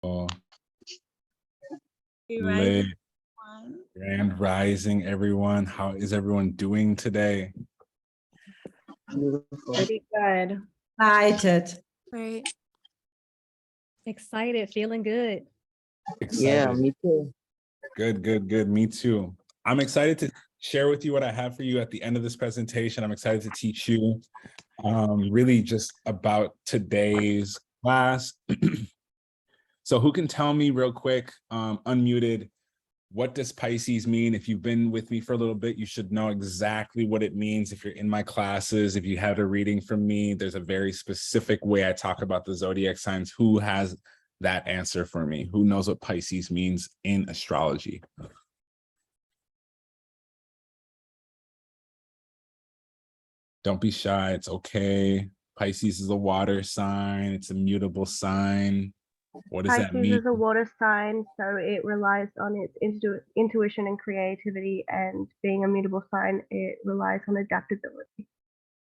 Oh, Be lit. rising one. Grand rising, everyone. How is everyone doing today? Beautiful. Pretty good. Excited. Right. Excited, feeling good. Excited. Yeah, me too. Good, good, good. Me too. I'm excited to share with you what I have for you at the end of this presentation. I'm excited to teach you really just about today's class. So who can tell me real quick, unmuted, what does Pisces mean? If you've been with me for a little bit, you should know exactly what it means. If you're in my classes, if you had a reading from me, there's a very specific way I talk about the zodiac signs. Who has that answer for me? Who knows what Pisces means in astrology? Don't be shy. It's okay. Pisces is a water sign. It's a mutable sign. What does that Pisces mean? is a water sign, so it relies on its intuition and creativity, and being a mutable sign, it relies on adaptability.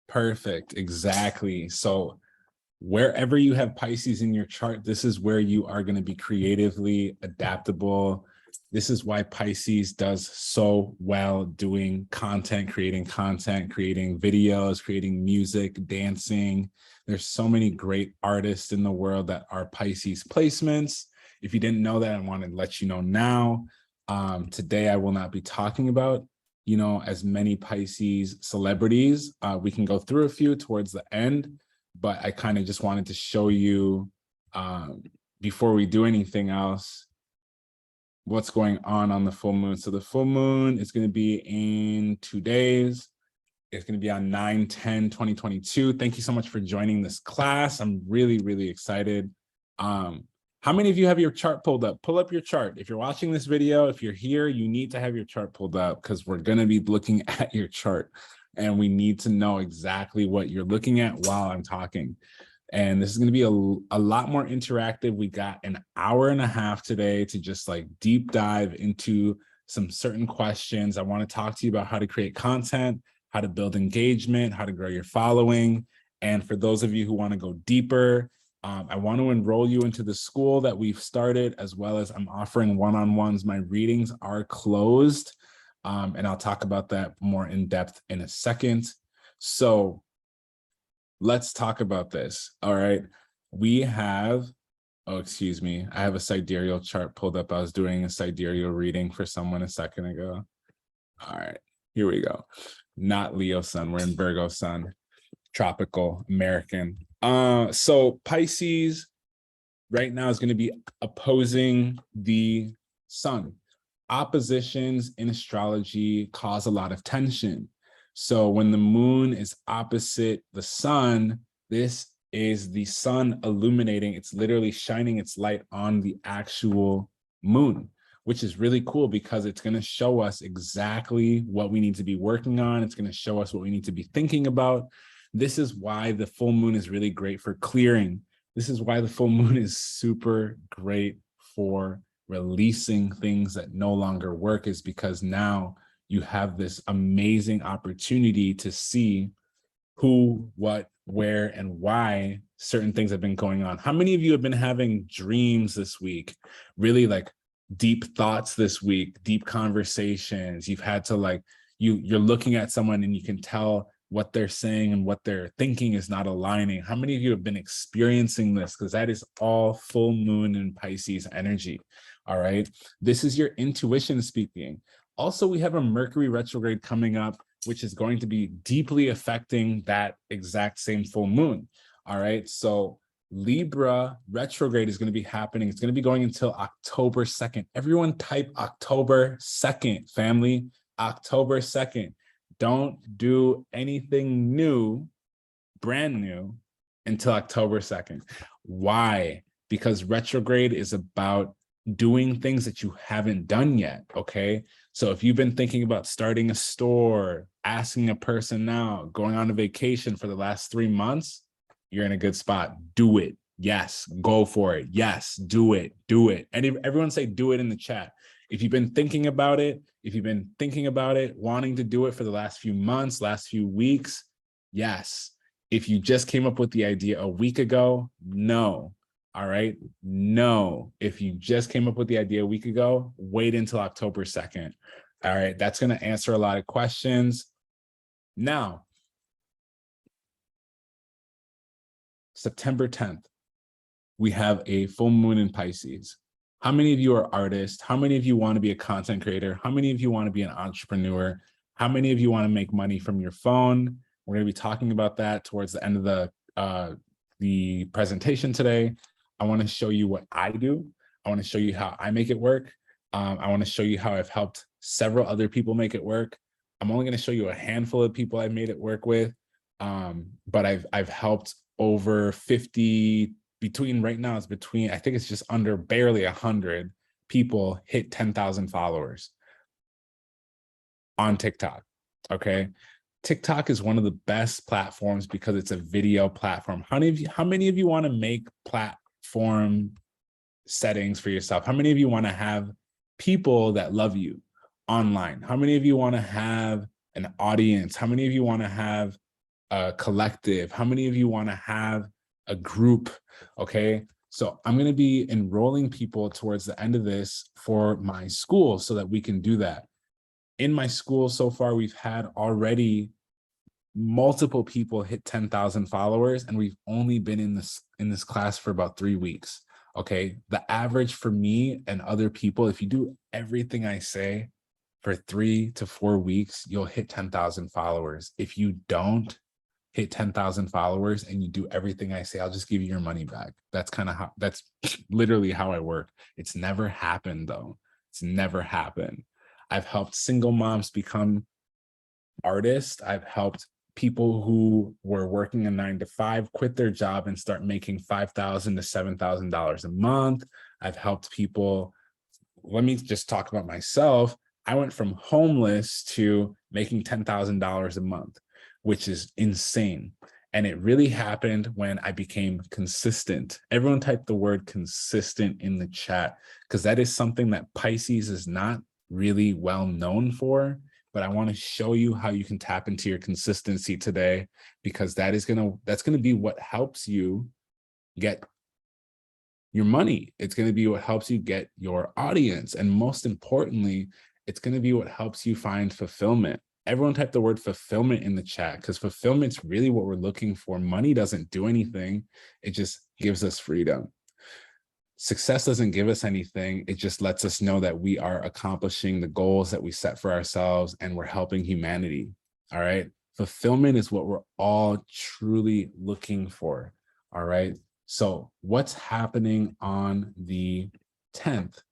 Perfect. Exactly. So wherever you have Pisces in your chart, this is where you are going to be creatively adaptable. This is why Pisces does so well doing content, creating videos, creating music, dancing. There's so many great artists in the world that are Pisces placements. If you didn't know that, I want to let you know now. Today, I will not be talking about, as many Pisces celebrities. We can go through a few towards the end, but I kind of just wanted to show you, before we do anything else, what's going on the full moon. So the full moon is going to be in 2 days. It's going to be on 9/10/2022. Thank you so much for joining this class. I'm really, really excited. How many of you have your chart pulled up? Pull up your chart. If you're watching this video, if you're here, you need to have your chart pulled up because we're going to be looking at your chart and we need to know exactly what you're looking at while I'm talking. And this is going to be a lot more interactive. We got an hour and a half today to just like deep dive into some certain questions. I want to talk to you about how to create content, how to build engagement, how to grow your following. And for those of you who want to go deeper, I want to enroll you into the school that we've started, as well as I'm offering one-on-ones. My readings are closed, and I'll talk about that more in depth in a second. So let's talk about this. All right. We have, oh, excuse me. I have a sidereal chart pulled up. I was doing a sidereal reading for someone a second ago. All right, here we go. Not Leo sun. We're in Virgo sun, tropical American. So Pisces right now is going to be opposing the sun. Oppositions in astrology cause a lot of tension. So when the moon is opposite the sun, this is the sun illuminating. It's literally shining its light on the actual moon, which is really cool because it's going to show us exactly what we need to be working on. It's going to show us what we need to be thinking about. This is why the full moon is really great for clearing. This is why the full moon is super great for releasing things that no longer work, is because now you have this amazing opportunity to see who, what, where, and why certain things have been going on. How many of you have been having dreams this week? Really like deep thoughts this week, deep conversations. You've had to like, you're looking at someone and you can tell what they're saying and what they're thinking is not aligning. How many of you have been experiencing this? Because that is all full moon and Pisces energy. All right. This is your intuition speaking. Also, we have a Mercury retrograde coming up, which is going to be deeply affecting that exact same full moon. All right. So Libra retrograde is going to be happening. It's going to be going until October 2nd. Everyone type October 2nd, family. October 2nd. Don't do anything new, brand new, until October 2nd. Why? Because retrograde is about doing things that you haven't done yet, okay? So if you've been thinking about starting a store, asking a person out, going on a vacation for the last 3 months, you're in a good spot. Do it. Yes, go for it. Yes, do it. Do it. And everyone say do it in the chat. If you've been thinking about it, wanting to do it for the last few months, last few weeks, yes. If you just came up with the idea a week ago, no. All right. No, if you just came up with the idea a week ago, wait until October 2nd. All right. That's going to answer a lot of questions. Now, September 10th, we have a full moon in Pisces. How many of you are artists? How many of you want to be a content creator? How many of you want to be an entrepreneur? How many of you want to make money from your phone? We're going to be talking about that towards the end of the presentation today. I want to show you what I do. I want to show you how I make it work. I want to show you how I've helped several other people make it work. I'm only going to show you a handful of people I've made it work with, but I've helped over 50. Between right now, I think it's just under barely 100 people hit 10,000 followers on TikTok. Okay. TikTok is one of the best platforms because it's a video platform. How many of you want to make platform settings for yourself? How many of you want to have people that love you online? How many of you want to have an audience? How many of you want to have a collective? How many of you want to have a group? Okay, so I'm going to be enrolling people towards the end of this for my school so that we can do that. In my school so far, we've had already multiple people hit 10,000 followers, and we've only been in this class for about 3 weeks. Okay, the average for me and other people, if you do everything I say for 3 to 4 weeks, you'll hit 10,000 followers. If you don't hit 10,000 followers and you do everything I say, I'll just give you your money back. That's literally how I work. It's never happened though. It's never happened. I've helped single moms become artists. I've helped people who were working a 9-to-5 quit their job and start making $5,000 to $7,000 a month. I've helped people. Let me just talk about myself. I went from homeless to making $10,000 a month, which is insane. And it really happened when I became consistent. Everyone type the word consistent in the chat, because that is something that Pisces is not really well known for. But I want to show you how you can tap into your consistency today, because that's going to be what helps you get your money. It's going to be what helps you get your audience. And most importantly, it's going to be what helps you find fulfillment. Everyone type the word fulfillment in the chat, because fulfillment's really what we're looking for. Money doesn't do anything. It just gives us freedom. Success doesn't give us anything. It just lets us know that we are accomplishing the goals that we set for ourselves and we're helping humanity. All right. Fulfillment is what we're all truly looking for. All right. So what's happening on the 10th?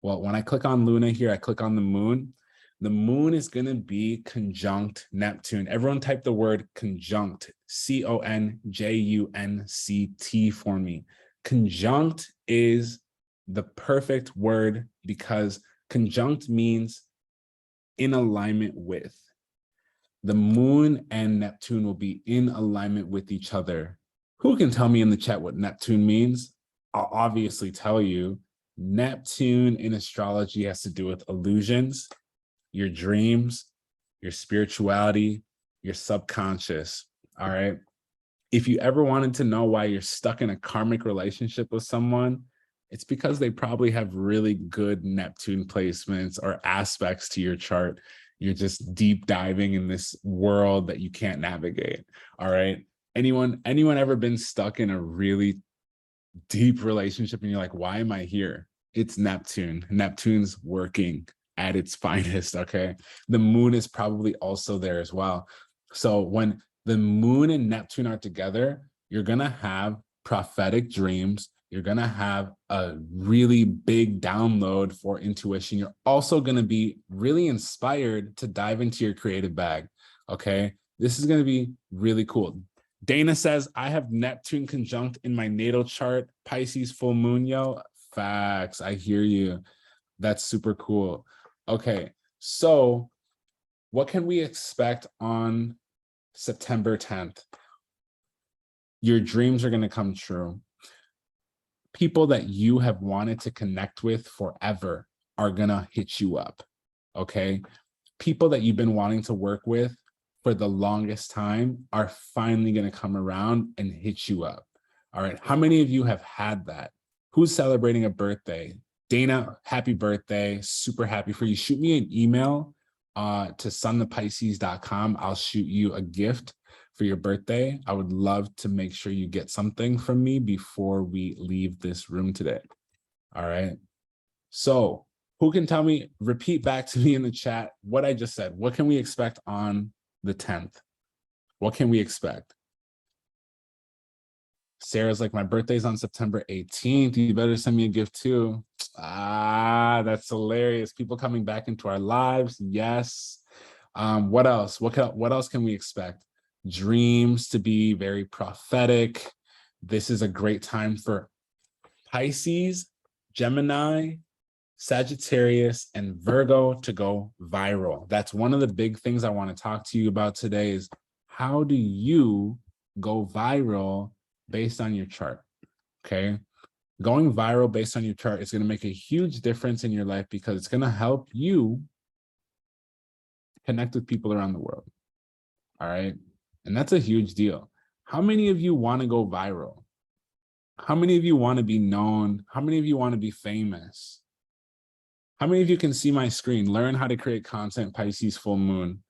Well, when I click on Luna here, I click on the moon. The moon is going to be conjunct Neptune. Everyone type the word conjunct, CONJUNCT for me. Conjunct is the perfect word because conjunct means in alignment with. The moon and Neptune will be in alignment with each other. Who can tell me in the chat what Neptune means? I'll obviously tell you. Neptune in astrology has to do with illusions, your dreams, your spirituality, your subconscious. All right. If you ever wanted to know why you're stuck in a karmic relationship with someone, it's because they probably have really good Neptune placements or aspects to your chart. You're just deep diving in this world that you can't navigate. All right. Anyone ever been stuck in a really deep relationship and you're like, why am I here? It's Neptune. Neptune's working at its finest. Okay. The moon is probably also there as well. So when the moon and Neptune are together, you're going to have prophetic dreams. You're going to have a really big download for intuition. You're also going to be really inspired to dive into your creative bag. Okay. This is going to be really cool. Dana says, I have Neptune conjunct in my natal chart, Pisces full moon, yo. Facts. I hear you. That's super cool. Okay. So what can we expect on September 10th? Your dreams are going to come true. People that you have wanted to connect with forever are going to hit you up. Okay. People that you've been wanting to work with for the longest time are finally going to come around and hit you up. All right. How many of you have had that? Who's celebrating a birthday? Dana, happy birthday. Super happy for you. Shoot me an email to sunthepisces.com. I'll shoot you a gift for your birthday. I would love to make sure you get something from me before we leave this room today. All right. So who can tell me, repeat back to me in the chat what I just said. What can we expect on the 10th? What can we expect? Sarah's like, my birthday's on September 18th. You better send me a gift too. Ah, that's hilarious. People coming back into our lives. Yes. What else? What else can we expect? Dreams to be very prophetic. This is a great time for Pisces, Gemini, Sagittarius, and Virgo to go viral. That's one of the big things I want to talk to you about today is how do you go viral based on your chart? Okay. Going viral based on your chart is going to make a huge difference in your life because it's going to help you connect with people around the world. All right. And that's a huge deal. How many of you want to go viral? How many of you want to be known? How many of you want to be famous? How many of you can see my screen? Learn how to create content, Pisces full moon.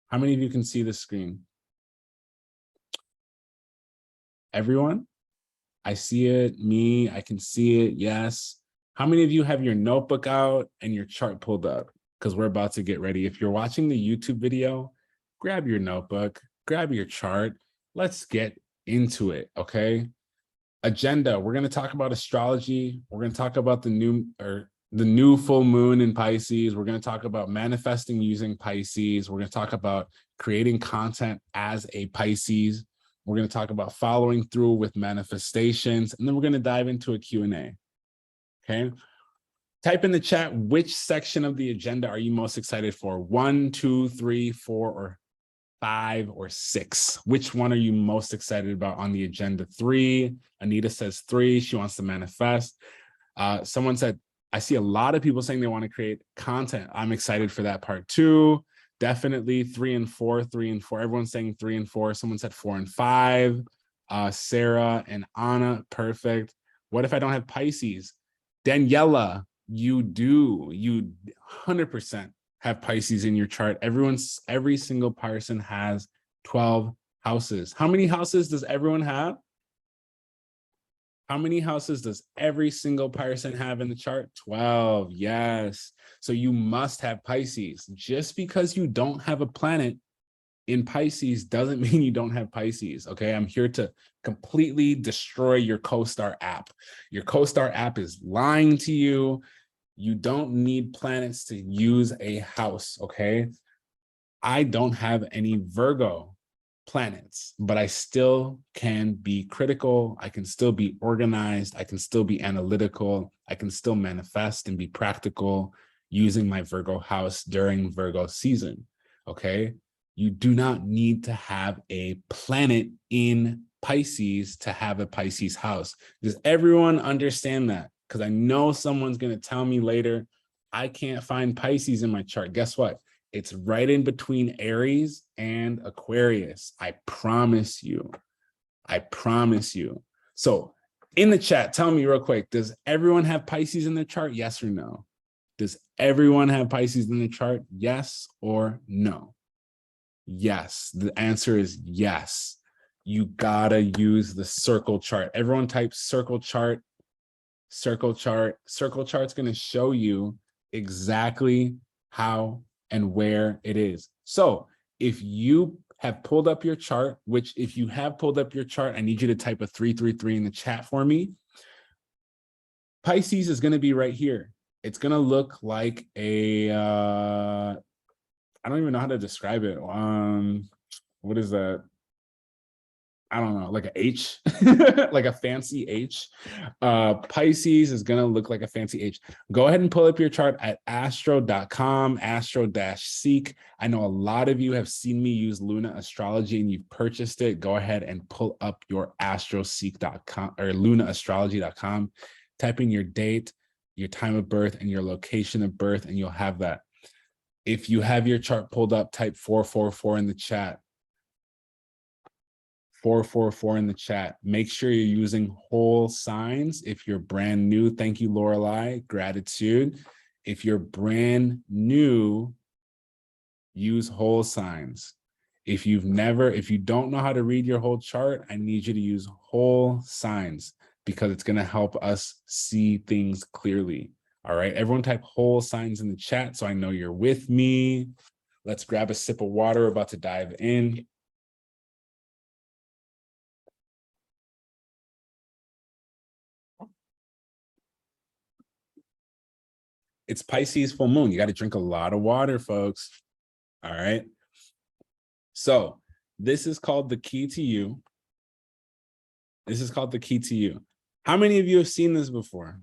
How many of you can see the screen? Everyone? I see it, me, I can see it, yes. How many of you have your notebook out and your chart pulled up? Because we're about to get ready. If you're watching the YouTube video, grab your notebook, grab your chart. Let's get into it, okay? Agenda, we're going to talk about astrology. We're going to talk about the new full moon in Pisces. We're going to talk about manifesting using Pisces. We're going to talk about creating content as a Pisces. We're going to talk about following through with manifestations, and then we're going to dive into a Q&A. Okay. Type in the chat, which section of the agenda are you most excited for? 1, 2, 3, 4, or 5, or 6? Which one are you most excited about on the agenda? 3. Anita says 3. She wants to manifest. Someone said, I see a lot of people saying they want to create content. I'm excited for that part too. Definitely 3 and 4, 3 and 4. Everyone's saying 3 and 4. Someone said 4 and 5. Sarah and Anna, perfect. What if I don't have Pisces? Daniela, you do. You 100% have Pisces in your chart. Every single person has 12 houses. How many houses does everyone have? How many houses does every single person have in the chart? 12, yes. So you must have Pisces. Just because you don't have a planet in Pisces doesn't mean you don't have Pisces, okay? I'm here to completely destroy your CoStar app. Your CoStar app is lying to you. You don't need planets to use a house, okay? I don't have any Virgo planets, but I still can be critical. I can still be organized. I can still be analytical. I can still manifest and be practical using my Virgo house during Virgo season, okay? You do not need to have a planet in Pisces to have a Pisces house. Does everyone understand that? Because I know someone's going to tell me later, I can't find Pisces in my chart. Guess what? It's right in between Aries and Aquarius. I promise you. I promise you. So in the chat, tell me real quick, does everyone have Pisces in their chart? Yes or no? Does everyone have Pisces in their chart? Yes or no? Yes. The answer is yes. You gotta use the circle chart. Everyone type circle chart, circle chart. Circle chart's gonna show you exactly how and where it is. So if you have pulled up your chart, which if you have pulled up your chart, I need you to type a 333 in the chat for me. Pisces is going to be right here. It's going to look like a, I don't even know how to describe it. What is that? I don't know, like an H, like a fancy H. Pisces is going to look like a fancy H. Go ahead and pull up your chart at astro.com, astro-seek. I know a lot of you have seen me use Luna Astrology and you've purchased it. Go ahead and pull up your astroseek.com or lunaastrology.com. Type in your date, your time of birth, and your location of birth, and you'll have that. If you have your chart pulled up, type 444 in the chat. 444 in the chat. Make sure you're using whole signs. If you're brand new, thank you, Lorelei. Gratitude. If you're brand new, use whole signs. If you don't know how to read your whole chart, I need you to use whole signs because it's going to help us see things clearly. All right. Everyone type whole signs in the chat so I know you're with me. Let's grab a sip of water. We're about to dive in. It's Pisces full moon. You got to drink a lot of water, folks. All right. So this is called the key to you. This is called the key to you. How many of you have seen this before?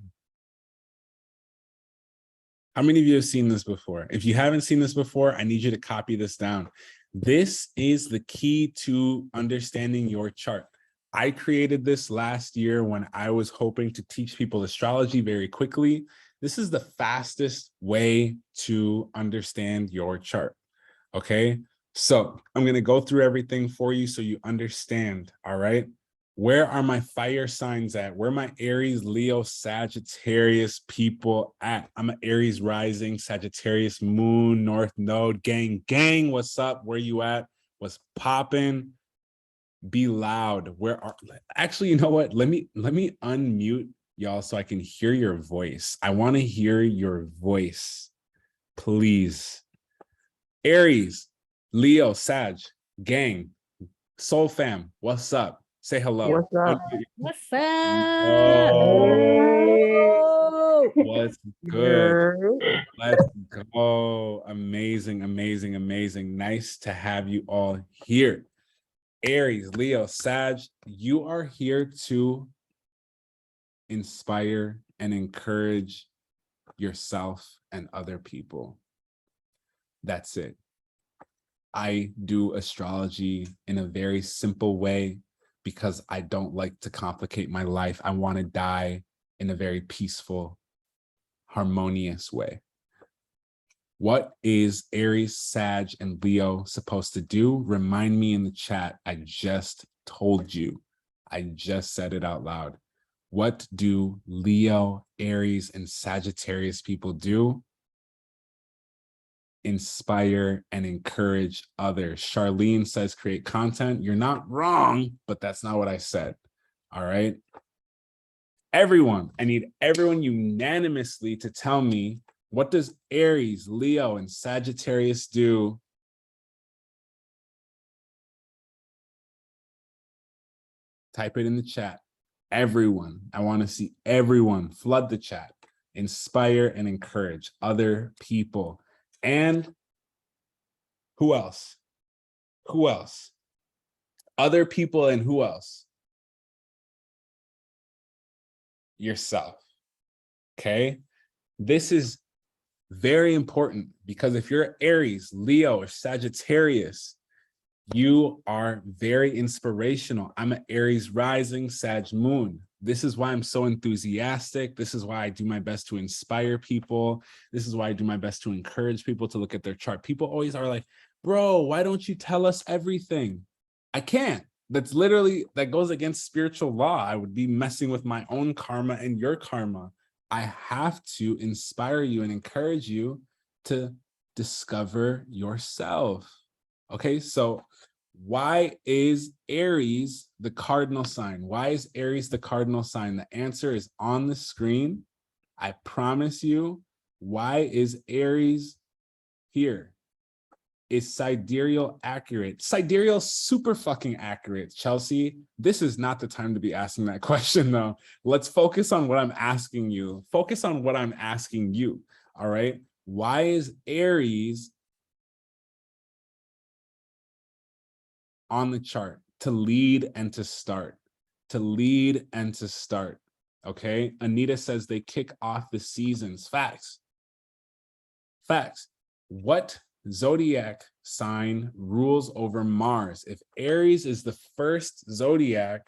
How many of you have seen this before? If you haven't seen this before, I need you to copy this down. This is the key to understanding your chart. I created this last year when I was hoping to teach people astrology very quickly. This is the fastest way to understand your chart. Okay, so I'm going to go through everything for you so you understand. All right. Where are my fire signs at? Where are my Aries, Leo, Sagittarius people at? I'm an Aries rising, Sagittarius moon, North node. Gang, what's up? Where you at? What's popping? Be loud. Actually, you know what? Let me unmute y'all so I can hear your voice. I want to hear your voice, please. Aries, Leo, Sag, gang, Soul Fam, what's up? Say hello. What's up? What's up? Oh, what's good? Let's go. Amazing, amazing, amazing. Nice to have you all here. Aries, Leo, Sag, you are here to inspire and encourage yourself and other people. That's it. I do astrology in a very simple way because I don't like to complicate my life. I want to die in a very peaceful, harmonious way. What is Aries, Sag, and Leo supposed to do? Remind me in the chat. I just told you. I just said it out loud. What do Leo, Aries, and Sagittarius people do? Inspire and encourage others. Charlene says create content. You're not wrong, but that's not what I said. All right. Everyone, I need everyone unanimously to tell me, what does Aries, Leo, and Sagittarius do? Type it in the chat. Everyone, I want to see everyone flood the chat. Inspire and encourage other people. And who else? Who else? Other people and who else? Yourself. Okay? This is very important because if you're Aries, Leo, or Sagittarius, you are very inspirational. I'm an Aries rising, Sag moon. This is why I'm so enthusiastic. This is why I do my best to inspire people. This is why I do my best to encourage people to look at their chart. People always are like, bro, why don't you tell us everything? I can't. That goes against spiritual law. I would be messing with my own karma and your karma. I have to inspire you and encourage you to discover yourself. Okay, so why is Aries the cardinal sign? Why is Aries the cardinal sign? The answer is on the screen. I promise you. Why is Aries here? Is sidereal accurate? Sidereal super fucking accurate, Chelsea. This is not the time to be asking that question, though. Let's focus on what I'm asking you. Focus on what I'm asking you, all right? Why is Aries on the chart? To lead and to start. To lead and to start, okay? Anita says they kick off the seasons. Facts. Facts. What zodiac sign rules over Mars? If Aries is the first zodiac,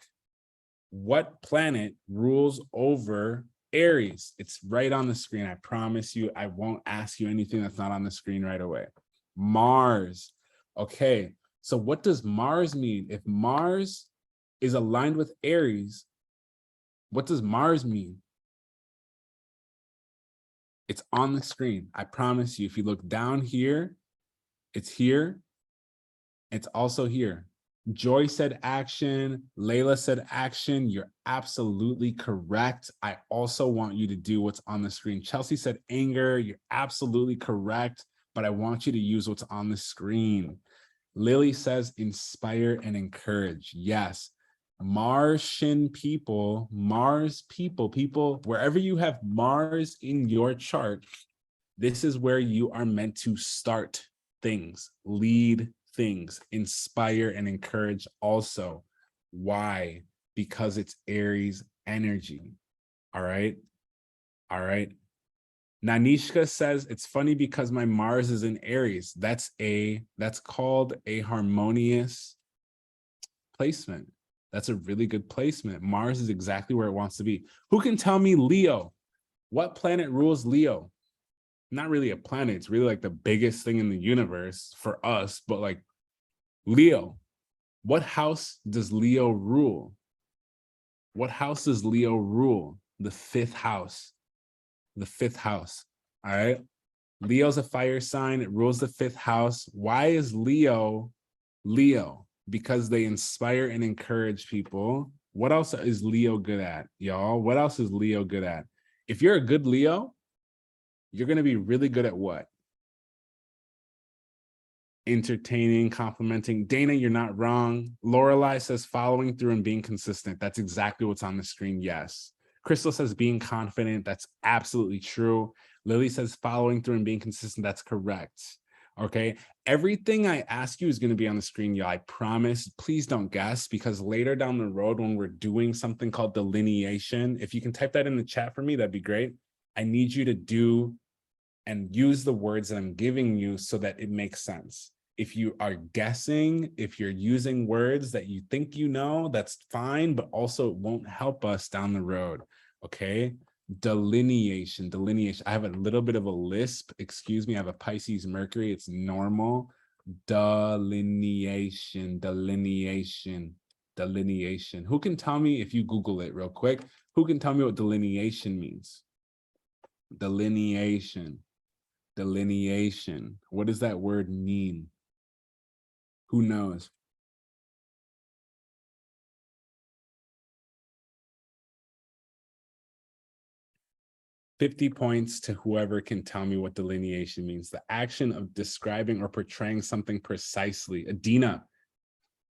what planet rules over Aries? It's right on the screen. I promise you, I won't ask you anything that's not on the screen right away. Mars. Okay, so what does Mars mean? If Mars is aligned with Aries, what does Mars mean? It's on the screen. I promise you, if you look down here, it's here. It's also here. Joy said action. Layla said action. You're absolutely correct. I also want you to do what's on the screen. Chelsea said anger. You're absolutely correct, but I want you to use what's on the screen. Lily says inspire and encourage. Yes. Martian people, Mars people, wherever you have Mars in your chart, this is where you are meant to start things, lead things, inspire and encourage also. Why? Because it's Aries energy. All right. All right. Nanishka says it's funny because my Mars is in Aries. That's called a harmonious placement. That's a really good placement. Mars is exactly where it wants to be. Who can tell me Leo? What planet rules Leo? Not really a planet. It's really like the biggest thing in the universe for us, but like Leo. What house does Leo rule? What house does Leo rule? The fifth house. The fifth house. All right. Leo's a fire sign. It rules the fifth house. Why is Leo Leo? Because they inspire and encourage people. What else is Leo good at, y'all? What else is Leo good at? If you're a good Leo, you're going to be really good at what? Entertaining, complimenting. Dana, you're not wrong. Lorelai says following through and being consistent. That's exactly what's on the screen. Yes. Crystal says being confident. That's absolutely true. Lily says following through and being consistent. That's correct. Okay. Everything I ask you is going to be on the screen, y'all. I promise. Please don't guess, because later down the road, when we're doing something called delineation, if you can type that in the chat for me, that'd be great. I need you to do and use the words that I'm giving you so that it makes sense. If you are guessing, if you're using words that you think you know, that's fine, but also it won't help us down the road, okay? Delineation. I have a little bit of a lisp, excuse me, I have a Pisces Mercury, it's normal. Delineation. Who can tell me, if you Google it real quick, who can tell me what delineation means? Delineation. What does that word mean? Who knows? $50 points to whoever can tell me what delineation means. The action of describing or portraying something precisely. Adina,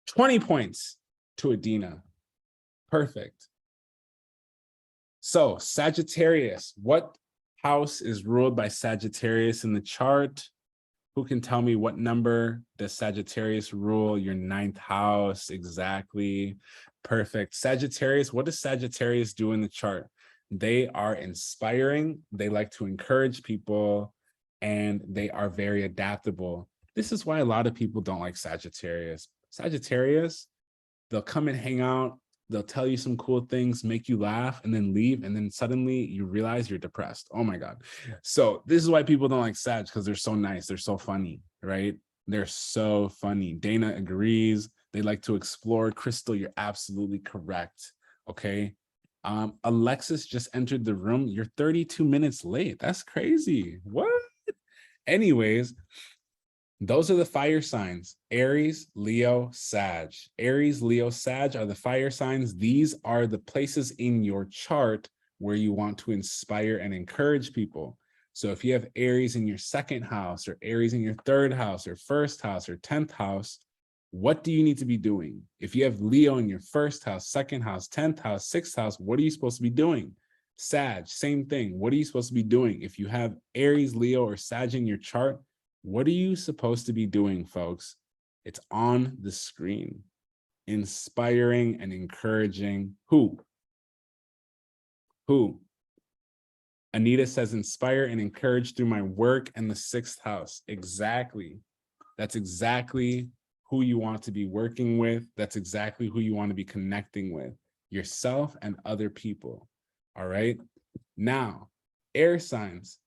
20 points to Adina. Perfect. So Sagittarius, what house is ruled by Sagittarius in the chart? Who can tell me what number does Sagittarius rule? Your ninth house, exactly. Perfect. Sagittarius, what does Sagittarius do in the chart? They are inspiring, they like to encourage people, and they are very adaptable. This is why a lot of people don't like Sagittarius. Sagittarius, they'll come and hang out, they'll tell you some cool things, make you laugh, and then leave, and then suddenly you realize you're depressed. Oh my God. So this is why people don't like Sag, because they're so nice, they're so funny, right? They're so funny. Dana agrees. They like to explore. Crystal, you're absolutely correct. Okay. Alexis just entered the room. You're 32 minutes late. That's crazy. What? Anyways, those are the fire signs: Aries, Leo, Sag. Aries, Leo, Sag are the fire signs. These are the places in your chart where you want to inspire and encourage people. So if you have Aries in your second house, or Aries in your third house, or first house, or 10th house, what do you need to be doing? If you have Leo in your first house, second house, 10th house, 6th house, what are you supposed to be doing? Sag, same thing. What are you supposed to be doing? If you have Aries, Leo, or Sag in your chart, what are you supposed to be doing, folks? It's on the screen. Inspiring and encouraging who? Who? Anita says, inspire and encourage through my work and the 6th house. Exactly. That's exactly who you want to be working with. That's exactly who you want to be connecting with, yourself and other people. All right. Now, air signs.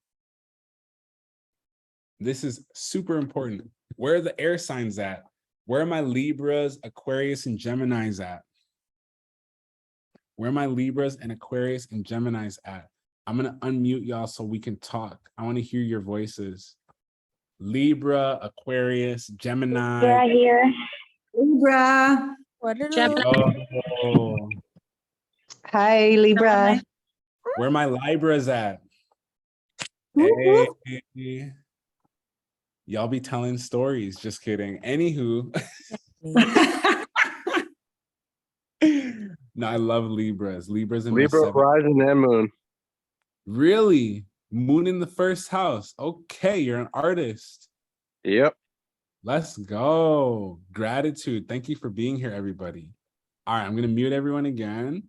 This is super important. Where are the air signs at? Where are my Libras, Aquarius, and Geminis at? Where are my Libras and Aquarius and Geminis at? I'm going to unmute y'all so we can talk. I want to hear your voices. Libra, Aquarius, Gemini. Right here. Libra. Oh, Hi, Libra. where my Libras at? Whoop, Hey, y'all be telling stories. Just kidding. Anywho. No, I love Libras. Libras in Libra my 7th. rising and moon. Really? Moon in the 1st house. Okay, you're an artist. Yep. Let's go. Gratitude. Thank you for being here, everybody. All right, I'm going to mute everyone again.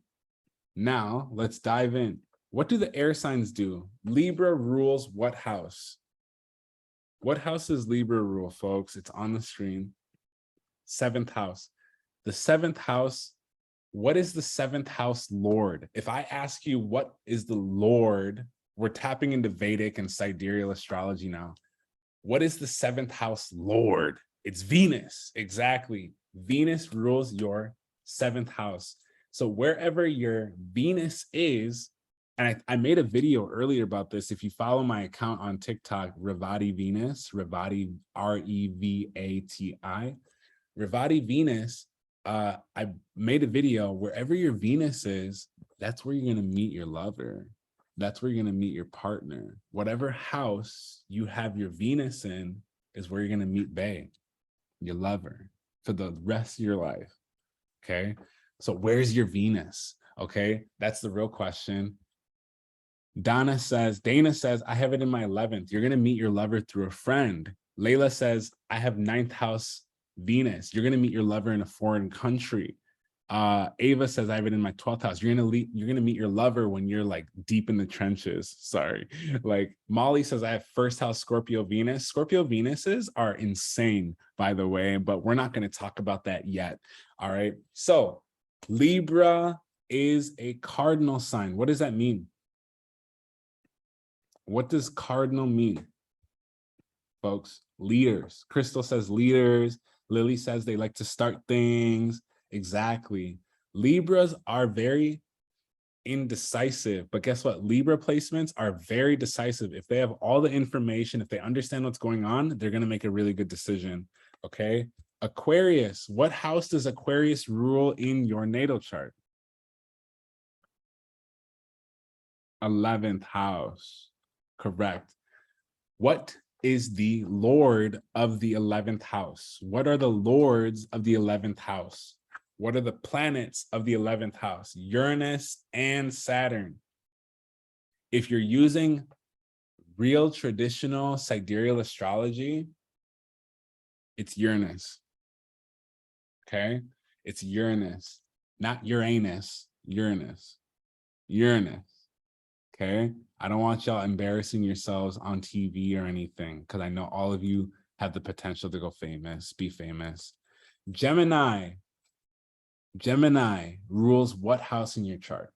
Now, let's dive in. What do the air signs do? Libra rules what house? What house does Libra rule, folks? It's on the screen. 7th house. The 7th house, what is the 7th house lord? If I ask you what is the lord, we're tapping into Vedic and sidereal astrology now. What is the 7th house lord? It's Venus. Exactly. Venus rules your 7th house. So wherever your Venus is, and I made a video earlier about this. If you follow my account on TikTok, Revati Venus, Revati, R-E-V-A-T-I, Revati Venus, I made a video. Wherever your Venus is, that's where you're going to meet your lover. That's where you're going to meet your partner. Whatever house you have your Venus in is where you're going to meet bae, your lover, for the rest of your life. Okay. So where's your Venus? Okay. That's the real question. Dana says, I have it in my 11th. You're going to meet your lover through a friend. Layla says, I have 9th house Venus. You're going to meet your lover in a foreign country. Ava says, I have it in my 12th house. You're going to meet your lover when you're like deep in the trenches. Sorry. Like Molly says, I have 1st house Scorpio Venus. Scorpio Venuses are insane, by the way, but we're not going to talk about that yet. All right. So Libra is a cardinal sign. What does that mean? What does cardinal mean, folks? Leaders. Crystal says leaders. Lily says they like to start things. Exactly. Libras are very indecisive, but guess what? Libra placements are very decisive. If they have all the information, if they understand what's going on, they're going to make a really good decision. Okay. Aquarius. What house does Aquarius rule in your natal chart? 11th house. Correct. What is the lord of the 11th house? What are the lords of the 11th house? What are the planets of the 11th house? Uranus and Saturn. If you're using real traditional sidereal astrology, it's Uranus. Okay? It's Uranus, not Uranus, Uranus. Uranus. Okay? I don't want y'all embarrassing yourselves on TV or anything, because I know all of you have the potential to go famous, be famous. Gemini. Gemini rules what house in your chart?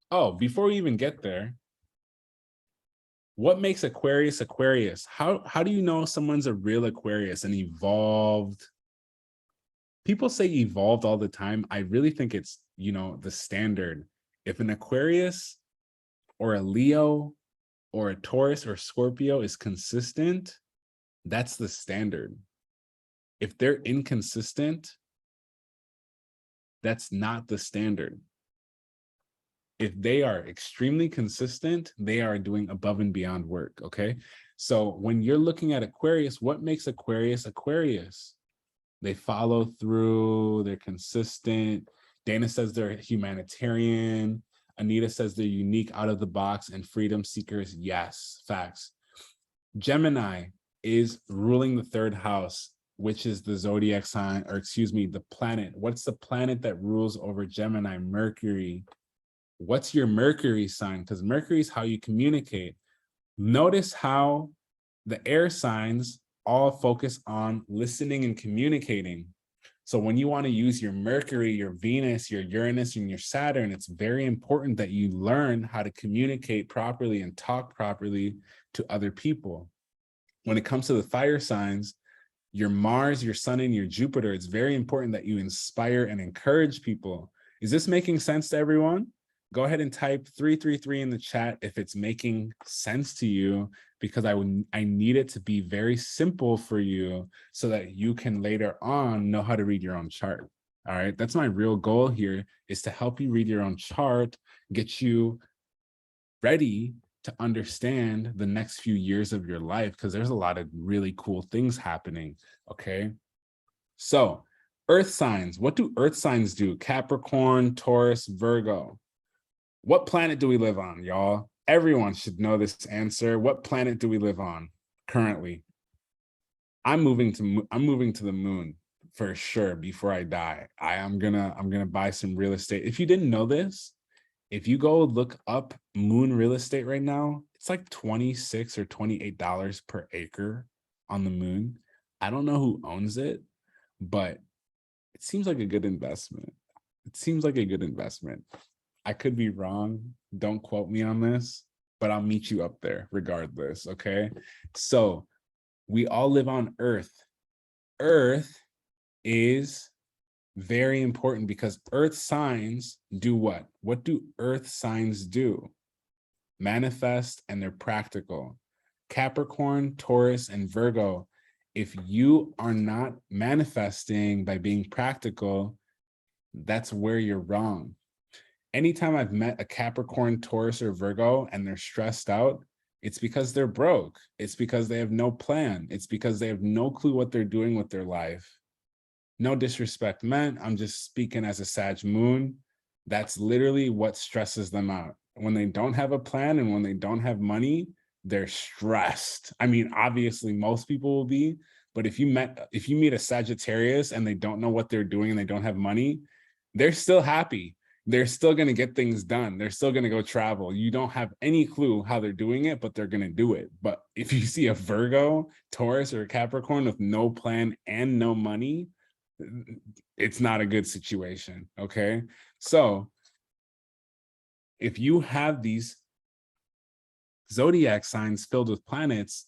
Oh, before we even get there, what makes Aquarius Aquarius? How do you know someone's a real Aquarius, an evolved? People say evolved all the time. I really think it's, the standard. If an Aquarius or a Leo or a Taurus or Scorpio is consistent, that's the standard. If they're inconsistent, that's not the standard. If they are extremely consistent, they are doing above and beyond work, okay? So when you're looking at Aquarius, what makes Aquarius Aquarius? They follow through, they're consistent. Dana says they're humanitarian. Anita says they're unique, out of the box, and freedom seekers. Yes, facts. Gemini is ruling the 3rd house, which is the zodiac sign, or excuse me, the planet. What's the planet that rules over Gemini? Mercury. What's your Mercury sign? Because Mercury is how you communicate. Notice how the air signs all focus on listening and communicating. So when you want to use your Mercury, your Venus, your Uranus, and your Saturn, it's very important that you learn how to communicate properly and talk properly to other people. When it comes to the fire signs, your Mars, your Sun, and your Jupiter, it's very important that you inspire and encourage people. Is this making sense to everyone? Go ahead and type 333 in the chat if it's making sense to you, because I need it to be very simple for you so that you can later on know how to read your own chart. All right, that's my real goal here, is to help you read your own chart, get you ready to understand the next few years of your life, because there's a lot of really cool things happening. Okay, so earth signs. What do earth signs do? Capricorn, Taurus, Virgo. What planet do we live on, y'all? Everyone should know this answer. What planet do we live on currently? I'm moving to the moon for sure before I die. I'm gonna buy some real estate. If you didn't know this, if you go look up moon real estate right now, it's like $26 or $28 per acre on the moon. I don't know who owns it, but it seems like a good investment. It seems like a good investment. I could be wrong. Don't quote me on this, but I'll meet you up there regardless, okay? So we all live on Earth. Earth is very important because Earth signs do what? What do Earth signs do? Manifest, and they're practical. Capricorn, Taurus, and Virgo, if you are not manifesting by being practical, that's where you're wrong. Anytime I've met a Capricorn, Taurus, or Virgo and they're stressed out, it's because they're broke. It's because they have no plan. It's because they have no clue what they're doing with their life. No disrespect meant. I'm just speaking as a Sag moon. That's literally what stresses them out. When they don't have a plan and when they don't have money, they're stressed. I mean, obviously most people will be, but if you meet a Sagittarius and they don't know what they're doing and they don't have money, they're still happy. They're still going to get things done. They're still going to go travel. You don't have any clue how they're doing it, but they're going to do it. But if you see a Virgo, Taurus, or a Capricorn with no plan and no money, it's not a good situation, okay? So if you have these zodiac signs filled with planets,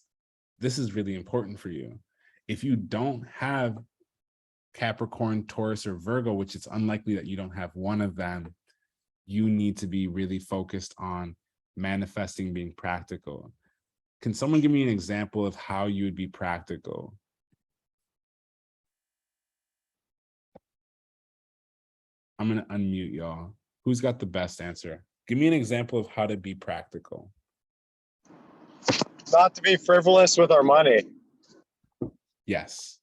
this is really important for you. If you don't have Capricorn, Taurus, or Virgo, which it's unlikely that you don't have one of them, you need to be really focused on manifesting, being practical. Can someone give me an example of how you would be practical? I'm going to unmute y'all. Who's got the best answer? Give me an example of how to be practical. Not to be frivolous with our money. Yes.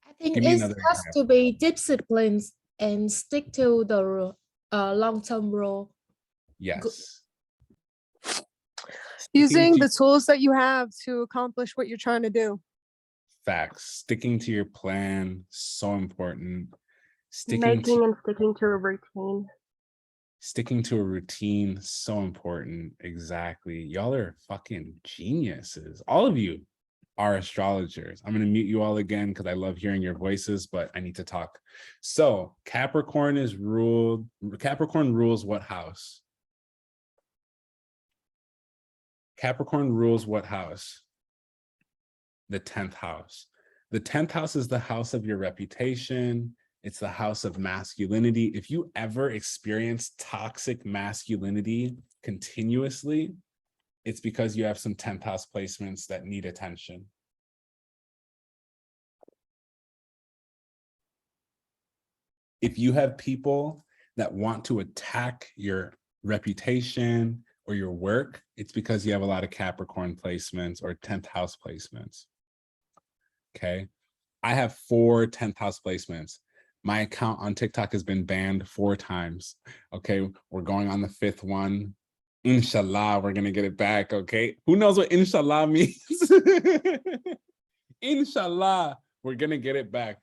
I think Give me it another has example. to be disciplined and stick to the long-term rule. Yes. Using Sticking the to tools that you have to accomplish what you're trying to do. facts. Sticking to your plan, so important. Making and sticking to a routine. Sticking to a routine, so important. Exactly. Y'all are fucking geniuses. All of you are astrologers. I'm going to mute you all again because I love hearing your voices, but I need to talk. So Capricorn rules what house? Capricorn rules what house? The 10th house. The 10th house is the house of your reputation. It's the house of masculinity. If you ever experience toxic masculinity continuously, it's because you have some 10th house placements that need attention. If you have people that want to attack your reputation or your work, it's because you have a lot of Capricorn placements or 10th house placements. Okay. I have 4 10th house placements. My account on TikTok has been banned 4 times. Okay. We're going on the 5th one. Inshallah, we're going to get it back. Okay. Who knows what inshallah means? Inshallah, we're going to get it back.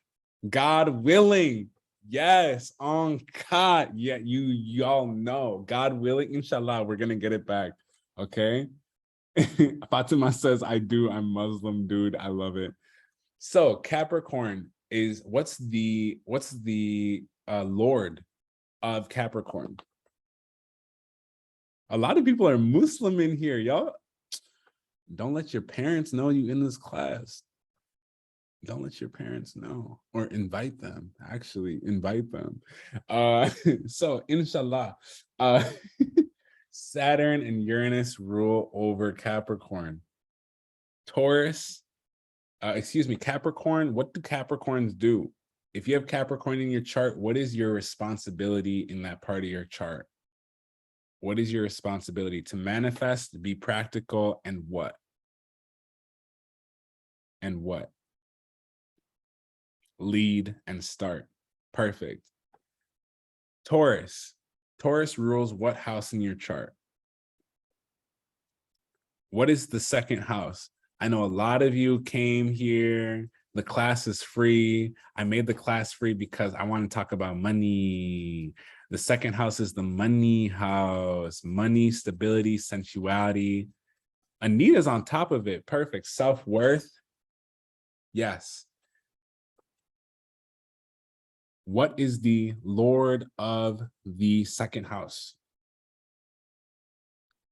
God willing. Yes. On God. Yeah. Y'all know. God willing. Inshallah, we're going to get it back. Okay. Fatima says, I do. I'm Muslim, dude. I love it. So Capricorn is what's the Lord of Capricorn? A lot of people are Muslim in here, y'all. Don't let your parents know you in this class. Don't let your parents know, or invite them. Actually, invite them. So inshallah, Saturn and Uranus rule over Capricorn. Taurus, excuse me, Capricorn. What do Capricorns do? If you have Capricorn in your chart, what is your responsibility in that part of your chart? What is your responsibility? To manifest, be practical, and what? And what? Lead and start. Perfect. Taurus. Taurus rules what house in your chart? What is the second house? I know a lot of you came here. The class is free. I made the class free because I want to talk about money. The second house is the money house. Money, stability, sensuality. Anita's on top of it. Perfect. Self-worth. Yes. What is the Lord of the second house?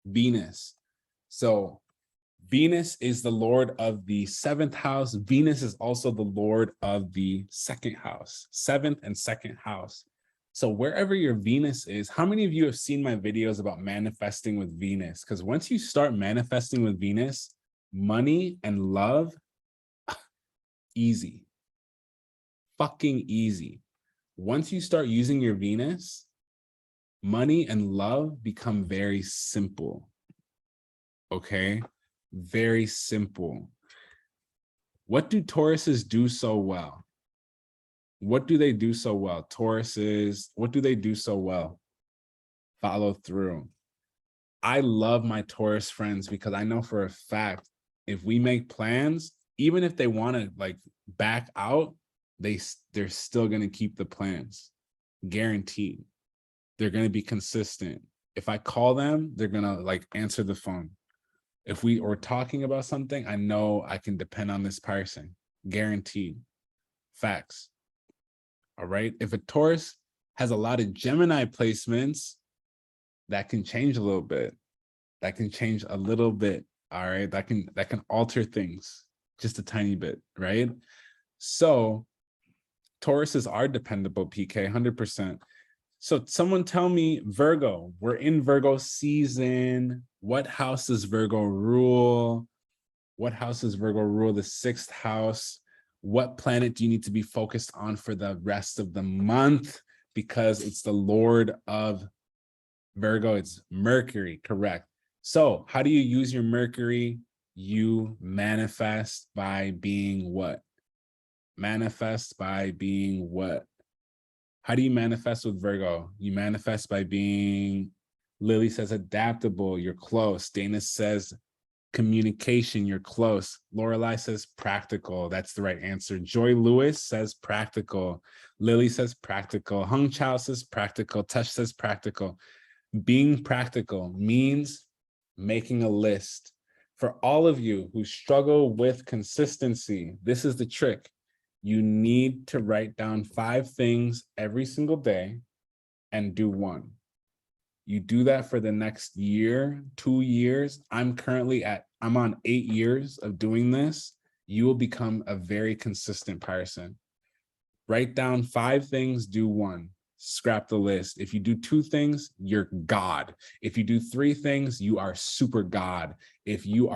Venus. So Venus is the Lord of the seventh house. Venus is also the Lord of the second house, seventh and second house. So wherever your Venus is, how many of you have seen my videos about manifesting with Venus? Because once you start manifesting with Venus, money and love, easy, fucking easy. Once you start using your Venus, money and love become very simple. Okay? Very simple. What do Tauruses do so well? What do they do so well? Tauruses, what do they do so well? Follow through. I love my Taurus friends because I know for a fact, if we make plans, even if they want to like back out, they're still going to keep the plans. Guaranteed. They're going to be consistent. If I call them, they're going to like answer the phone. If we are talking about something, I know I can depend on this person. Guaranteed. Facts. All right. If a Taurus has a lot of Gemini placements, that can change a little bit. That can change a little bit. All right. That can alter things just a tiny bit, right? So Tauruses are dependable, PK, 100%. So someone tell me, Virgo, we're in Virgo season. What house does Virgo rule? What house does Virgo rule? The sixth house. What planet do you need to be focused on for the rest of the month? Because it's the Lord of Virgo, it's Mercury, correct. So how do you use your Mercury? You manifest by being what? Manifest by being what? How do you manifest with Virgo? You manifest by being, Lily says adaptable, you're close. Dana says communication, you're close. Lorelei says practical, that's the right answer. Joy Lewis says practical. Lily says practical. Hung Chao says practical. Tush says practical. Being practical means making a list. For all of you who struggle with consistency, this is the trick. You need to write down 5 things every single day and do 1. You do that for the next year, 2 years. I'm on 8 years of doing this. You will become a very consistent person. Write down 5 things, do 1. Scrap the list. If you do 2 things, you're God. If you do 3 things, you are super God. If you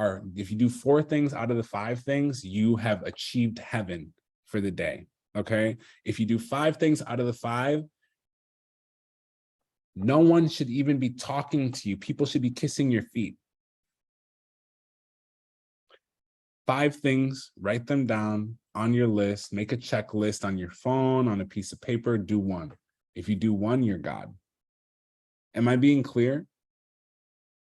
do 4 things out of the 5 things, you have achieved heaven for the day. Okay. If you do 5 things out of the 5, no one should even be talking to you. People should be kissing your feet. 5 things, write them down on your list, make a checklist on your phone, on a piece of paper, do 1. If you do 1, you're God. Am I being clear?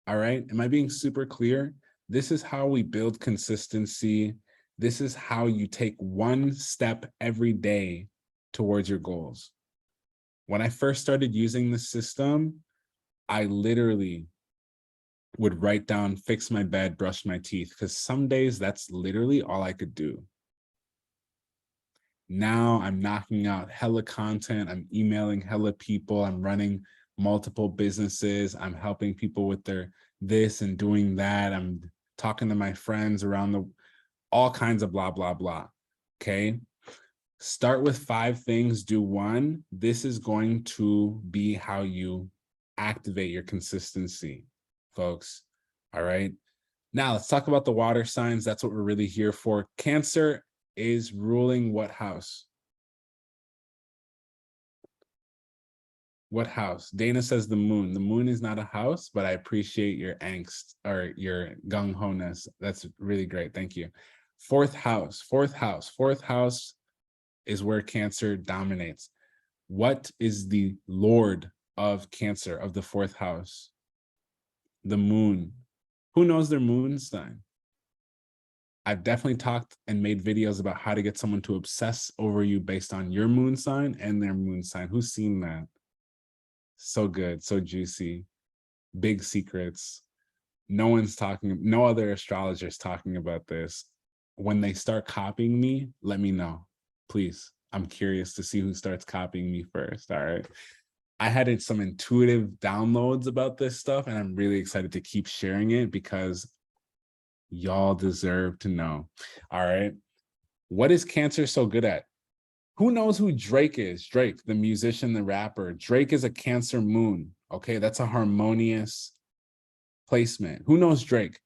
All right. Am I being super clear? This is how we build consistency. This is how you take 1 step every day towards your goals. When I first started using the system, I literally would write down, fix my bed, brush my teeth, because some days that's literally all I could do. Now I'm knocking out hella content. I'm emailing hella people. I'm running multiple businesses. I'm helping people with their this and doing that. I'm talking to my friends around all kinds of blah, blah, blah. Okay. Start with 5 things, do 1. This is going to be how you activate your consistency, folks. All right. Now let's talk about the water signs. That's what we're really here for. Cancer is ruling what house? What house? Dana says the moon. The moon is not a house, but I appreciate your angst or your gung-ho-ness. That's really great. Thank you. Fourth house is where Cancer dominates. What is the Lord of Cancer, of the 4th house? The moon. Who knows their moon sign? I've definitely talked and made videos about how to get someone to obsess over you based on your moon sign and their moon sign. Who's seen that? So good, so juicy, big secrets. No other astrologers talking about this. When they start copying me, let me know, please. I'm curious to see who starts copying me first, all right? I had some intuitive downloads about this stuff, and I'm really excited to keep sharing it because y'all deserve to know, all right? What is Cancer so good at? Who knows who Drake is? Drake, the musician, the rapper. Drake is a Cancer moon, okay? That's a harmonious placement. Who knows Drake?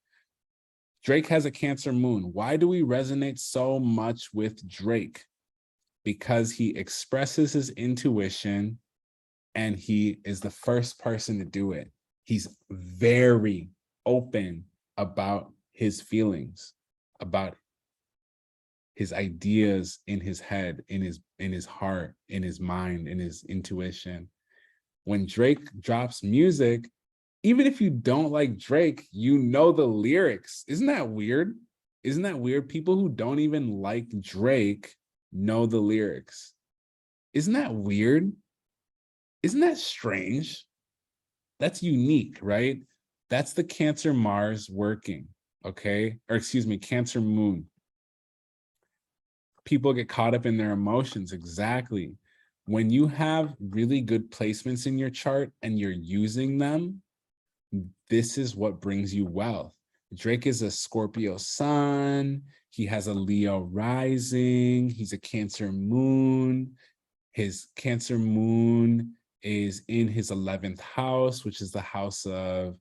Drake has a Cancer moon. Why do we resonate so much with Drake? Because he expresses his intuition and he is the first person to do it. He's very open about his feelings, about his ideas in his head, in his heart, in his mind, in his intuition. When Drake drops music, even if you don't like Drake, you know the lyrics. Isn't that weird? Isn't that weird? People who don't even like Drake know the lyrics. Isn't that weird? Isn't that strange? That's unique, right? That's the Cancer Mars working, okay? Or excuse me, Cancer Moon. People get caught up in their emotions, exactly. When you have really good placements in your chart and you're using them, this is what brings you wealth. Drake is a Scorpio sun. He has a Leo rising. He's a Cancer moon. His Cancer moon is in his 11th house, which is the house of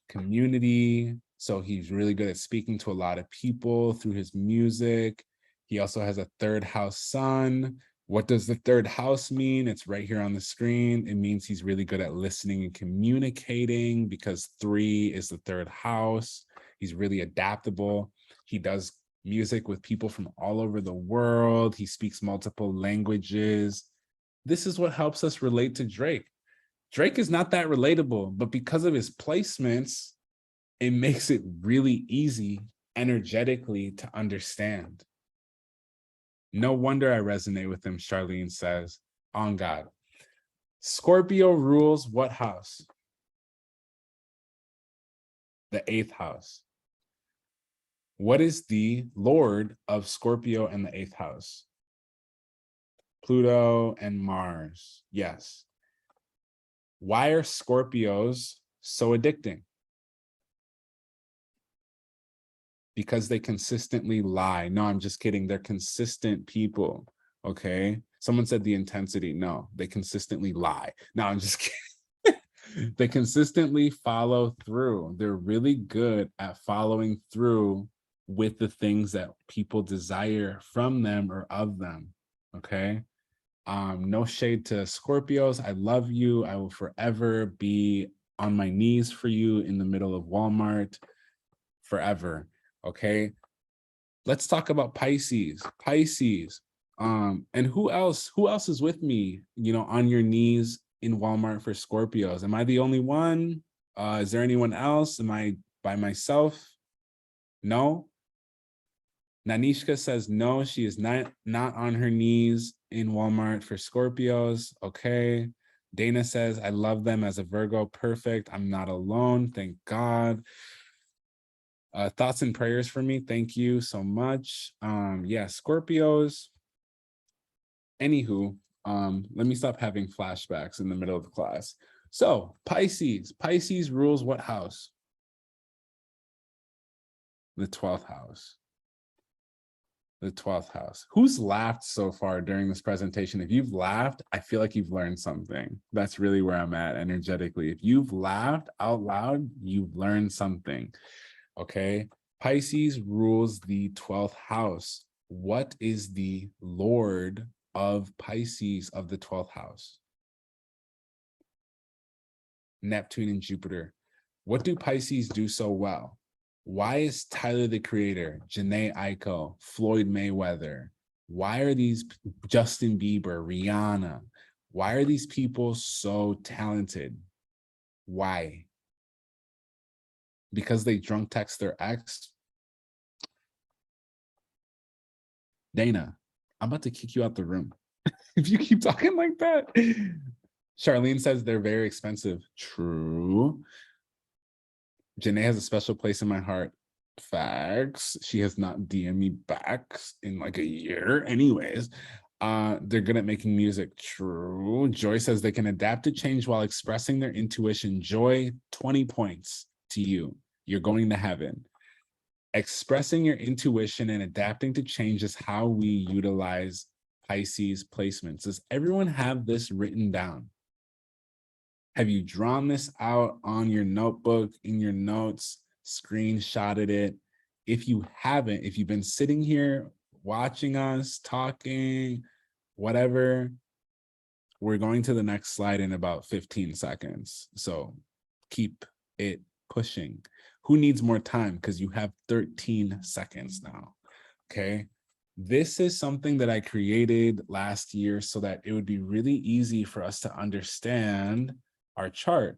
community. So he's really good at speaking to a lot of people through his music. He also has a 3rd house sun. What does the 3rd house mean? It's right here on the screen. It means he's really good at listening and communicating because 3 is the 3rd house. He's really adaptable. He does music with people from all over the world. He speaks multiple languages. This is what helps us relate to Drake. Drake is not that relatable, but because of his placements, it makes it really easy energetically to understand. No wonder I resonate with him, Charlene says, on God. Scorpio rules what house? The 8th house. What is the Lord of Scorpio and the 8th house? Pluto and Mars. Yes. Why are Scorpios so addicting? Because they consistently lie. No, I'm just kidding. They're consistent people, okay? Someone said the intensity. No, they consistently lie. No, I'm just kidding. They consistently follow through. They're really good at following through with the things that people desire from them or of them, okay? No shade to Scorpios. I love you. I will forever be on my knees for you in the middle of Walmart, forever. Okay, let's talk about Pisces. And who else is with me, on your knees in Walmart for Scorpios? Am I the only one? Is there anyone else? Am I by myself? No. Nanishka says no, she is not on her knees in Walmart for Scorpios. Okay. Dana says, I love them as a Virgo. Perfect. I'm not alone. Thank God. Thoughts and prayers for me. Thank you so much. Yeah, Scorpios. Anywho, let me stop having flashbacks in the middle of the class. So Pisces rules what house? The 12th house. The 12th house. Who's laughed so far during this presentation? If you've laughed, I feel like you've learned something. That's really where I'm at energetically. If you've laughed out loud, you've learned something. Okay. Pisces rules the 12th house. What is the Lord of Pisces of the 12th house? Neptune and Jupiter. What do Pisces do so well? Why is Tyler the Creator, Janae Aiko, Floyd Mayweather? Why are these Justin Bieber, Rihanna? Why are these people so talented? Why? Because they drunk text their ex? Dana, I'm about to kick you out the room if you keep talking like that. Charlene says they're very expensive. True. Janae has a special place in my heart. Facts. She has not DM'd me back in like a year. Anyways, they're good at making music. True. Joy says they can adapt to change while expressing their intuition. Joy, 20 points to you. You're going to heaven. Expressing your intuition and adapting to change is how we utilize Pisces placements. Does everyone have this written down? Have you drawn this out on your notebook, in your notes, screenshotted it? If you haven't, if you've been sitting here watching us, talking, whatever, we're going to the next slide in about 15 seconds. So keep it pushing. Who needs more time? Because you have 13 seconds now, okay? This is something that I created last year so that it would be really easy for us to understand our chart.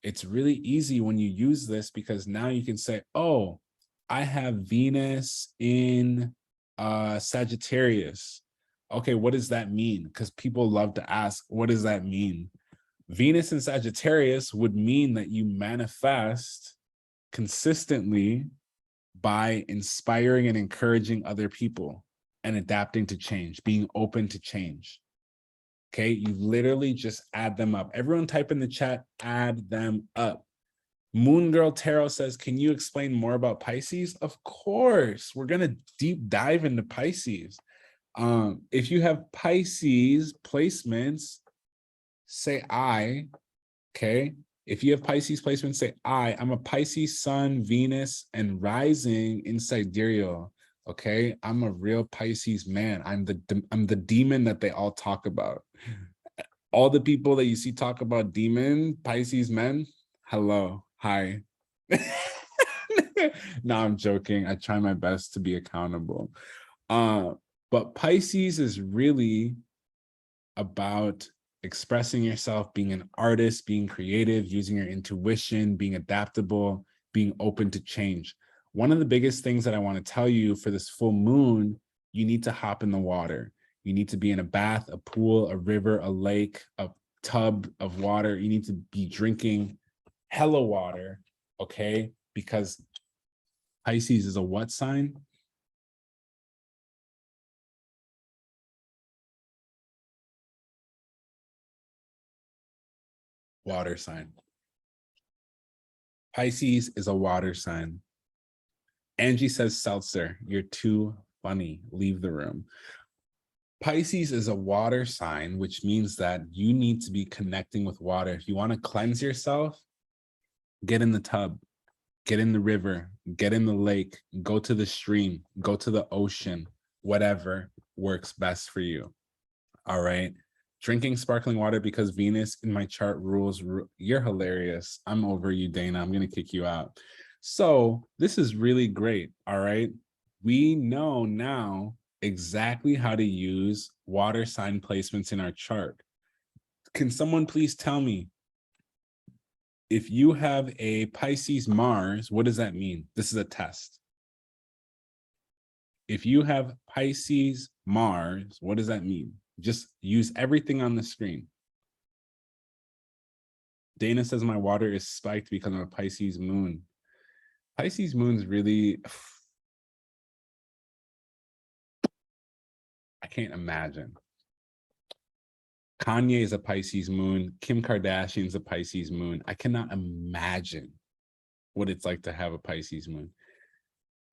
It's really easy when you use this because now you can say, oh, I have Venus in Sagittarius. Okay, what does that mean? Because people love to ask, what does that mean? Venus in Sagittarius would mean that you manifest consistently by inspiring and encouraging other people and adapting to change, being open to change. Okay, you literally just add them up. Everyone type in the chat, add them up. Moon Girl Tarot says, can you explain more about Pisces? Of course, we're gonna deep dive into Pisces. If you have Pisces placements, say I, okay? If you have Pisces placements, say I'm a Pisces sun, Venus, and rising in sidereal. Okay, I'm a real Pisces man. I'm the demon that they all talk about. All the people that you see talk about demon Pisces men, hello, hi. No, I'm joking. I try my best to be accountable. But Pisces is really about expressing yourself, being an artist, being creative, using your intuition, being adaptable, being open to change. One of the biggest things that I want to tell you for this full moon, you need to hop in the water. You need to be in a bath, a pool, a river, a lake, a tub of water. You need to be drinking hella water, okay? Because Pisces is a what sign? Water sign. Pisces is a water sign. Angie says, seltzer, you're too funny. Leave the room. Pisces is a water sign, which means that you need to be connecting with water. If you want to cleanse yourself, get in the tub, get in the river, get in the lake, go to the stream, go to the ocean, whatever works best for you. All right. Drinking sparkling water because Venus in my chart rules. You're hilarious. I'm over you, Dana. I'm going to kick you out. So this is really great. All right. We know now exactly how to use water sign placements in our chart. Can someone please tell me, if you have a Pisces Mars, what does that mean? This is a test. If you have Pisces Mars, what does that mean? Just use everything on the screen. Dana says my water is spiked because of a Pisces moon. Pisces moon's really, I can't imagine. Kanye is a Pisces moon. Kim Kardashian's a Pisces moon. I cannot imagine what it's like to have a Pisces moon.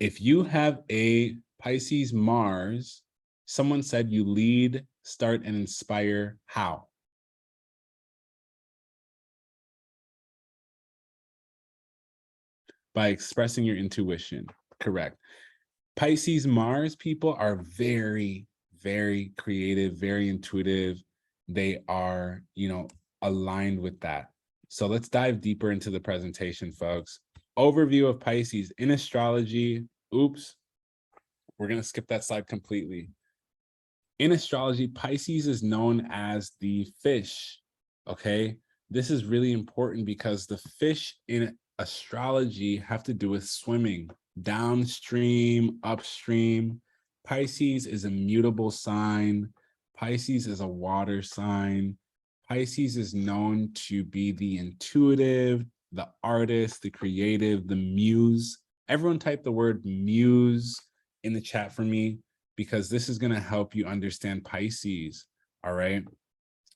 If you have a Pisces Mars, someone said you lead, start, and inspire. How? By expressing your intuition. Correct. Pisces Mars people are very, very creative, very intuitive. They are, aligned with that. So let's dive deeper into the presentation, folks. Overview of Pisces in astrology. Oops, we're going to skip that slide completely. In astrology, Pisces is known as the fish. Okay, this is really important because the fish in astrology have to do with swimming downstream, upstream. Pisces is a mutable sign. Pisces is a water sign. Pisces is known to be the intuitive, the artist, the creative, the muse. Everyone type the word muse in the chat for me, because this is going to help you understand Pisces. All right.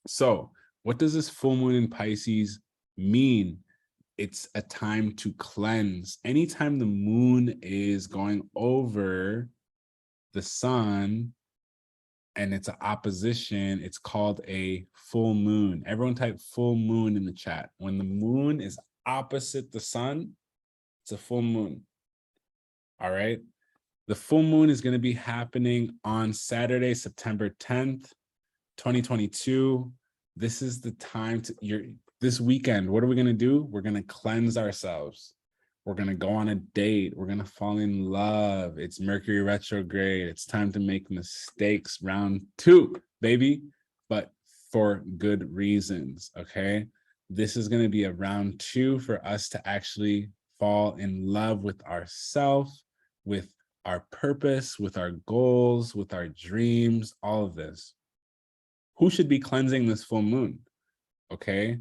So what does this full moon in Pisces mean? It's a time to cleanse. Anytime the moon is going over the sun and it's an opposition, it's called a full moon. Everyone type full moon in the chat. When the moon is opposite the sun, it's a full moon. All right. The full moon is going to be happening on Saturday, September 10th, 2022. This is the time this weekend. What are we going to do? We're going to cleanse ourselves. We're going to go on a date. We're going to fall in love. It's Mercury retrograde. It's time to make mistakes. Round 2, baby, but for good reasons. Okay. This is going to be a round 2 for us to actually fall in love with ourselves, with our purpose, with our goals, with our dreams, all of this. Who should be cleansing this full moon? Okay.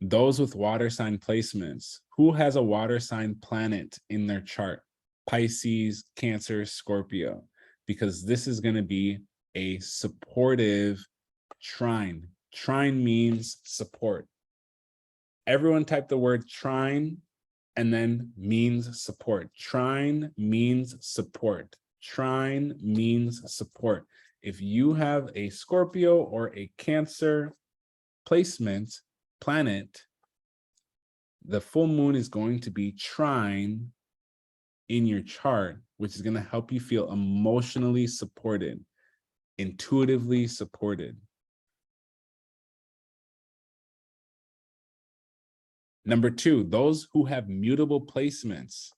Those with water sign placements. Who has a water sign planet in their chart? Pisces, Cancer, Scorpio, because this is going to be a supportive trine. Trine means support. Everyone type the word trine and then means support. Trine means support. Trine means support. If you have a Scorpio or a Cancer placement planet, the full moon is going to be trine in your chart, which is going to help you feel emotionally supported, intuitively supported. Number 2, those who have mutable placements.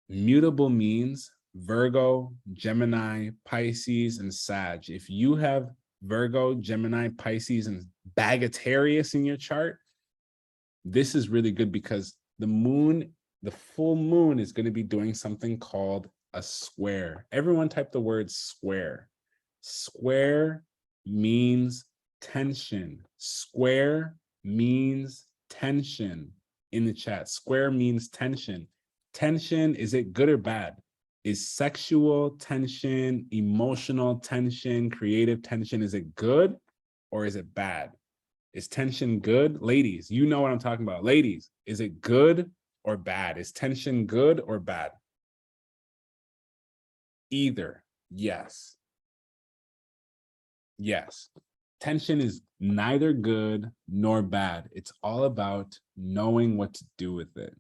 Mutable means Virgo, Gemini, Pisces, and Sag. If you have Virgo, Gemini, Pisces, and Sagittarius in your chart, this is really good because the full moon is going to be doing something called a square. Everyone type the word square. Square means tension. Square means tension in the chat. Square means tension. Tension, is it good or bad? Is sexual tension, emotional tension, creative tension, is it good or is it bad? Is tension good? Ladies, you know what I'm talking about. Ladies, is it good or bad? Is tension good or bad? Either. Yes. Yes. Tension is neither good nor bad. It's all about knowing what to do with it.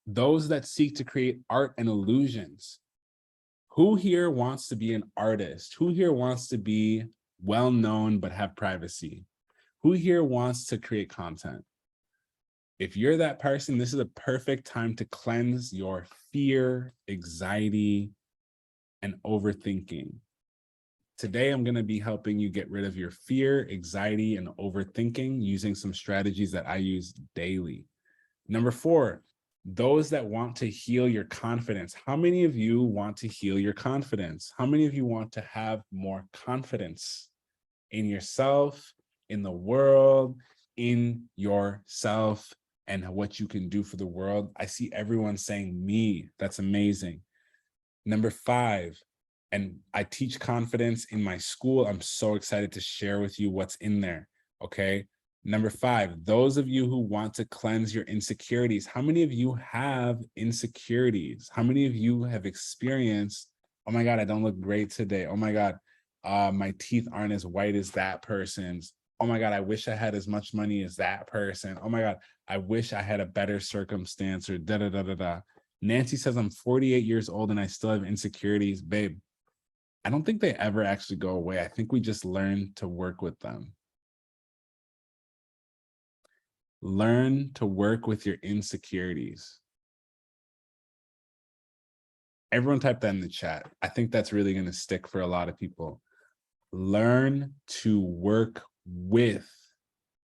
Those that seek to create art and illusions. Who here wants to be an artist? Who here wants to be well-known but have privacy? Who here wants to create content? If you're that person, this is a perfect time to cleanse your fear, anxiety, and overthinking. Today, I'm going to be helping you get rid of your fear, anxiety, and overthinking using some strategies that I use daily. Number 4, those that want to heal your confidence. How many of you want to heal your confidence? How many of you want to have more confidence in yourself, in the world, in yourself, and what you can do for the world? I see everyone saying me. That's amazing. Number 5, and I teach confidence in my school. I'm so excited to share with you what's in there, okay? Number 5, those of you who want to cleanse your insecurities. How many of you have insecurities? How many of you have experienced, oh my God, I don't look great today. Oh my God, my teeth aren't as white as that person's. Oh my God, I wish I had as much money as that person. Oh my God, I wish I had a better circumstance, or da da da da da. Nancy says, I'm 48 years old and I still have insecurities. Babe, I don't think they ever actually go away. I think we just learn to work with them. Learn to work with your insecurities. Everyone type that in the chat. I think that's really going to stick for a lot of people. Learn to work with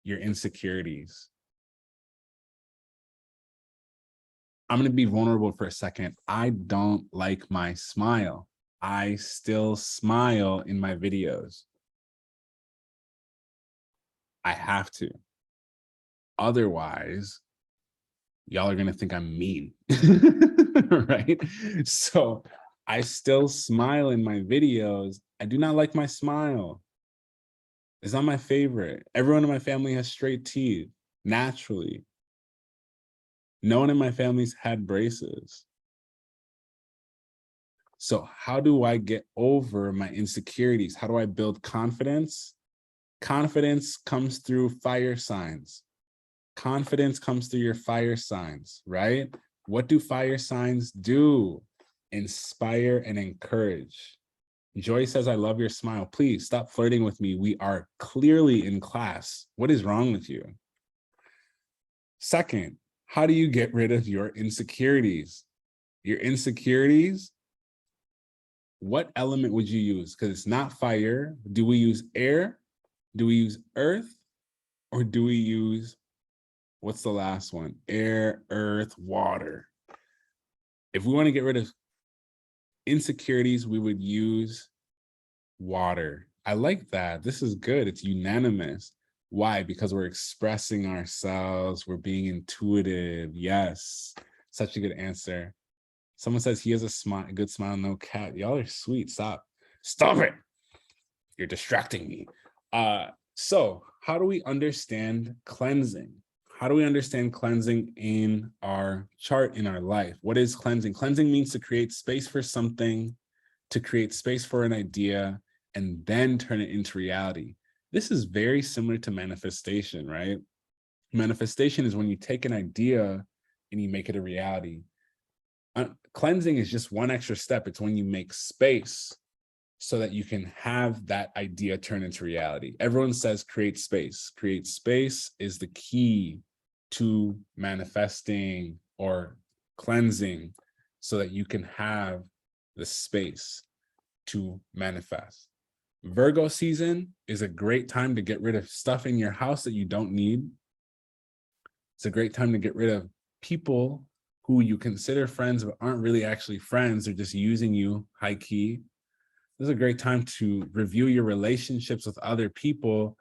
your insecurities. I'm going to be vulnerable for a second. I don't like my smile. I still smile in my videos. I have to. Otherwise, y'all are going to think I'm mean, right? So I still smile in my videos. I do not like my smile. It's not my favorite. Everyone in my family has straight teeth, naturally. No one in my family's had braces. So how do I get over my insecurities? How do I build confidence? Confidence comes through fire signs. Confidence comes through your fire signs, right? What do fire signs do? Inspire and encourage. Joy says, I love your smile. Please stop flirting with me. We are clearly in class. What is wrong with you? Second, how do you get rid of your insecurities? Your insecurities, what element would you use? Because it's not fire. Do we use air? Do we use earth? Or do we use, what's the last one? Air, earth, water. If we want to get rid of insecurities, we would use water. I like that. This is good. It's unanimous. Why? Because we're expressing ourselves. We're being intuitive. Yes. Such a good answer. Someone says he has a smile, good smile, no cat. Y'all are sweet. Stop. Stop it. You're distracting me. So how do we understand cleansing? How do we understand cleansing in our chart, in our life? What is cleansing? Cleansing means to create space for something, to create space for an idea, and then turn it into reality. This is very similar to manifestation, right? Manifestation is when you take an idea and you make it a reality. Cleansing is just one extra step. It's when you make space so that you can have that idea turn into reality. Everyone says create space. Create space is the key to manifesting or cleansing so that you can have the space to manifest. Virgo season is a great time to get rid of stuff in your house that you don't need. It's a great time to get rid of people who you consider friends but aren't really actually friends. They're just using you high key. This is a great time to review your relationships with other people.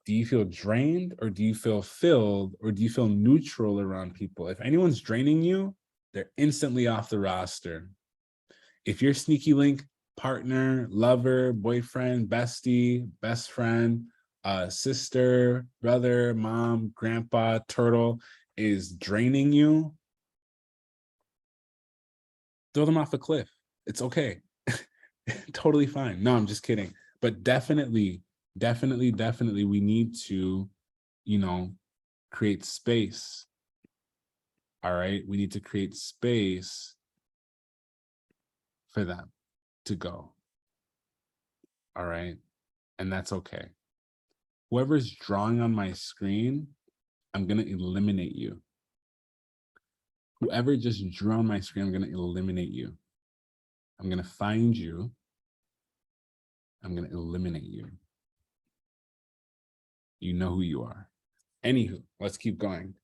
Do you feel drained, or do you feel filled, or do you feel neutral around people? If anyone's draining you, they're instantly off the roster. If your sneaky link partner, lover, boyfriend, bestie, best friend, sister, brother, mom, grandpa, turtle is draining you, throw them off a cliff. It's okay. Totally fine. No, I'm just kidding. But definitely, we need to, create space. All right. We need to create space for them to go. All right. And that's okay. Whoever's drawing on my screen, I'm going to eliminate you. Whoever just drew on my screen, I'm going to eliminate you. I'm going to find you. I'm going to eliminate you. You know who you are. Anywho, let's keep going.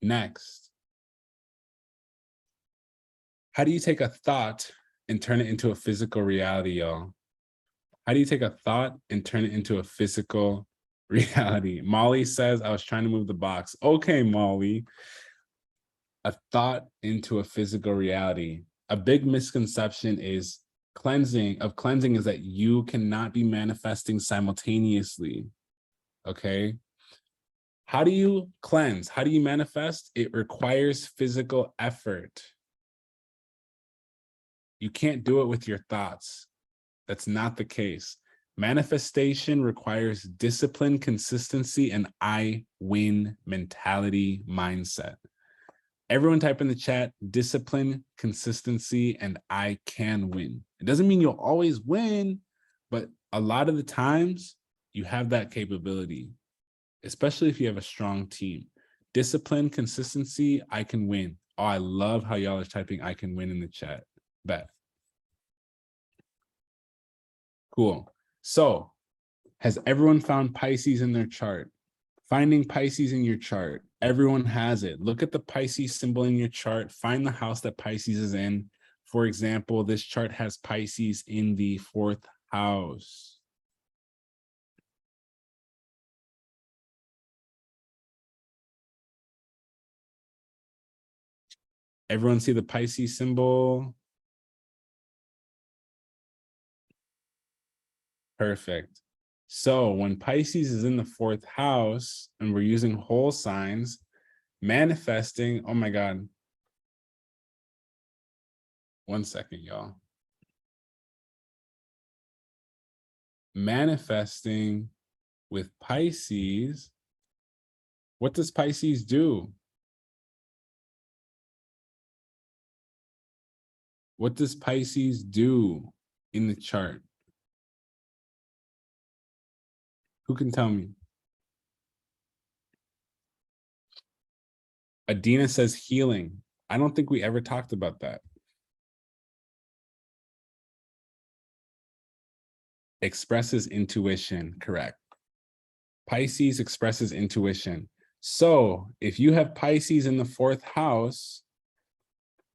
Next. How do you take a thought and turn it into a physical reality, y'all? How do you take a thought and turn it into a physical reality? Molly says, I was trying to move the box. Okay, Molly. A thought into a physical reality. A big misconception is cleansing is that you cannot be manifesting simultaneously. Okay. How do you cleanse? How do you manifest? It requires physical effort. You can't do it with your thoughts. That's not the case. Manifestation requires discipline, consistency, and I win mentality mindset. Everyone type in the chat, discipline, consistency, and I can win. It doesn't mean you'll always win, but a lot of the times you have that capability, especially if you have a strong team. Discipline, consistency, I can win. Oh, I love how y'all are typing I can win in the chat. Bet. Cool. So, has everyone found Pisces in their chart? Finding Pisces in your chart. Everyone has it. Look at the Pisces symbol in your chart. Find the house that Pisces is in. For example, this chart has Pisces in the 4th house. Everyone see the Pisces symbol? Perfect. So when Pisces is in the 4th house and we're using whole signs, manifesting, oh my God. 1 second, y'all. Manifesting with Pisces, what does Pisces do? What does Pisces do in the chart? Who can tell me? Adina says healing. I don't think we ever talked about that. Expresses intuition, correct. Pisces expresses intuition. So if you have Pisces in the 4th house,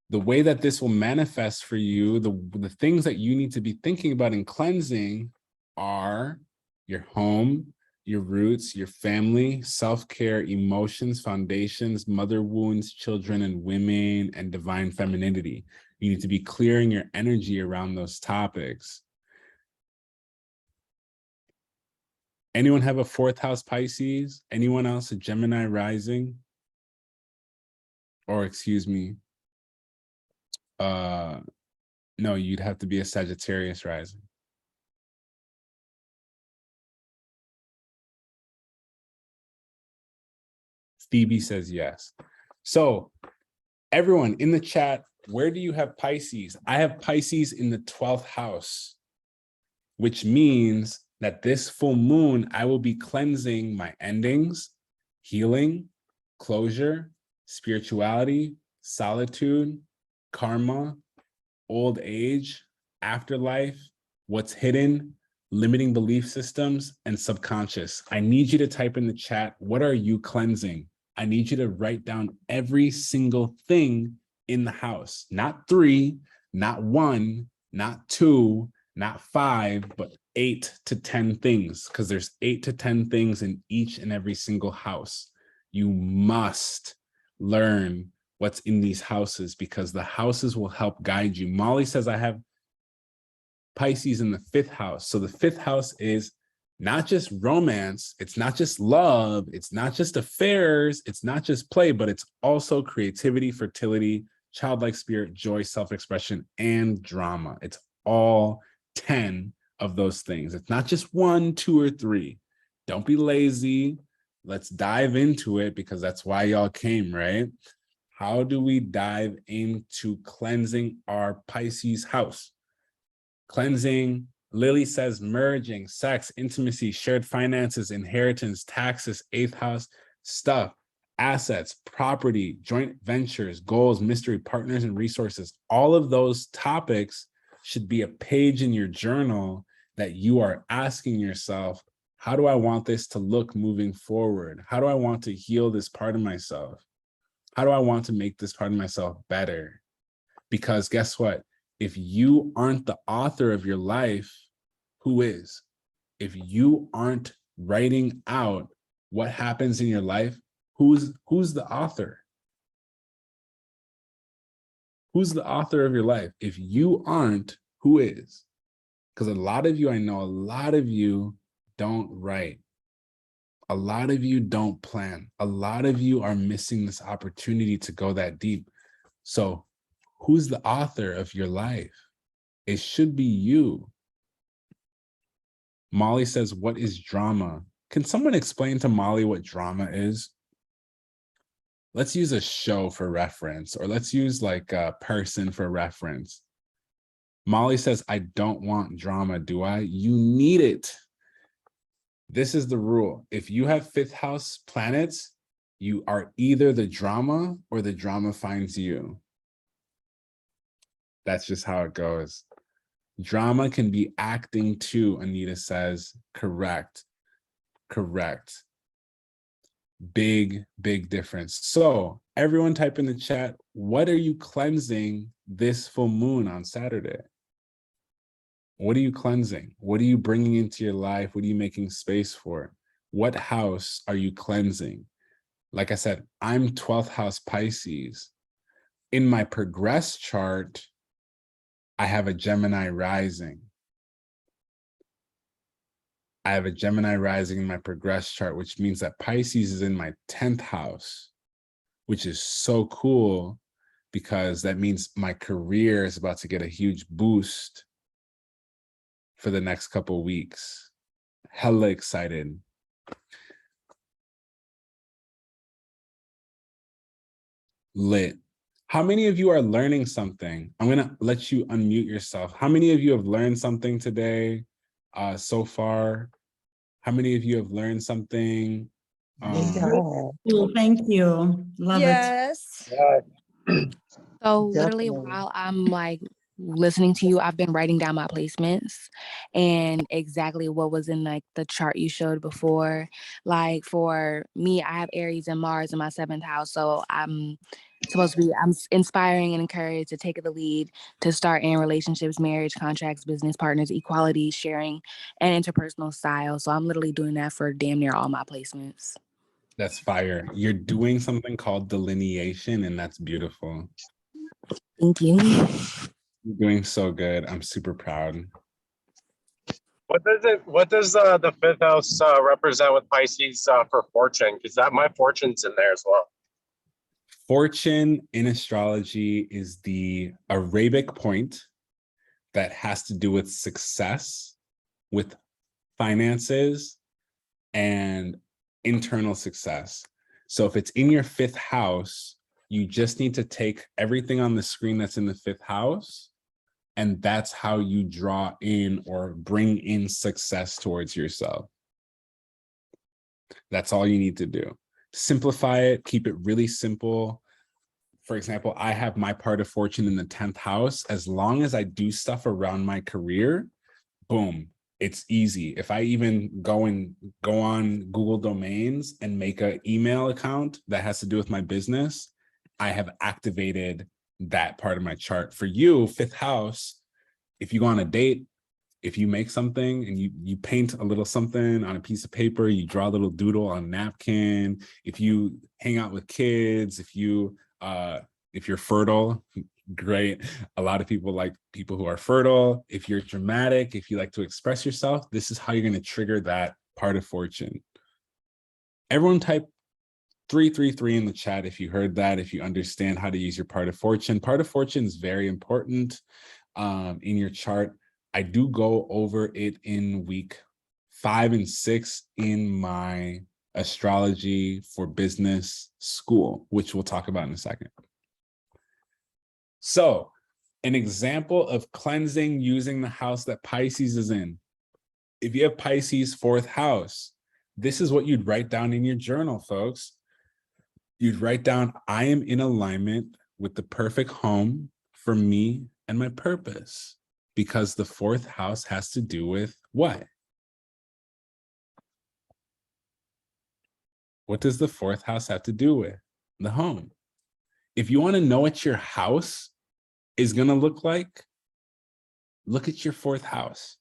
the way that this will manifest for you, the things that you need to be thinking about in cleansing are your home, your roots, your family, self-care, emotions, foundations, mother wounds, children and women, and divine femininity. You need to be clearing your energy around those topics. Anyone have a 4th house Pisces? Anyone else a Gemini rising? Or excuse me. No, you'd have to be a Sagittarius rising. Phoebe says yes. So everyone in the chat, where do you have Pisces? I have Pisces in the 12th house, which means that this full moon, I will be cleansing my endings, healing, closure, spirituality, solitude, karma, old age, afterlife, what's hidden, limiting belief systems, and subconscious. I need you to type in the chat, what are you cleansing? I need you to write down every single thing in the house. Not 3, not 1, not 2, not 5, but 8 to 10 things, because there's 8 to 10 things in each and every single house. You must learn what's in these houses because the houses will help guide you. Molly says, I have Pisces in the 5th house. So the 5th house is not just romance, it's not just love, it's not just affairs, it's not just play, but it's also creativity, fertility, childlike spirit, joy, self-expression, and drama. It's all 10 of those things. It's not just 1, 2, or 3. Don't be lazy. Let's dive into it because that's why y'all came, right? How do we dive into cleansing our Pisces house? Cleansing, Lily says merging, sex, intimacy, shared finances, inheritance, taxes, 8th house, stuff, assets, property, joint ventures, goals, mystery, partners, and resources. All of those topics should be a page in your journal that you are asking yourself, how do I want this to look moving forward? How do I want to heal this part of myself? How do I want to make this part of myself better? Because guess what? If you aren't the author of your life, who is? If you aren't writing out what happens in your life, who's the author? Who's the author of your life? If you aren't, Who is? Because a lot of you, I know a lot of you don't write. A lot of you don't plan. A lot of you are missing this opportunity to go that deep. So who's the author of your life? It should be you. Molly says, what is drama? Can someone explain to Molly what drama is? Let's use a show for reference, or let's use like a person for reference. Molly says, I don't want drama, do I? You need it. This is the rule. If you have fifth house planets, you are either the drama or the drama finds you. That's just how it goes. Drama can be acting too, Anita says. Correct. Correct. Big, big difference. So everyone type in the chat, what are you cleansing this full moon on Saturday? What are you cleansing? What are you bringing into your life? What are you making space for? What house are you cleansing? Like I said, I'm 12th house Pisces. In my progress chart, I have a Gemini rising. I have a Gemini rising in my progress chart, which means that Pisces is in my 10th house, which is so cool because that means my career is about to get a huge boost for the next couple of weeks. Hella excited. Lit. How many of you are learning something? I'm gonna let you unmute yourself. How many of you have learned something today so far? How many of you have learned something? Thank you. Love it. Yes. So literally while I'm like listening to you, I've been writing down my placements and exactly what was in like the chart you showed before. Like for me, I have Aries and Mars in my 7th house. So I'm inspiring and encouraged to take the lead, to start in relationships, marriage, contracts, business partners, equality, sharing, and interpersonal style. So I'm literally doing that for damn near all my placements. That's fire. You're doing something called delineation, and that's beautiful. Thank you. You're doing so good. I'm super proud. What does the fifth house represent with Pisces for fortune? Because that my fortune's in there as well. Fortune in astrology is the Arabic point that has to do with success, with finances, and internal success. So if it's in your 5th house, you just need to take everything on the screen that's in the 5th house, and that's how you draw in or bring in success towards yourself. That's all you need to do. Simplify it, keep it really simple. For example, I have my part of fortune in the 10th house. As long as I do stuff around my career, boom, it's easy. If I even go on Google Domains and make an email account that has to do with my business, I have activated that part of my chart. For you, 5th house, if you go on a date, if you make something and you paint a little something on a piece of paper, you draw a little doodle on a napkin, if you hang out with kids, if you're fertile, great. A lot of people like people who are fertile. If you're dramatic, if you like to express yourself, this is how you're going to trigger that part of fortune. Everyone type 333 in the chat if you heard that, if you understand how to use your part of fortune. Part of fortune is very important in your chart. I do go over it in week 5 and 6 in my astrology for business school, which we'll talk about in a second. So an example of cleansing using the house that Pisces is in. If you have Pisces 4th house, this is what you'd write down in your journal, folks. You'd write down, I am in alignment with the perfect home for me and my purpose, because the 4th house has to do with what? What does the 4th house have to do with? The home. If you want to know what your house is going to look like, look at your 4th house.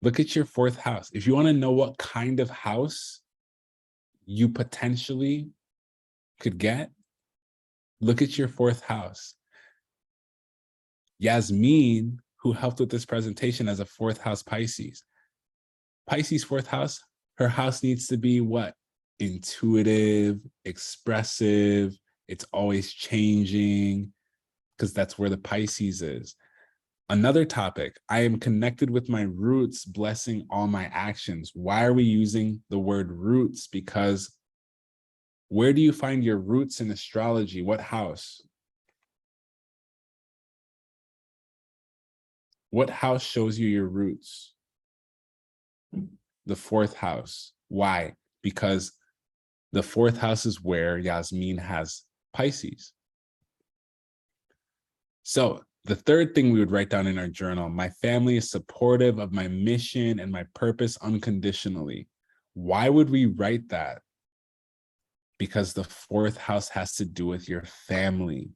Look at your 4th house. If you want to know what kind of house you potentially could get, look at your 4th house. Yasmin, who helped with this presentation, as a 4th house Pisces. Pisces 4th house, her house needs to be what? Intuitive, expressive. It's always changing, because that's where the Pisces is. Another topic, I am connected with my roots, blessing all my actions. Why are we using the word roots? Because where do you find your roots in astrology? What house? What house shows you your roots? The 4th house. Why? Because the 4th house is where Yasmin has Pisces. So the third thing we would write down in our journal, my family is supportive of my mission and my purpose unconditionally. Why would we write that? Because the 4th house has to do with your family.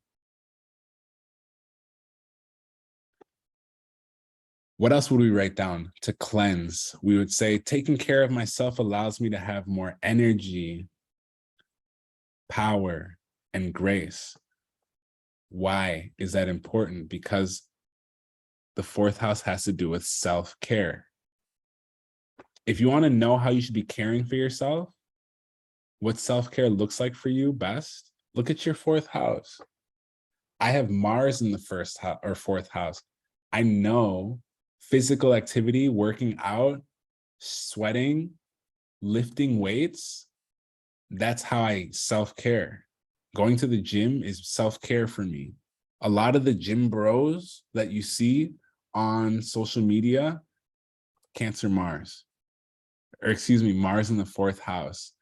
What else would we write down to cleanse? We would say, taking care of myself allows me to have more energy, power, and grace. Why is that important? Because the 4th house has to do with self-care. If you want to know how you should be caring for yourself, what self-care looks like for you best, look at your 4th house. I have Mars in the 1st house or 4th house. I know physical activity, working out, sweating, lifting weights, that's how I self-care. Going to the gym is self-care for me. A lot of the gym bros that you see on social media, Cancer Mars, or excuse me, Mars in the 4th house,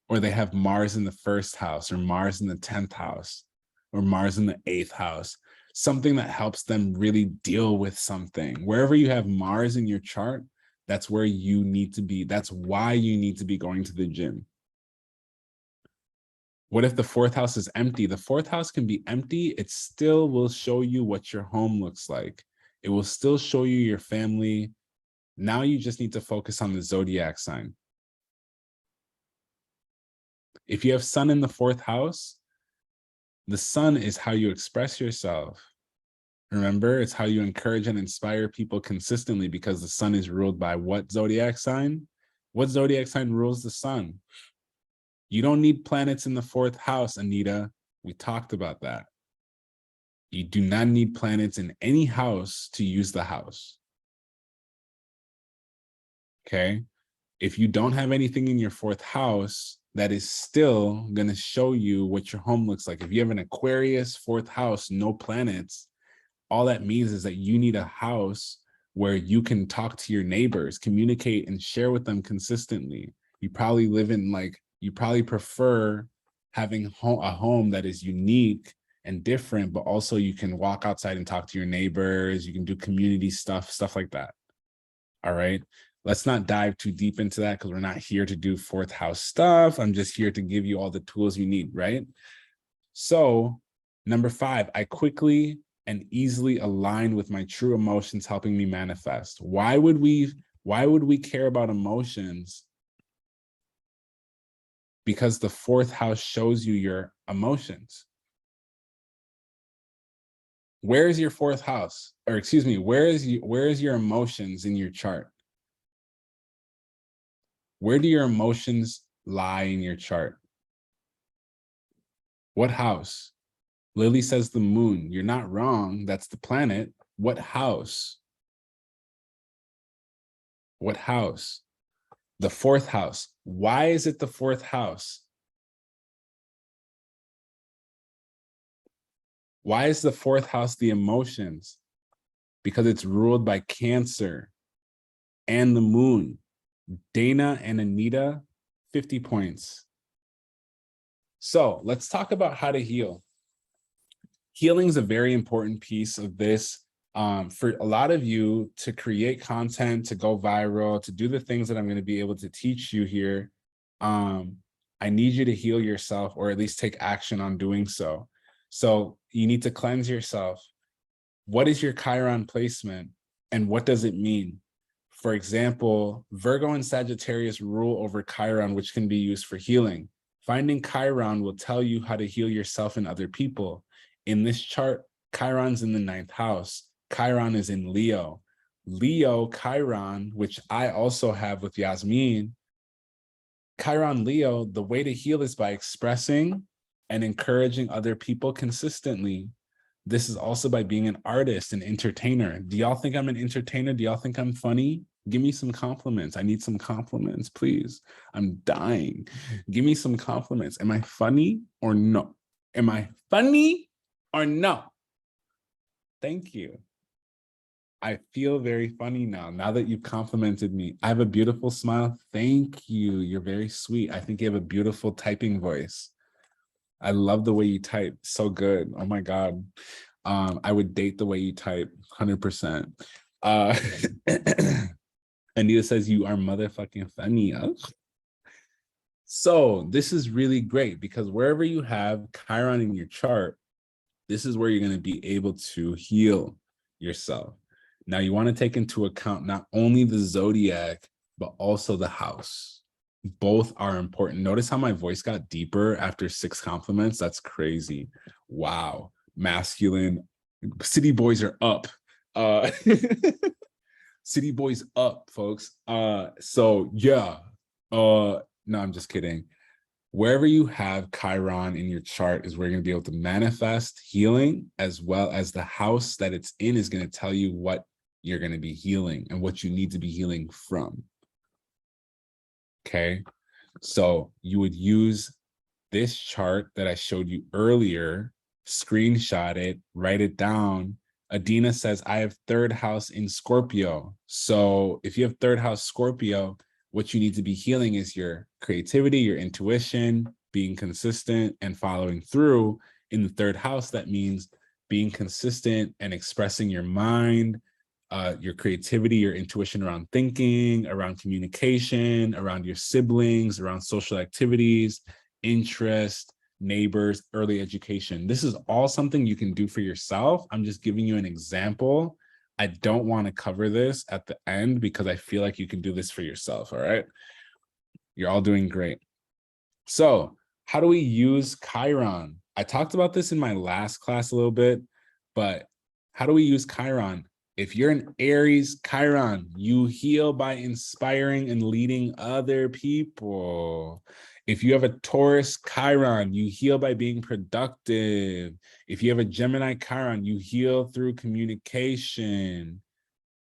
or they have Mars in the 1st house, or Mars in the 10th house, or Mars in the 8th house, something that helps them really deal with something. Wherever you have Mars in your chart, that's where you need to be. That's why you need to be going to the gym. What if the 4th house is empty? The 4th house can be empty. It still will show you what your home looks like. It will still show you your family. Now you just need to focus on the zodiac sign. If you have Sun in the 4th house, the Sun is how you express yourself. Remember, it's how you encourage and inspire people consistently, because the Sun is ruled by what zodiac sign? What zodiac sign rules the Sun? You don't need planets in the 4th house, Anita. We talked about that. You do not need planets in any house to use the house. Okay? If you don't have anything in your 4th house, that is still going to show you what your home looks like. If you have an Aquarius 4th house, no planets, all that means is that you need a house where you can talk to your neighbors, communicate, and share with them consistently. You probably live in you probably prefer having a home that is unique and different, but also you can walk outside and talk to your neighbors. You can do community stuff like that. All right. Let's not dive too deep into that, because we're not here to do 4th house stuff. I'm just here to give you all the tools you need, right? So number 5, I quickly and easily align with my true emotions, helping me manifest. Why would we care about emotions? Because the 4th house shows you your emotions. Where is your 4th house? Or excuse me, where is your emotions in your chart? Where do your emotions lie in your chart? What house? Lily says the moon. You're not wrong. That's the planet. What house? What house? The 4th house. Why is it the 4th house? Why is the 4th house the emotions? Because it's ruled by Cancer and the moon. Dana and Anita, 50 points. So let's talk about how to heal. Healing is a very important piece of this. For a lot of you to create content, to go viral, to do the things that I'm going to be able to teach you here, I need you to heal yourself, or at least take action on doing so. So you need to cleanse yourself. What is your Chiron placement, and what does it mean? For example, Virgo and Sagittarius rule over Chiron, which can be used for healing. Finding Chiron will tell you how to heal yourself and other people. In this chart, Chiron's in the 9th house. Chiron is in Leo. Leo, Chiron, which I also have with Yasmin. Chiron, Leo, the way to heal is by expressing and encouraging other people consistently. This is also by being an artist, an entertainer. Do y'all think I'm an entertainer? Do y'all think I'm funny? Give me some compliments. I need some compliments, please. I'm dying. Give me some compliments. Am I funny or no? Am I funny or no? Thank you. I feel very funny now that you've complimented me. I have a beautiful smile. Thank you. You're very sweet. I think you have a beautiful typing voice. I love the way you type. So good. Oh my God. I would date the way you type 100%. Anita says you are motherfucking funny. Huh? So this is really great because wherever you have Chiron in your chart, this is where you're going to be able to heal yourself. Now you want to take into account not only the zodiac, but also the house. Both are important. Notice how my voice got deeper after 6 compliments. That's crazy. Wow. Masculine. City boys are up. City boys up, folks. So yeah. No, I'm just kidding. Wherever you have Chiron in your chart is where you're going to be able to manifest healing, as well as the house that it's in is going to tell you what you're going to be healing and what you need to be healing from. Okay, so you would use this chart that I showed you earlier, screenshot it, write it down. Adina says, I have 3rd house in Scorpio. So if you have 3rd house Scorpio, what you need to be healing is your creativity, your intuition, being consistent and following through. In the 3rd house, that means being consistent and expressing your mind, your creativity, your intuition around thinking, around communication, around your siblings, around social activities, interest, neighbors, early education. This is all something you can do for yourself. I'm just giving you an example. I don't want to cover this at the end because I feel like you can do this for yourself, all right? You're all doing great. So how do we use Chiron? I talked about this in my last class a little bit, but how do we use Chiron? If you're an Aries Chiron, you heal by inspiring and leading other people. If you have a Taurus Chiron, you heal by being productive. If you have a Gemini Chiron, you heal through communication.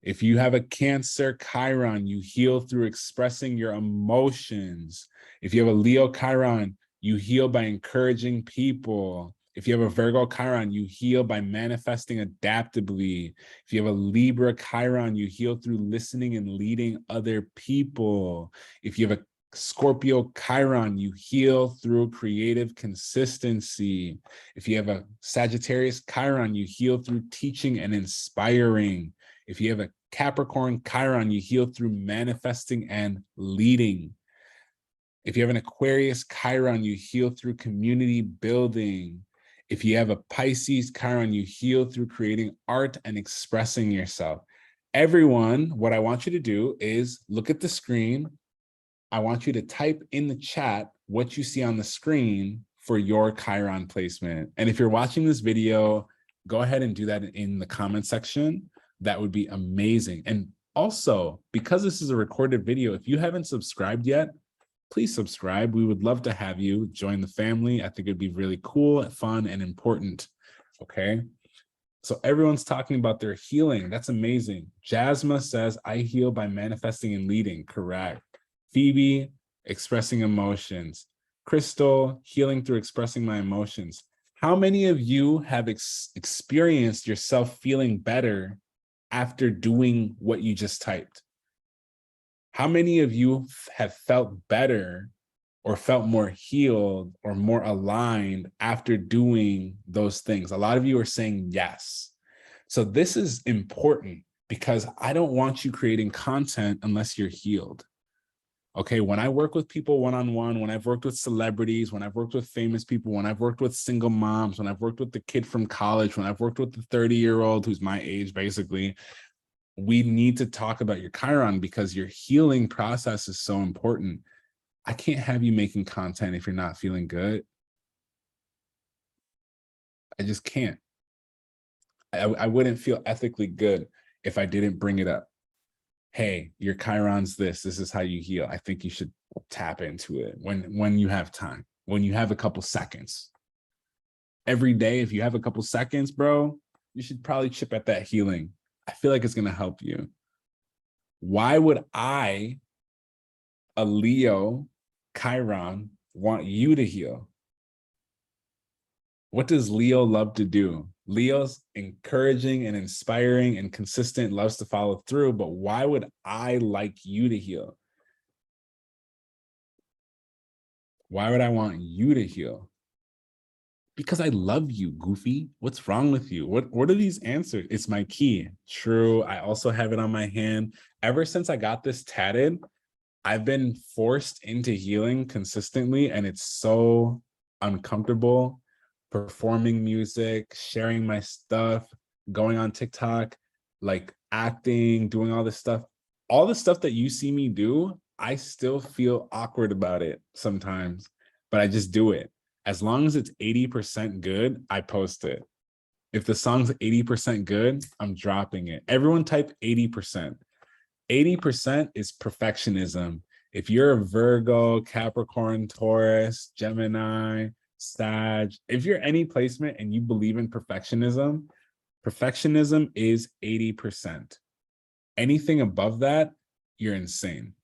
If you have a Cancer Chiron, you heal through expressing your emotions. If you have a Leo Chiron, you heal by encouraging people. If you have a Virgo Chiron, you heal by manifesting adaptably. If you have a Libra Chiron, you heal through listening and leading other people. If you have a Scorpio Chiron, you heal through creative consistency. If you have a Sagittarius Chiron, you heal through teaching and inspiring. If you have a Capricorn Chiron, you heal through manifesting and leading. If you have an Aquarius Chiron, you heal through community building. If you have a Pisces Chiron, you heal through creating art and expressing yourself. Everyone, what I want you to do is look at the screen. I want you to type in the chat what you see on the screen for your Chiron placement. And if you're watching this video, go ahead and do that in the comment section. That would be amazing. And also, because this is a recorded video, if you haven't subscribed yet, please subscribe. We would love to have you join the family. I think it'd be really cool, fun, and important. Okay. So everyone's talking about their healing. That's amazing. Jasma says, I heal by manifesting and leading. Correct. Phoebe, expressing emotions. Crystal, healing through expressing my emotions. How many of you have experienced yourself feeling better after doing what you just typed? How many of you have felt better or felt more healed or more aligned after doing those things? A lot of you are saying yes. So this is important because I don't want you creating content unless you're healed. Okay, when I work with people one-on-one, when I've worked with celebrities, when I've worked with famous people, when I've worked with single moms, when I've worked with the kid from college, when I've worked with the 30-year-old who's my age, basically, we need to talk about your Chiron because your healing process is so important. I can't have you making content if you're not feeling good. I just can't. I wouldn't feel ethically good if I didn't bring it up. Hey, your Chiron's this is how you heal. I think you should tap into it when you have time, when you have a couple seconds. Every day, if you have a couple seconds, bro, you should probably chip at that healing. I feel like it's going to help you. Why would I, a Leo Chiron, want you to heal? What does Leo love to do? Leo's encouraging and inspiring and consistent, loves to follow through, but why would I like you to heal? Why would I want you to heal? Because I love you, Goofy. What's wrong with you? What are these answers? It's my key. True. I also have it on my hand. Ever since I got this tatted, I've been forced into healing consistently, and it's so uncomfortable. Performing music, sharing my stuff, going on TikTok, like acting, doing all this stuff. All the stuff that you see me do, I still feel awkward about it sometimes, but I just do it. As long as it's 80% good, I post it. If the song's 80% good, I'm dropping it. Everyone type 80%. 80% is perfectionism. If you're a Virgo, Capricorn, Taurus, Gemini, Sag, if you're any placement and you believe in perfectionism, perfectionism is 80%. Anything above that, you're insane.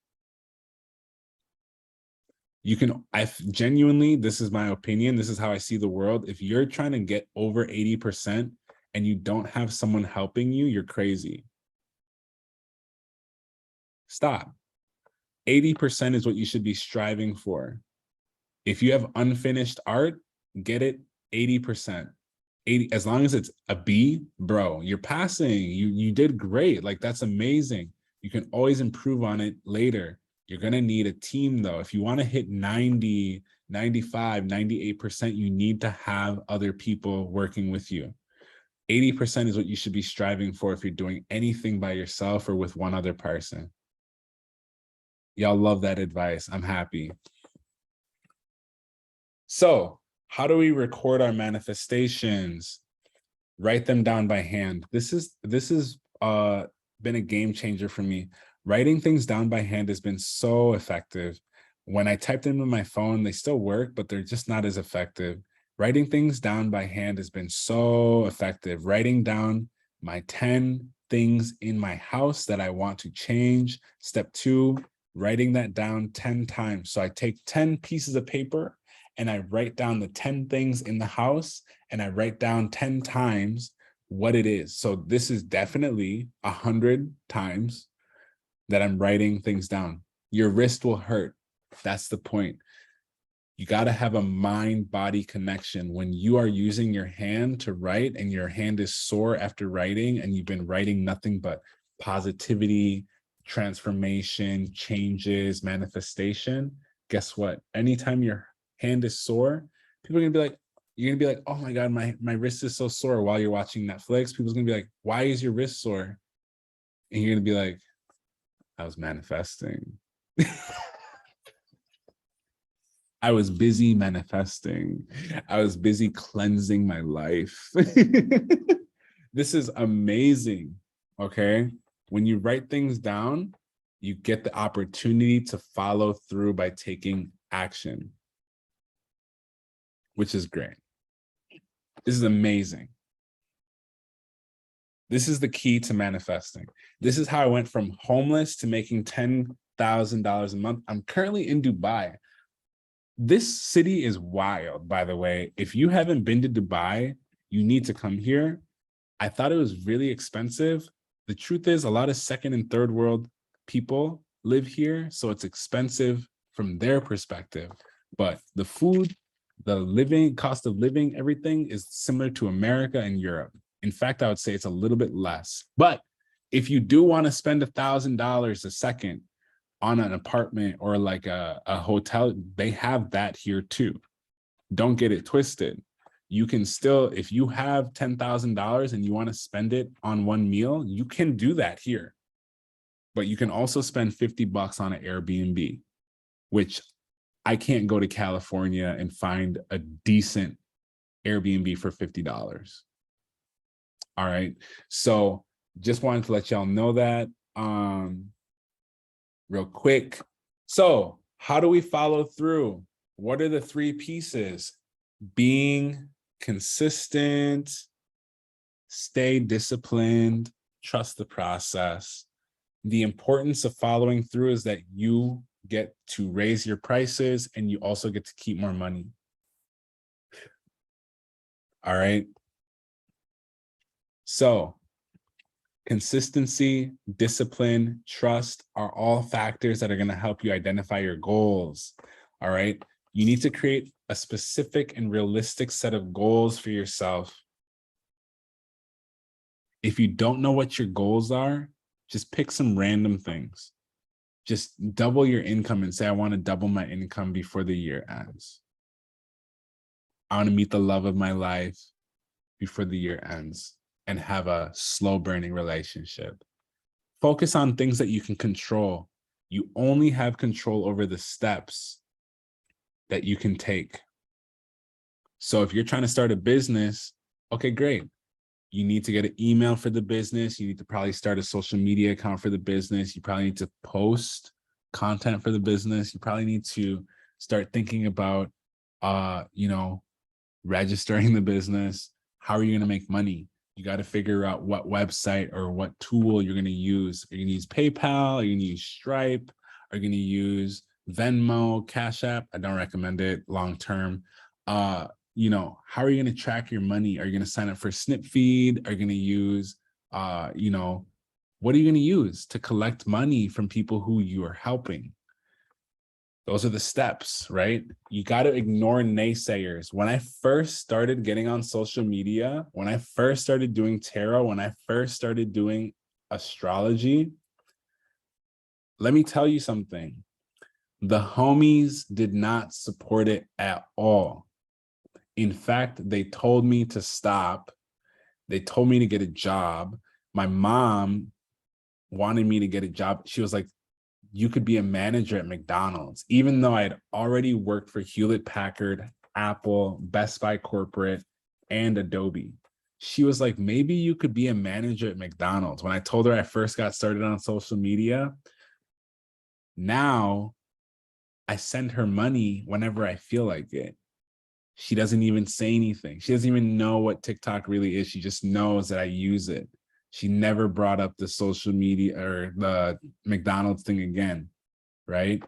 You can, I genuinely, this is my opinion, this is how I see the world. If you're trying to get over 80% and you don't have someone helping you, you're crazy. Stop. 80% is what you should be striving for. If you have unfinished art, get it 80%. 80, as long as it's a B, bro, you're passing. You did great. Like, that's amazing. You can always improve on it later. You're going to need a team, though. If you want to hit 90, 95, 98%, you need to have other people working with you. 80% is what you should be striving for if you're doing anything by yourself or with one other person. Y'all love that advice. I'm happy. So, how do we record our manifestations? Write them down by hand. This is been a game changer for me. Writing things down by hand has been so effective. When I type them in my phone, they still work, but they're just not as effective. Writing things down by hand has been so effective. Writing down my 10 things in my house that I want to change. Step 2, writing that down 10 times. So I take 10 pieces of paper and I write down the 10 things in the house, and I write down 10 times what it is. So this is definitely 100 times that I'm writing things down. Your wrist will hurt. That's the point. You got to have a mind-body connection. When you are using your hand to write and your hand is sore after writing and you've been writing nothing but positivity, transformation, changes, manifestation, guess what? Anytime your hand is sore, people are going to be like, you're going to be like, oh my God, my wrist is so sore while you're watching Netflix. People's going to be like, why is your wrist sore? And you're going to be like, I was manifesting. I was busy manifesting. I was busy cleansing my life. This is amazing, okay? When you write things down, you get the opportunity to follow through by taking action, which is great. This is amazing. This is the key to manifesting. This is how I went from homeless to making $10,000 a month. I'm currently in Dubai. This city is wild, by the way. If you haven't been to Dubai, you need to come here. I thought it was really expensive. The truth is, a lot of second and third world people live here, so it's expensive from their perspective. But the food, the living, cost of living, everything is similar to America and Europe. In fact, I would say it's a little bit less. But if you do want to spend $1,000 a second on an apartment or like a hotel, they have that here too. Don't get it twisted. You can still, if you have $10,000 and you want to spend it on one meal, you can do that here. But you can also spend $50 on an Airbnb, which I can't go to California and find a decent Airbnb for $50. All right. So just wanted to let y'all know that real quick. So how do we follow through? What are the 3 pieces? Being consistent, stay disciplined, trust the process. The importance of following through is that you get to raise your prices and you also get to keep more money. All right. So consistency, discipline, trust are all factors that are going to help you identify your goals. All right. You need to create a specific and realistic set of goals for yourself. If you don't know what your goals are, just pick some random things. Just double your income and say, I want to double my income before the year ends. I want to meet the love of my life before the year ends and have a slow burning relationship. Focus on things that you can control. You only have control over the steps that you can take. So if you're trying to start a business, okay, great. You need to get an email for the business. You need to probably start a social media account for the business. You probably need to post content for the business. You probably need to start thinking about, registering the business. How are you going to make money? You got to figure out what website or what tool you're going to use. Are you going to use PayPal? Are you going to use Stripe? Are you going to use Venmo, Cash App? I don't recommend it long term. How are you going to track your money? Are you going to sign up for Snip Feed? Are you going to use, what are you going to use to collect money from people who you are helping? Those are the steps, right? You got to ignore naysayers. When I first started getting on social media, when I first started doing tarot, when I first started doing astrology, let me tell you something. The homies did not support it at all. In fact, they told me to stop. They told me to get a job. My mom wanted me to get a job. She was like, you could be a manager at McDonald's, even though I had already worked for Hewlett Packard, Apple, Best Buy Corporate, and Adobe. She was like, maybe you could be a manager at McDonald's. When I told her I first got started on social media, now I send her money whenever I feel like it. She doesn't even say anything. She doesn't even know what TikTok really is. She just knows that I use it. She never brought up the social media or the McDonald's thing again, right?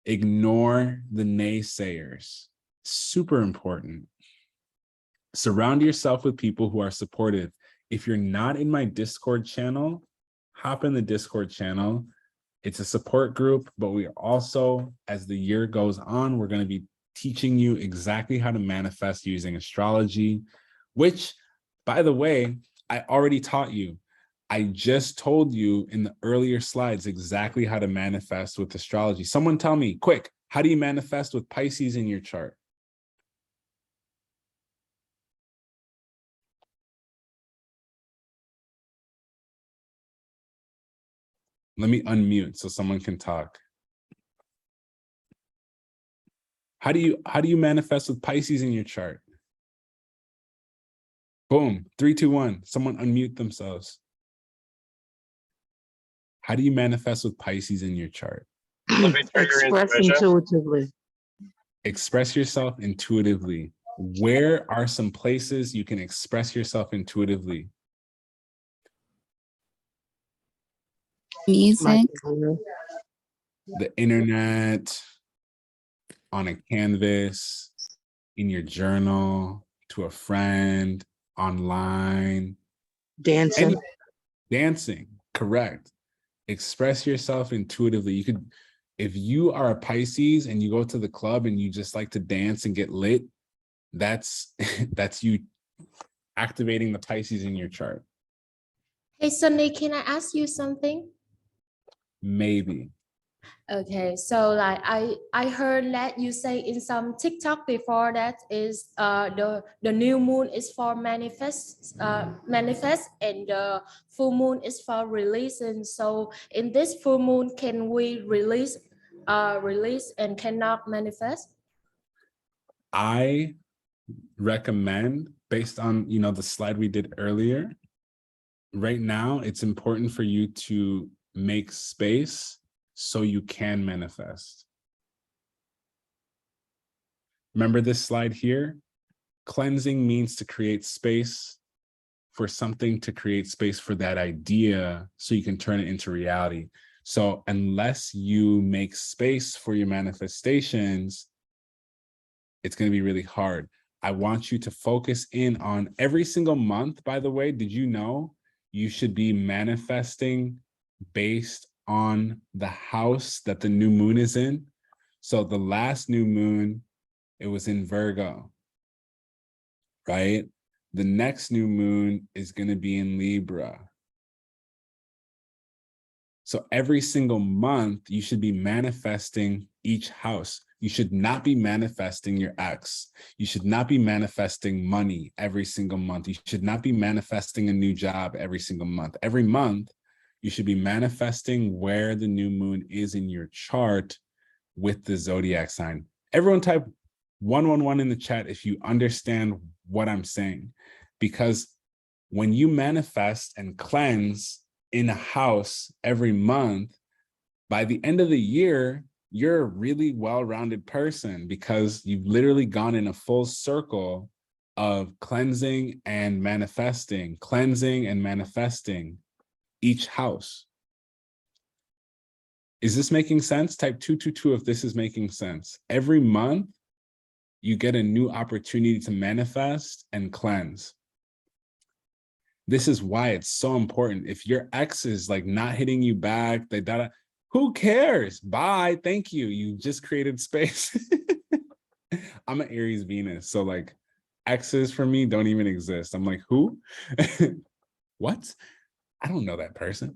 Ignore the naysayers. Super important. Surround yourself with people who are supportive. If you're not in my Discord channel, hop in the Discord channel. It's a support group, but we also, as the year goes on, we're going to be teaching you exactly how to manifest using astrology, which, by the way, I already taught you. I just told you in the earlier slides exactly how to manifest with astrology. Someone tell me, quick, how do you manifest with Pisces in your chart? Let me unmute so someone can talk. How do you manifest with Pisces in your chart? Boom, 3, 2, 1. Someone unmute themselves. How do you manifest with Pisces in your chart? Living through your Express intuition. intuitively. Express yourself intuitively. Where are some places you can express yourself intuitively? Music. The internet, on a canvas, in your journal, to a friend, online. Dancing. Dancing, correct. Express yourself intuitively. You could, if you are a Pisces and you go to the club and you just like to dance and get lit, that's that's you activating the Pisces in your chart. Hey, Sunny, can I ask you something? Maybe. Okay, so like I heard that you say in some TikTok before that is the new moon is for manifest and the full moon is for releasing. So in this full moon, can we release and cannot manifest? I recommend, based on the slide we did earlier, right now, it's important for you to make space so you can manifest. Remember this slide here? Cleansing means to create space for something, to create space for that idea so you can turn it into reality. So unless you make space for your manifestations, it's going to be really hard. I want you to focus in on every single month. By the way, did you know you should be manifesting based on the house that the new moon is in? So the last new moon, it was in Virgo, right? The next new moon is going to be in Libra. So every single month, you should be manifesting each house. You should not be manifesting your ex. You should not be manifesting money every single month. You should not be manifesting a new job every single month. Every month, you should be manifesting where the new moon is in your chart with the zodiac sign. Everyone type 111 in the chat if you understand what I'm saying. Because when you manifest and cleanse in a house every month, by the end of the year, you're a really well-rounded person because you've literally gone in a full circle of cleansing and manifesting each house. Is this making sense? Type 222 if this is making sense. Every month, you get a new opportunity to manifest and cleanse. This is why it's so important. If your ex is like not hitting you back, who cares? Bye, thank you. You just created space. I'm an Aries Venus, so like exes for me don't even exist. I'm like, who? What? I don't know that person.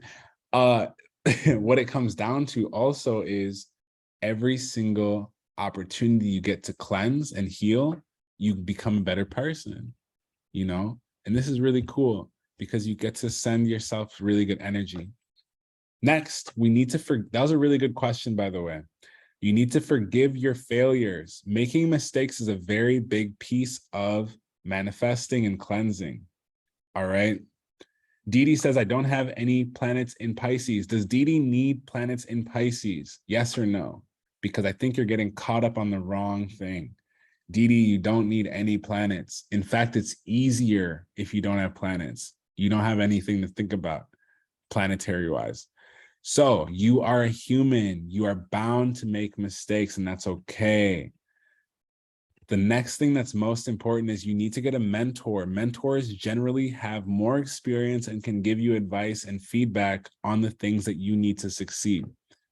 What it comes down to also is every single opportunity you get to cleanse and heal, you become a better person, you know? And this is really cool because you get to send yourself really good energy. Next, we need to that was a really good question, by the way. You need to forgive your failures. Making mistakes is a very big piece of manifesting and cleansing. All right. Didi says, I don't have any planets in Pisces. Does Didi need planets in Pisces? Yes or no? Because I think you're getting caught up on the wrong thing. Didi, you don't need any planets. In fact, it's easier if you don't have planets. You don't have anything to think about planetary-wise. So you are a human. You are bound to make mistakes, and that's okay. The next thing that's most important is you need to get a mentor. Mentors generally have more experience and can give you advice and feedback on the things that you need to succeed.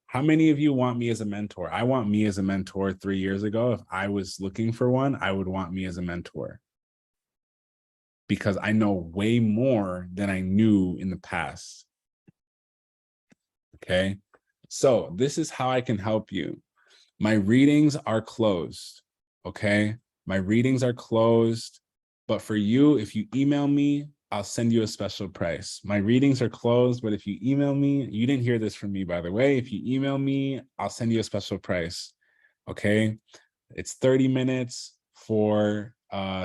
How many of you want me as a mentor? I want me as a mentor 3 years ago. If I was looking for one, I would want me as a mentor because I know way more than I knew in the past. Okay, so this is how I can help you. My readings are closed. Okay, my readings are closed, but for you, if you email me, I'll send you a special price. My readings are closed, but if you email me, you didn't hear this from me, by the way. If you email me, I'll send you a special price. Okay, it's 30 minutes for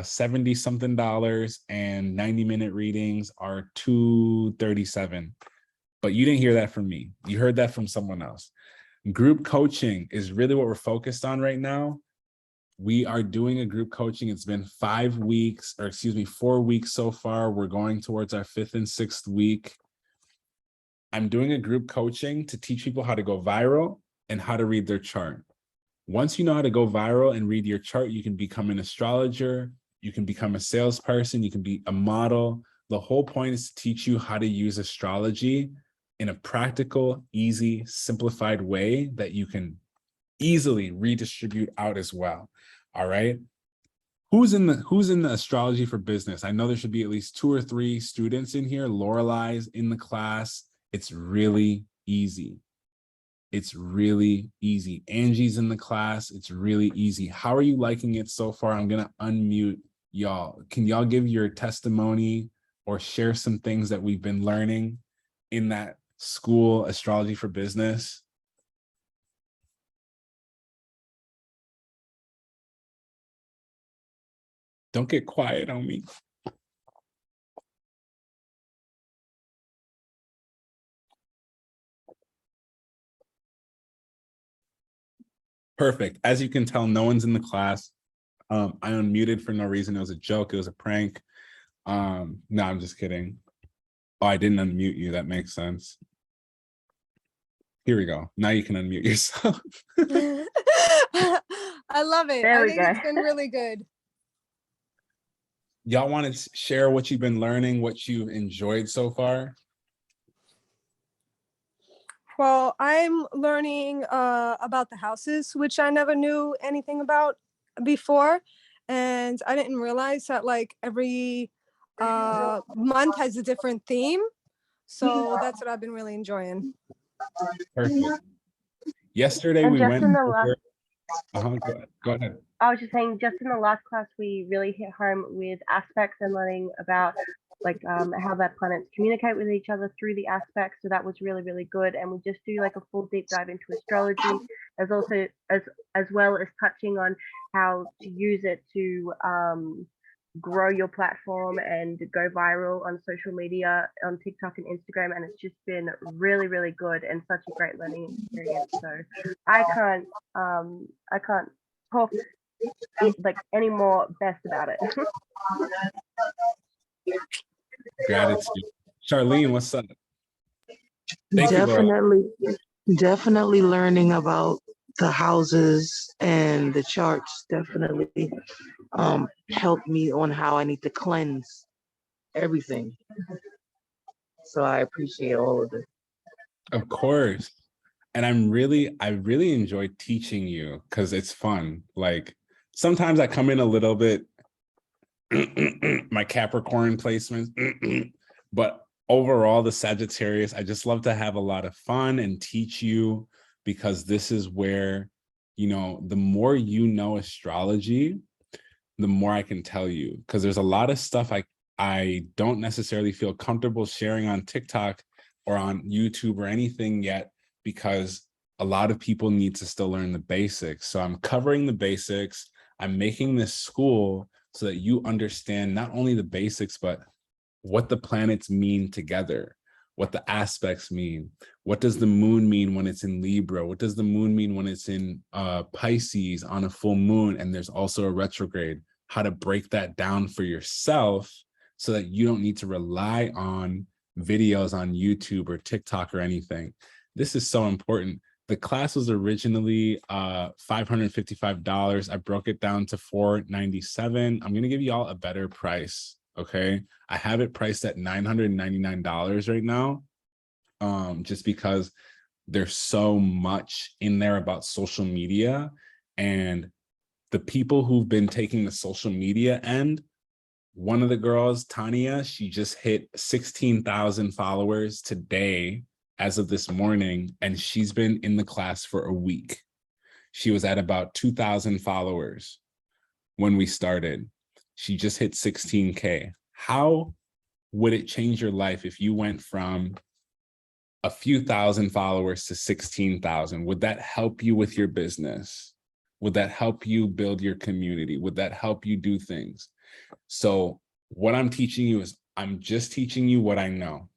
70 something dollars, and 90-minute readings are $237. But you didn't hear that from me. You heard that from someone else. Group coaching is really what we're focused on right now. We are doing a group coaching. It's been 4 weeks so far. We're going towards our 5th and 6th week. I'm doing a group coaching to teach people how to go viral and how to read their chart. Once you know how to go viral and read your chart, you can become an astrologer, you can become a salesperson, you can be a model. The whole point is to teach you how to use astrology in a practical, easy, simplified way that you can easily redistribute out as well. All right. Who's in the astrology for business? I know there should be at least 2 or 3 students in here. Lorelai's in the class. It's really easy. It's really easy. Angie's in the class. It's really easy. How are you liking it so far? I'm going to unmute y'all. Can y'all give your testimony or share some things that we've been learning in that school, Astrology for Business? Don't get quiet on me. Perfect. As you can tell, no one's in the class. I unmuted for no reason. It was a joke. It was a prank. No, I'm just kidding. Oh, I didn't unmute you. That makes sense. Here we go. Now you can unmute yourself. I love it. There I we think go. it's been really good. Y'all want to share what you've been learning, what you've enjoyed so far? Well, I'm learning about the houses, which I never knew anything about before. And I didn't realize that like every month has a different theme. So that's what I've been really enjoying. Perfect. Yesterday And we just went in the last, over. Go ahead. I was just saying, just in the last class, we really hit home with aspects and learning about like how their planets communicate with each other through the aspects. So that was really, really good. And we just do like a full deep dive into astrology, as also as well as touching on how to use it to grow your platform and go viral on social media, on TikTok and Instagram. And it's just been really, really good and such a great learning experience. So I can't talk like any more best about it. Gratitude. Charlene, what's up? Thank you, Laura. Definitely learning about the houses and the charts definitely helped me on how I need to cleanse everything. So I appreciate all of it. Of course. And I really enjoy teaching you because it's fun. Like sometimes I come in a little bit my Capricorn placements, but overall the Sagittarius, I just love to have a lot of fun and teach you, because this is where, you know, the more you know astrology, the more I can tell you, because there's a lot of stuff I don't necessarily feel comfortable sharing on TikTok or on YouTube or anything yet, because a lot of people need to still learn the basics. So I'm covering the basics. I'm making this school so that you understand not only the basics, but what the planets mean together, what the aspects mean. What does the moon mean when it's in Libra? What does the moon mean when it's in Pisces on a full moon? And there's also a retrograde, how to break that down for yourself so that you don't need to rely on videos on YouTube or TikTok or anything. This is so important. The class was originally $555. I broke it down to $497. I'm gonna give you all a better price, okay? I have it priced at $999 right now, just because there's so much in there about social media, and the people who've been taking the social media end, one of the girls, Tanya, she just hit 16,000 followers today as of this morning, and she's been in the class for a week. She was at about 2,000 followers when we started. She just hit 16K. How would it change your life if you went from a few thousand followers to 16,000? Would that help you with your business? Would that help you build your community? Would that help you do things? So what I'm teaching you is, I'm just teaching you what I know.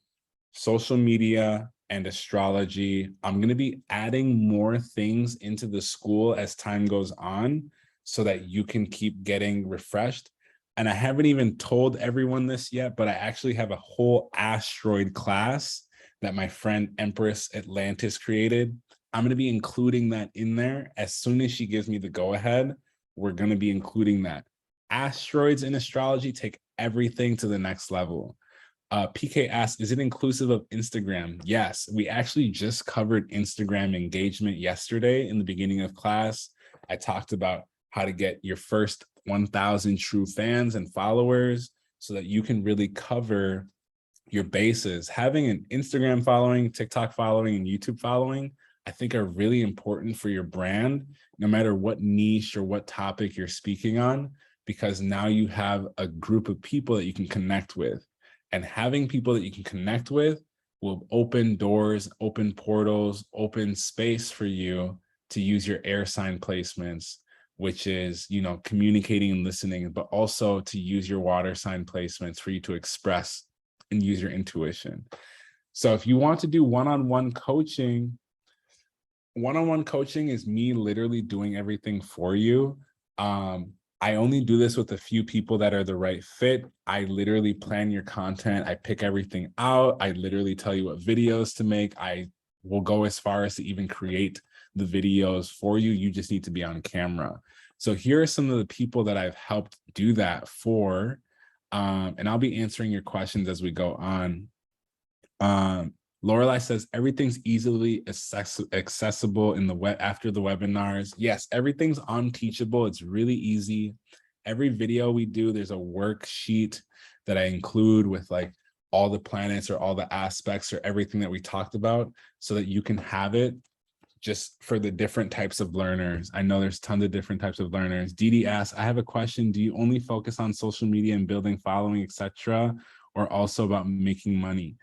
Social media and astrology. I'm going to be adding more things into the school as time goes on so that you can keep getting refreshed. And I haven't even told everyone this yet, but I actually have a whole asteroid class that my friend Empress Atlantis created. I'm going to be including that in there. As soon as she gives me the go ahead, we're going to be including that. Asteroids in astrology take everything to the next level. PK asked, is it inclusive of Instagram? Yes, we actually just covered Instagram engagement yesterday in the beginning of class. I talked about how to get your first 1,000 true fans and followers so that you can really cover your bases. Having an Instagram following, TikTok following, and YouTube following, I think are really important for your brand, no matter what niche or what topic you're speaking on, because now you have a group of people that you can connect with. And having people that you can connect with will open doors, open portals, open space for you to use your air sign placements, which is, you know, communicating and listening, but also to use your water sign placements for you to express and use your intuition. So if you want to do one-on-one coaching, one-on-one coaching is me literally doing everything for you. I only do this with a few people that are the right fit. I literally plan your content. I pick everything out. I literally tell you what videos to make. I will go as far as to even create the videos for you. You just need to be on camera. So here are some of the people that I've helped do that for. And I'll be answering your questions as we go on. Lorelai says everything's easily accessible in the web after the webinars. Yes, everything's on Teachable. It's really easy. Every video we do, there's a worksheet that I include with like all the planets or all the aspects or everything that we talked about so that you can have it just for the different types of learners. I know there's tons of different types of learners. Dee Dee asks, I have a question. Do you only focus on social media and building following, etc., or also about making money?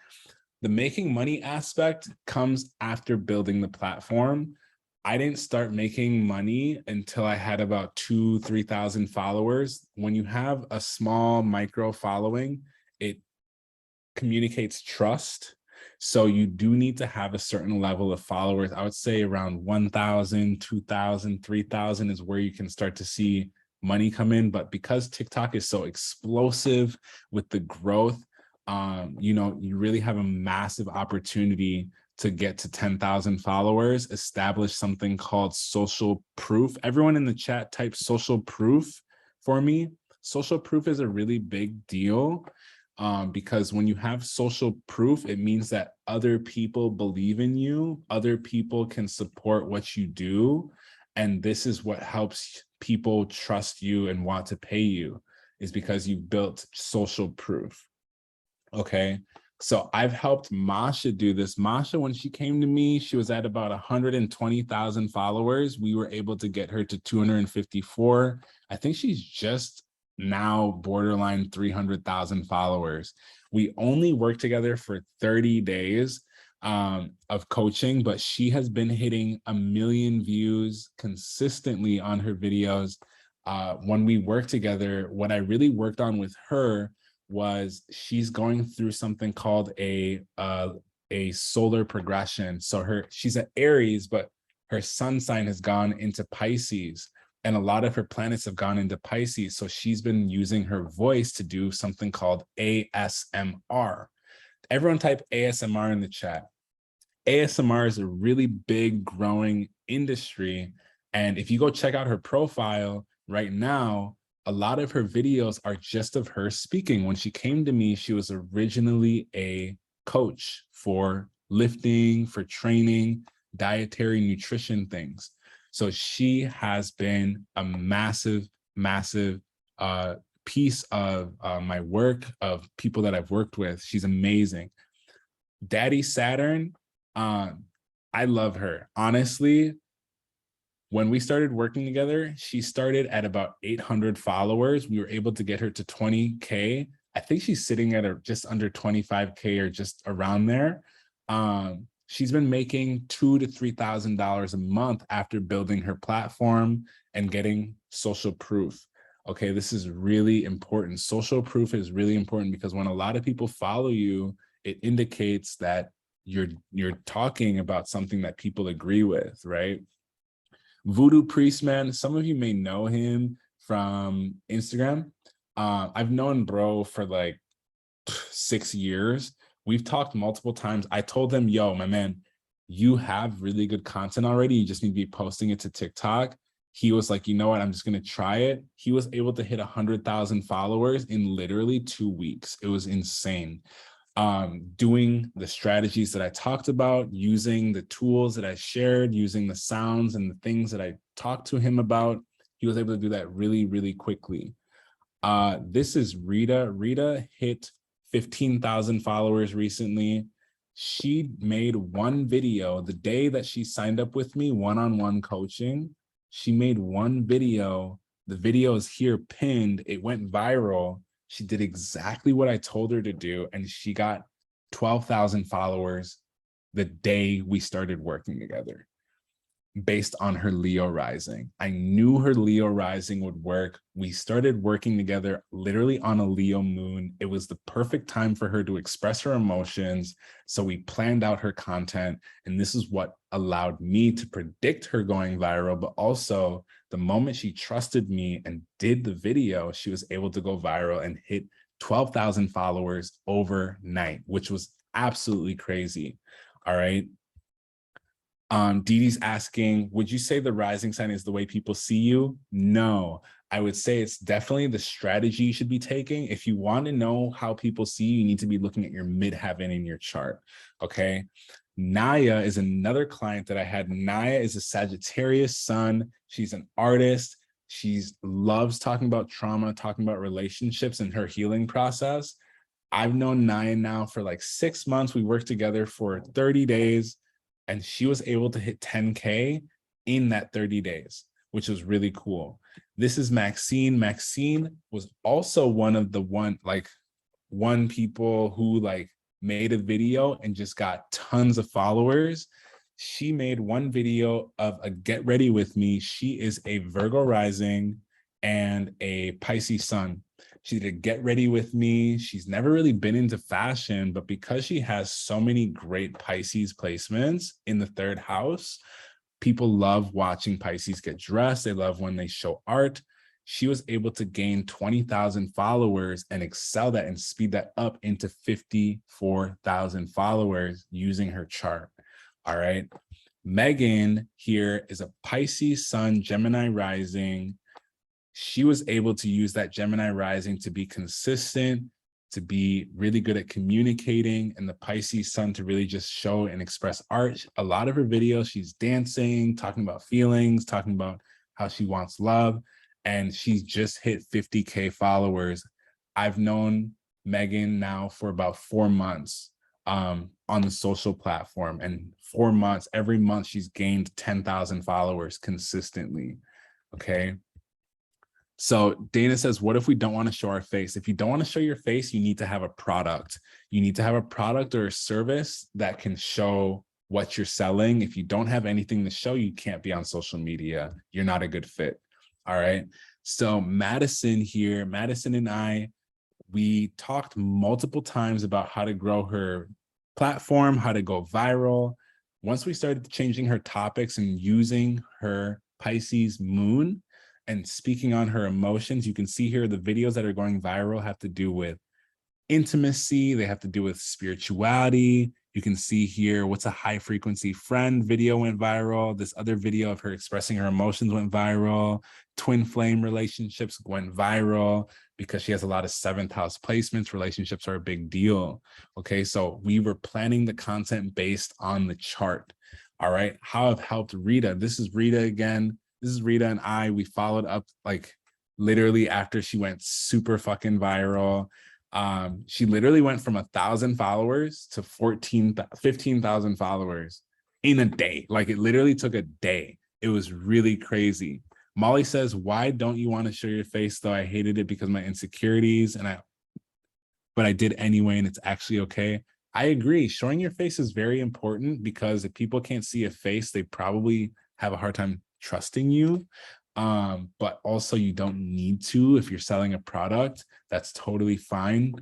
The making money aspect comes after building the platform. I didn't start making money until I had about 2,000-3,000 followers. When you have a small micro following, it communicates trust. So you do need to have a certain level of followers. I would say around 1,000, 2,000, 3,000 is where you can start to see money come in. But because TikTok is so explosive with the growth, you know, you really have a massive opportunity to get to 10,000 followers, establish something called social proof. Everyone in the chat type social proof for me. Social proof is a really big deal because when you have social proof, it means that other people believe in you, other people can support what you do. And this is what helps people trust you and want to pay you, is because you built social proof. Okay, so I've helped Masha do this. Masha, when she came to me, she was at about 120,000 followers. We were able to get her to 254. I think she's just now borderline 300,000 followers. We only worked together for 30 days of coaching, but she has been hitting 1 million views consistently on her videos. When we worked together, what I really worked on with her was she's going through something called a solar progression. So she's an Aries, but her sun sign has gone into Pisces, and a lot of her planets have gone into Pisces. So she's been using her voice to do something called ASMR. Everyone type ASMR in the chat. ASMR is a really big growing industry. And if you go check out her profile right now, a lot of her videos are just of her speaking. When she came to me, she was originally a coach for lifting, for training, dietary nutrition things. So she has been a massive, massive piece of my work, of people that I've worked with. She's amazing. Daddy Saturn, I love her. Honestly, when we started working together, she started at about 800 followers. We were able to get her to 20K. I think she's sitting at just under 25K or just around there. She's been making $2,000 to $3,000 a month after building her platform and getting social proof. Okay, this is really important. Social proof is really important because when a lot of people follow you, it indicates that you're talking about something that people agree with, right? Voodoo Priest Man, some of you may know him from Instagram. I've known bro for like 6 years. We've talked multiple times. I told him, yo, my man, you have really good content already. You just need to be posting it to TikTok. He was like, you know what? I'm just going to try it. He was able to hit 100,000 followers in literally 2 weeks. It was insane. Doing the strategies that I talked about, using the tools that I shared, using the sounds and the things that I talked to him about, he was able to do that really, really quickly. This is Rita. Rita hit 15,000 followers recently. She made one video the day that she signed up with me, one-on-one coaching. She made one video. The video is here pinned. It went viral. She did exactly what I told her to do, and she got 12,000 followers the day we started working together. based on her Leo rising. I knew her Leo rising would work. We started working together literally on a Leo moon. It was the perfect time for her to express her emotions. So we planned out her content, and this is what allowed me to predict her going viral. But also, the moment she trusted me and did the video, she was able to go viral and hit 12,000 followers overnight, which was absolutely crazy. All right. Dee Dee's asking, would you say the rising sign is the way people see you? No, I would say it's definitely the strategy you should be taking. If you want to know how people see you, you need to be looking at your midheaven in your chart. Okay. Naya is another client that I had. Naya is a Sagittarius sun. She's an artist. She loves talking about trauma, talking about relationships and her healing process. I've known Naya now for like 6 months. We worked together for 30 days. And she was able to hit 10K in that 30 days, which was really cool. This is Maxine. Maxine was also one of the one people who like made a video and just got tons of followers. She made one video of a get ready with me. She is a Virgo rising and a Pisces sun. She did a get ready with me. She's never really been into fashion, but because she has so many great Pisces placements in the third house, people love watching Pisces get dressed. They love when they show art. She was able to gain 20,000 followers and excel that and speed that up into 54,000 followers using her chart. All right. Megan here is a Pisces sun, Gemini rising. She was able to use that Gemini rising to be consistent, to be really good at communicating, and the Pisces sun to really just show and express art. A lot of her videos, she's dancing, talking about feelings, talking about how she wants love, and she's just hit 50K followers. I've known Megan now for about 4 months on the social platform, and 4 months, every month she's gained 10,000 followers consistently, okay? So Dana says, what if we don't want to show our face? If you don't want to show your face, you need to have a product. You need to have a product or a service that can show what you're selling. If you don't have anything to show, you can't be on social media. You're not a good fit. All right. So Madison here, Madison and I, we talked multiple times about how to grow her platform, how to go viral. Once we started changing her topics and using her Pisces moon, and speaking on her emotions, you can see here the videos that are going viral have to do with intimacy. They have to do with spirituality. You can see here, what's a high frequency friend video went viral. This other video of her expressing her emotions went viral. Twin flame relationships went viral because she has a lot of 7th house placements. Relationships are a big deal. Okay, so we were planning the content based on the chart. All right, how I've helped Rita. This is Rita again. This is Rita and I. We followed up like literally after she went super fucking viral. She literally went from 1,000 followers to 15,000 followers in a day. Like it literally took a day. It was really crazy. Molly says, why don't you want to show your face though? I hated it because of my insecurities but I did anyway, and it's actually okay. I agree. Showing your face is very important because if people can't see a face, they probably have a hard time trusting you. But also you don't need to if you're selling a product. That's totally fine.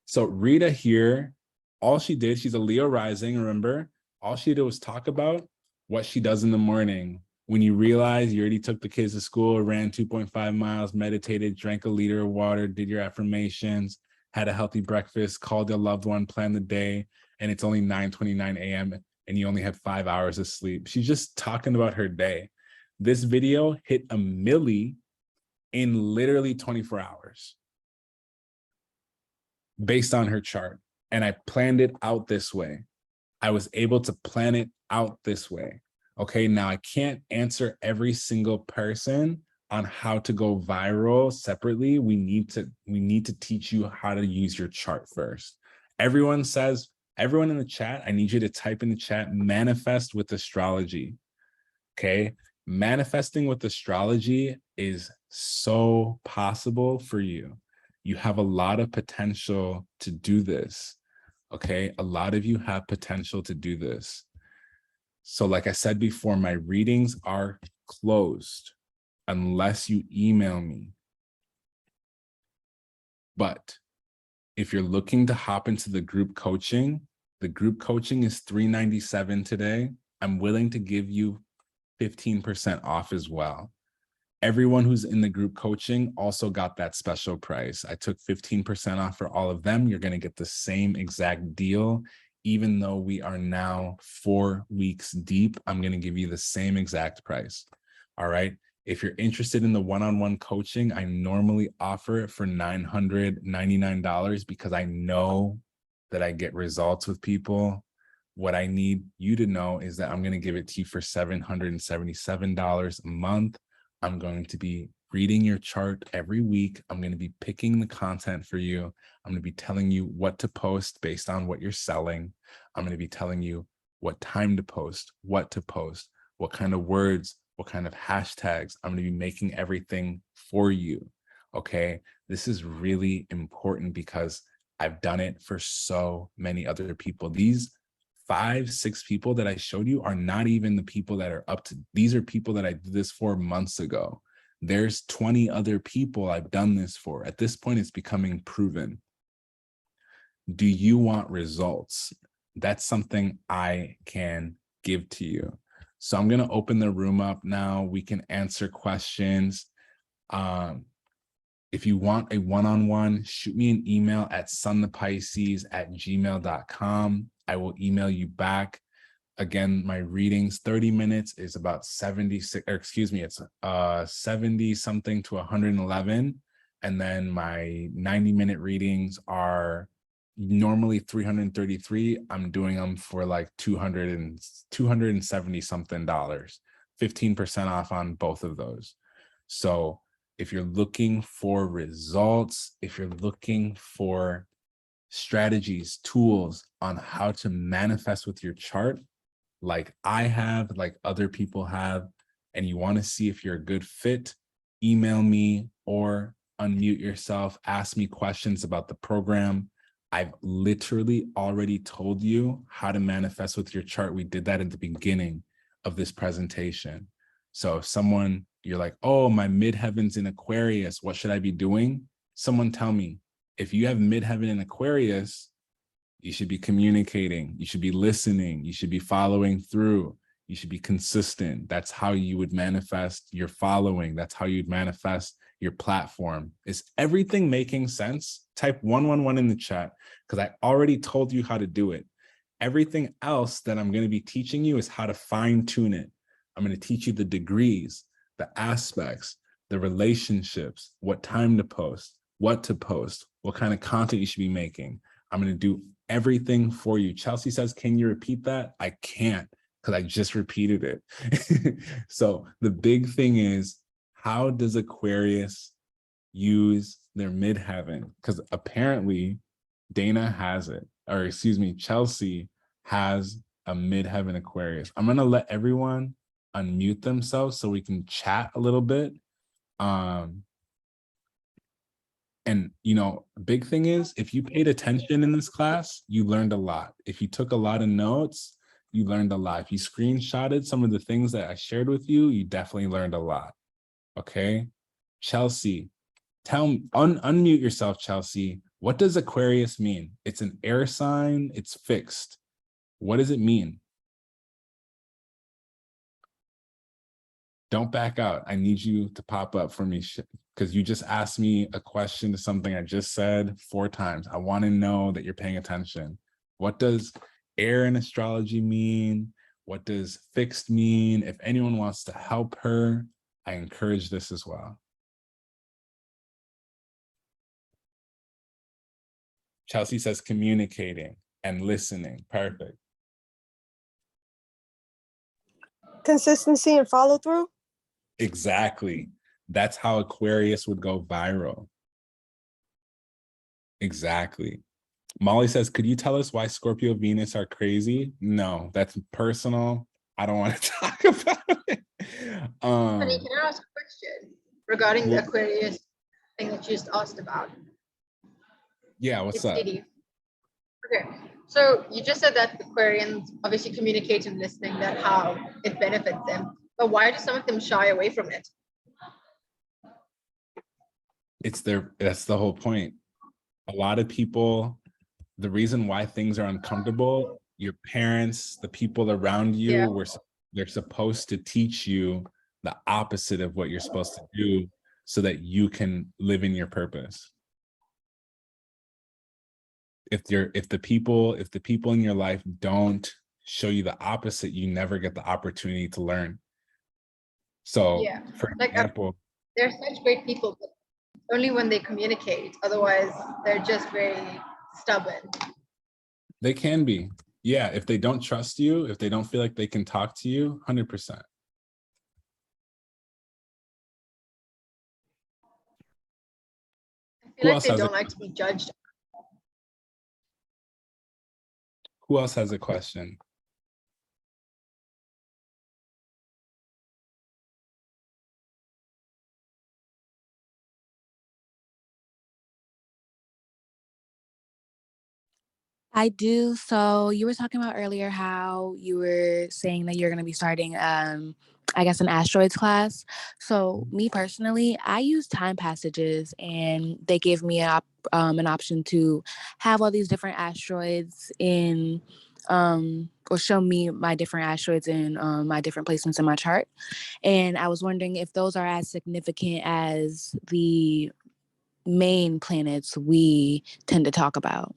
So Rita here, all she did, she's a Leo rising, remember? All she did was talk about what she does in the morning. When you realize you already took the kids to school, ran 2.5 miles, meditated, drank a liter of water, did your affirmations, had a healthy breakfast, called your loved one, planned the day, and it's only 9:29 a.m. and you only had 5 hours of sleep. She's just talking about her day. This video hit a milli in literally 24 hours based on her chart. And I planned it out this way. I was able to plan it out this way. Okay, now I can't answer every single person on how to go viral separately. We need to teach you how to use your chart first. Everyone in the chat, I need you to type in the chat, manifest with astrology. Okay, manifesting with astrology is so possible for you. You have a lot of potential to do this. Okay, a lot of you have potential to do this. So like I said before, my readings are closed unless you email me. But if you're looking to hop into the group coaching is $397 today. I'm willing to give you 15% off as well. Everyone who's in the group coaching also got that special price. I took 15% off for all of them. You're going to get the same exact deal. Even though we are now 4 weeks deep, I'm going to give you the same exact price. All right. If you're interested in the one-on-one coaching, I normally offer it for $999 because I know that I get results with people. What I need you to know is that I'm going to give it to you for $777 a month. I'm going to be reading your chart every week. I'm going to be picking the content for you. I'm going to be telling you what to post based on what you're selling. I'm going to be telling you what time to post, what kind of words, what kind of hashtags. I'm going to be making everything for you. Okay. This is really important because I've done it for so many other people. These 5-6 people that I showed you are not even the people that are up to, these are people that I did this for months ago. There's 20 other people I've done this for. At this point, it's becoming proven. Do you want results? That's something I can give to you. So I'm going to open the room up now. We can answer questions. If you want a one-on-one, shoot me an email at sunthepisces@gmail.com. I will email you back. Again, my readings, 30 minutes is about 76, or excuse me, it's 70 something to 111. And then my 90-minute readings are normally 333. I'm doing them for like 270 something dollars, 15% off on both of those. So if you're looking for results, if you're looking for strategies, tools on how to manifest with your chart, like I have, like other people have, and you want to see if you're a good fit, email me or unmute yourself, ask me questions about the program. I've literally already told you how to manifest with your chart. We did that at the beginning of this presentation. So if someone, you're like, oh, my midheaven's in Aquarius, what should I be doing? Someone tell me, if you have midheaven in Aquarius, you should be communicating, you should be listening, you should be following through, you should be consistent. That's how you would manifest your following. That's how you'd manifest your platform. Is everything making sense? Type 111 in the chat because I already told you how to do it. Everything else that I'm going to be teaching you is how to fine tune it. I'm going to teach you the degrees, the aspects, the relationships, what time to post, what kind of content you should be making. I'm going to do everything for you. Chelsea says, can you repeat that? I can't because I just repeated it. So the big thing is, how does Aquarius use their midheaven? Because apparently Dana has it, or excuse me, Chelsea has a midheaven Aquarius. I'm going to let everyone unmute themselves so we can chat a little bit. And, you know, big thing is, if you paid attention in this class, you learned a lot. If you took a lot of notes, you learned a lot. If you screenshotted some of the things that I shared with you, you definitely learned a lot. Okay. Chelsea, unmute yourself, Chelsea. What does Aquarius mean? It's an air sign. It's fixed. What does it mean? Don't back out. I need you to pop up for me because you just asked me a question to something I just said 4 times. I want to know that you're paying attention. What does air in astrology mean? What does fixed mean? If anyone wants to help her, I encourage this as well. Chelsea says communicating and listening. Perfect. Consistency and follow through. Exactly. That's how Aquarius would go viral. Exactly. Molly says, could you tell us why Scorpio Venus are crazy? No, that's personal. I don't want to talk about it. Honey, can I ask a question regarding the Aquarius thing that you just asked about? Yeah, what's up? Okay, So you just said that Aquarians obviously communicate and listening, that how it benefits them. But why do some of them shy away from it? That's the whole point. A lot of people, the reason why things are uncomfortable, your parents, the people around you, Yeah. they're supposed to teach you the opposite of what you're supposed to do so that you can live in your purpose. If the people in your life don't show you the opposite, you never get the opportunity to learn. So Yeah. for Like example, they're such great people, but only when they communicate. Otherwise, they're just very stubborn. they can be. Yeah, if they don't trust you, if they don't feel like they can talk to you, 100%. I feel Who like else they has a don't like to be judged. Who else has a question? I do. So you were talking about earlier how you were saying that you're going to be starting, I guess, an asteroids class. So me personally, I use time passages, and they give me an option to have all these different asteroids in, or show me my different asteroids in my different placements in my chart. And I was wondering if those are as significant as the main planets we tend to talk about.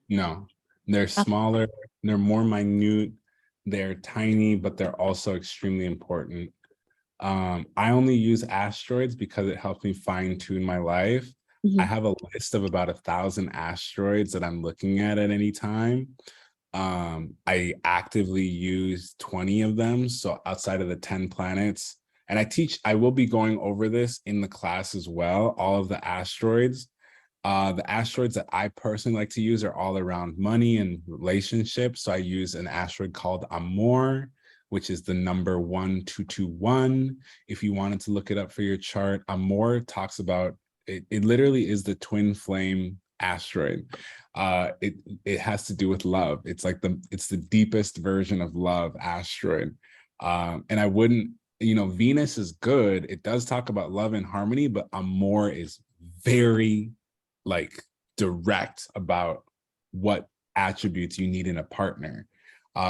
No, they're smaller, they're more minute, they're tiny, but they're also extremely important. I only use asteroids because it helps me fine tune my life. I have a list of about 1,000 asteroids that I'm looking at any time. I actively use 20 of them. So outside of the 10 planets, and I will be going over this in the class as well, all of the asteroids. The asteroids that I personally like to use are all around money and relationships. So I use an asteroid called Amor, which is the number 1221. If you wanted to look it up for your chart, Amor talks about it. It literally is the twin flame asteroid. It has to do with love. It's like it's the deepest version of love asteroid. And I wouldn't, Venus is good. It does talk about love and harmony, but Amor is very direct about what attributes you need in a partner.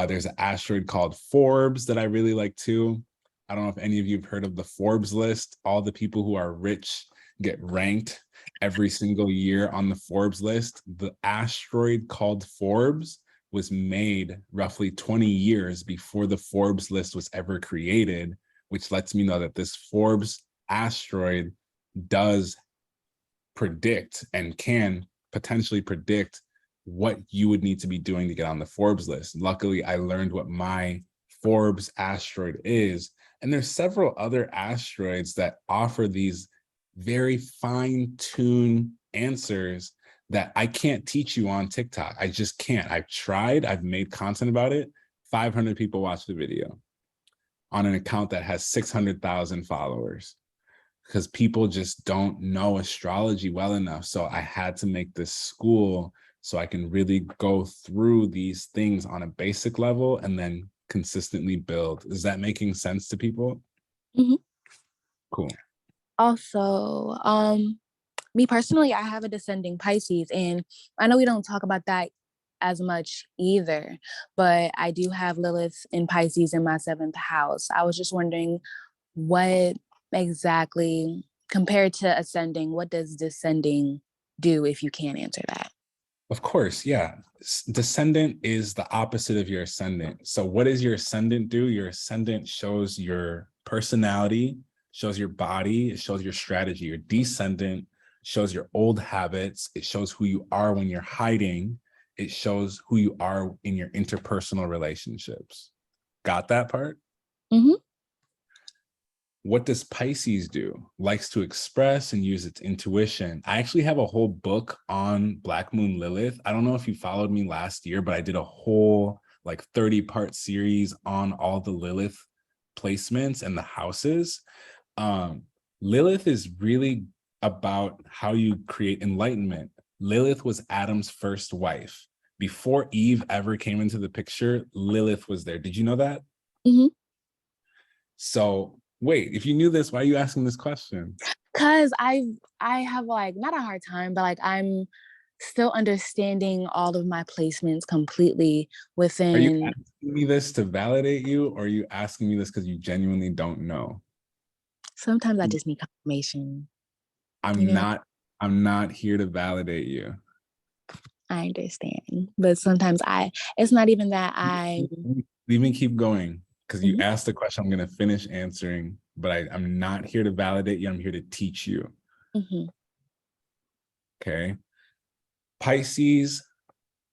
There's an asteroid called Forbes that I really like too. I don't know if any of you have heard of the Forbes list. All the people who are rich get ranked every single year on the Forbes list. The asteroid called Forbes was made roughly 20 years before the Forbes list was ever created, which lets me know that this Forbes asteroid does predict and can potentially predict what you would need to be doing to get on the Forbes list. Luckily, I learned what my Forbes asteroid is. And there's several other asteroids that offer these very fine-tuned answers that I can't teach you on TikTok. I just can't. I've tried, I've made content about it. 500 people watch the video on an account that has 600,000 followers, because people just don't know astrology well enough. So I had to make this school so I can really go through these things on a basic level and then consistently build. Is that making sense to people? Cool. Also, me personally, I have a descending Pisces, and I know we don't talk about that as much either, but I do have Lilith in Pisces in my 7th house. I was just wondering, what exactly, compared to ascending, what does descending do, if you can answer that? Of course, yeah. Descendant is the opposite of your ascendant. So what does your ascendant do? Your ascendant shows your personality, shows your body, it shows your strategy. Your descendant shows your old habits. It shows who you are when you're hiding. It shows who you are in your interpersonal relationships. Got that part? What does Pisces do? Likes to express and use its intuition. I actually have a whole book on Black Moon Lilith. I don't know if you followed me last year, but I did a whole 30-part series on all the Lilith placements and the houses. Lilith is really about how you create enlightenment. Lilith was Adam's first wife before Eve ever came into the picture, Lilith was there. Did you know that? Mhm. So wait, if you knew this, why are you asking this question? Cause I have like not a hard time, but like I'm still understanding all of my placements completely Are you within. asking me this to validate you, or are you asking me this because you genuinely don't know? Sometimes I just need confirmation. I'm You know, not here to validate you. I understand, but sometimes it's not even that Leave me keep going, because you Mhm. asked the question I'm going to finish answering, but I'm not here to validate you. I'm here to teach you. Mhm. Okay. Pisces,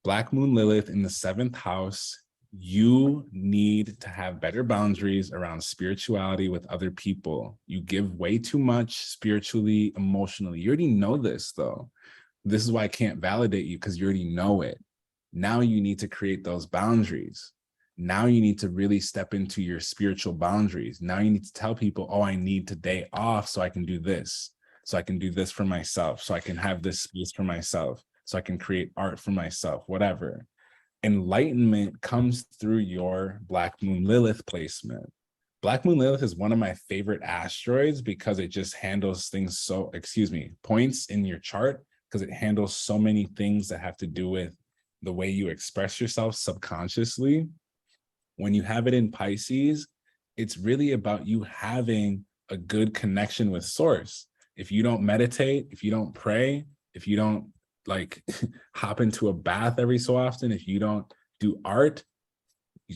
Black Moon Lilith in the 7th house. You need to have better boundaries around spirituality with other people. You give way too much spiritually, emotionally. You already know this, though. This is why I can't validate you, because you already know it. Now you need to create those boundaries. Now you need to really step into your spiritual boundaries. Now you need to tell people, oh, I need today off so I can do this. So I can do this for myself. So I can have this space for myself. So I can create art for myself, whatever. Enlightenment comes through your Black Moon Lilith placement. Black Moon Lilith is one of my favorite asteroids because it just handles things points in your chart, because it handles so many things that have to do with the way you express yourself subconsciously. When you have it in Pisces, it's really about you having a good connection with source. If you don't meditate, if you don't pray, if you don't like hop into a bath every so often, if you don't do art,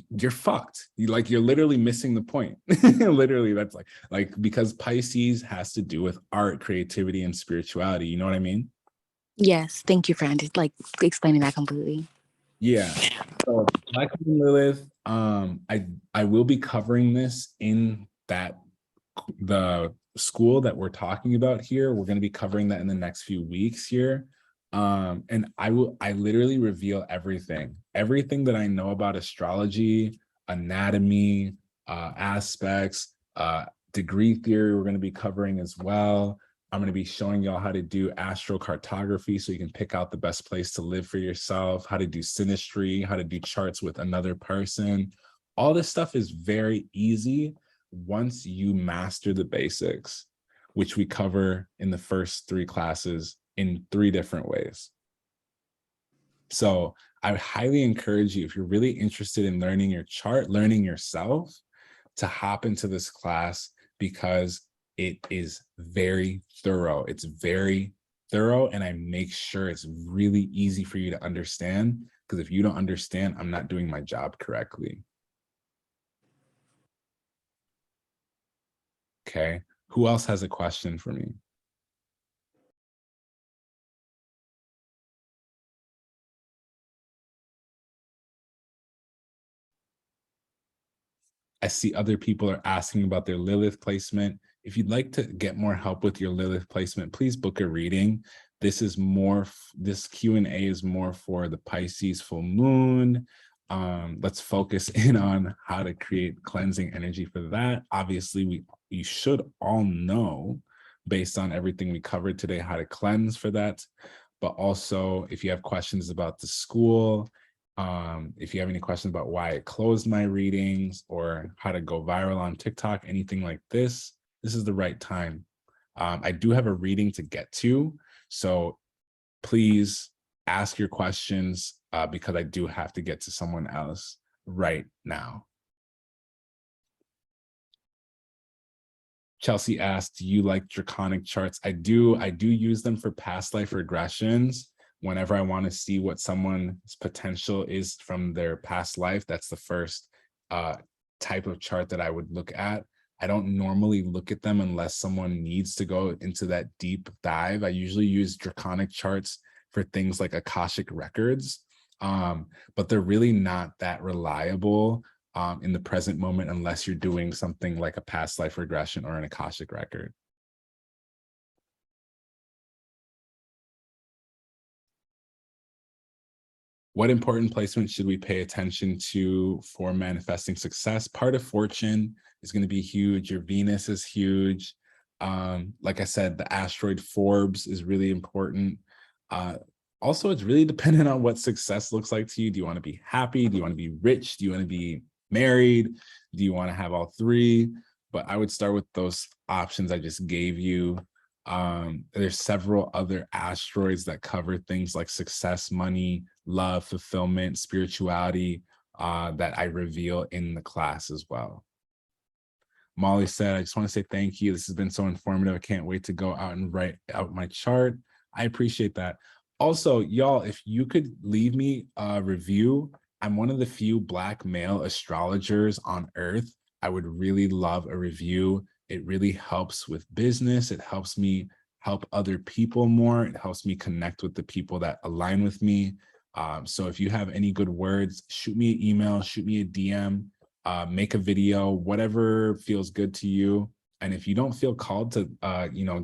you're fucked. You're literally missing the point. Literally, that's like because Pisces has to do with art, creativity, and spirituality. You know what I mean? Yes, thank you for explaining that completely. Yeah. So Black Moon Lilith, I will be covering this in the school that we're talking about here. We're going to be covering that in the next few weeks here. And I literally reveal everything that I know about astrology, anatomy, aspects, degree theory. We're going to be covering as well. I'm going to be showing y'all how to do astrocartography so you can pick out the best place to live for yourself, how to do synastry, how to do charts with another person. All this stuff is very easy once you master the basics, which we cover in the first 3 classes in 3 different ways. So I would highly encourage you, if you're really interested in learning your chart, learning yourself, to hop into this class, because it is very thorough. It's very thorough, and I make sure it's really easy for you to understand, because if you don't understand, I'm not doing my job correctly. Okay, who else has a question for me? I see other people are asking about their Lilith placement. If you'd like to get more help with your Lilith placement, please book a reading. This Q&A is more for the Pisces full moon. Let's focus in on how to create cleansing energy for that. Obviously, you should all know, based on everything we covered today, how to cleanse for that. But also, if you have questions about the school, if you have any questions about why I closed my readings or how to go viral on TikTok, anything like this is the right time. I do have a reading to get to, so please ask your questions because I do have to get to someone else right now. Chelsea asked, do you like draconic charts? I do use them for past life regressions. Whenever I want to see what someone's potential is from their past life, that's the first type of chart that I would look at. I don't normally look at them unless someone needs to go into that deep dive. I usually use draconic charts for things like Akashic records, but they're really not that reliable in the present moment unless you're doing something like a past life regression or an Akashic record. What important placement should we pay attention to for manifesting success? Part of fortune is going to be huge. Your Venus is huge. Like I said, the asteroid Forbes is really important. Also, it's really dependent on what success looks like to you. Do you want to be happy? Do you want to be rich? Do you want to be married? Do you want to have all three? But I would start with those options I just gave you. There's several other asteroids that cover things like success, money, love, fulfillment, spirituality, that I reveal in the class as well. Molly said, I just want to say thank you. This has been so informative. I can't wait to go out and write out my chart. I appreciate that. Also, y'all, if you could leave me a review, I'm one of the few Black male astrologers on Earth. I would really love a review. It really helps with business. It helps me help other people more. It helps me connect with the people that align with me. So if you have any good words, shoot me an email, shoot me a DM, make a video, whatever feels good to you. And if you don't feel called to,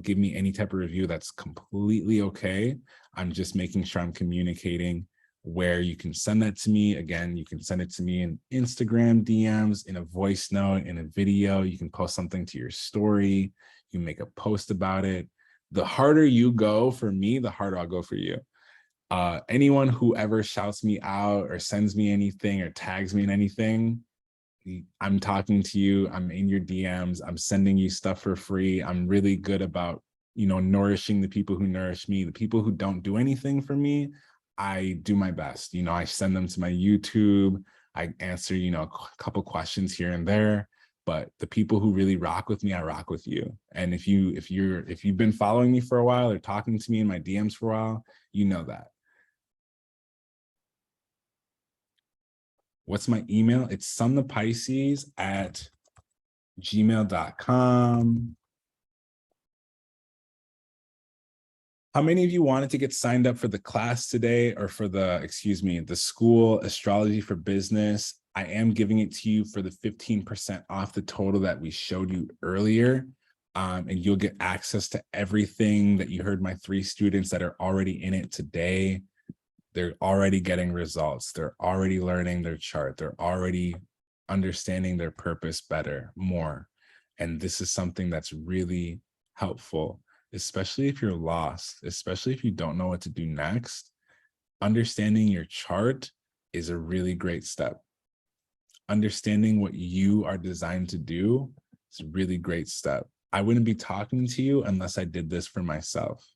give me any type of review, that's completely okay. I'm just making sure I'm communicating where you can send that to me. Again, you can send it to me in Instagram DMs, in a voice note, in a video. You can post something to your story. You make a post about it. The harder you go for me, the harder I'll go for you. Anyone who ever shouts me out or sends me anything or tags me in anything, I'm talking to you. I'm in your DMs. I'm sending you stuff for free. I'm really good about, nourishing the people who nourish me. The people who don't do anything for me, I do my best. I send them to my YouTube. I answer, a couple questions here and there. But the people who really rock with me, I rock with you. And if you've been following me for a while or talking to me in my DMs for a while, you know that. What's my email? It's sunthepisces@gmail.com. How many of you wanted to get signed up for the class today or for the school Astrology for Business? I am giving it to you for the 15% off the total that we showed you earlier. And you'll get access to everything that you heard my 3 students that are already in it today. They're already getting results. They're already learning their chart. They're already understanding their purpose better, more. And this is something that's really helpful, especially if you're lost, especially if you don't know what to do next. Understanding your chart is a really great step. Understanding what you are designed to do is a really great step. I wouldn't be talking to you unless I did this for myself.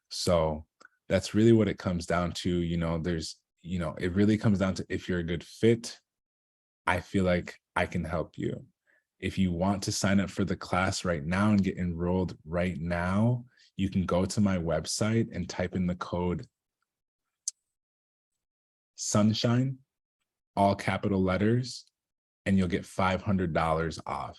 So that's really what it comes down to. It really comes down to if you're a good fit, I feel like I can help you. If you want to sign up for the class right now and get enrolled right now, you can go to my website and type in the code sunshine, all capital letters, and you'll get $500 off.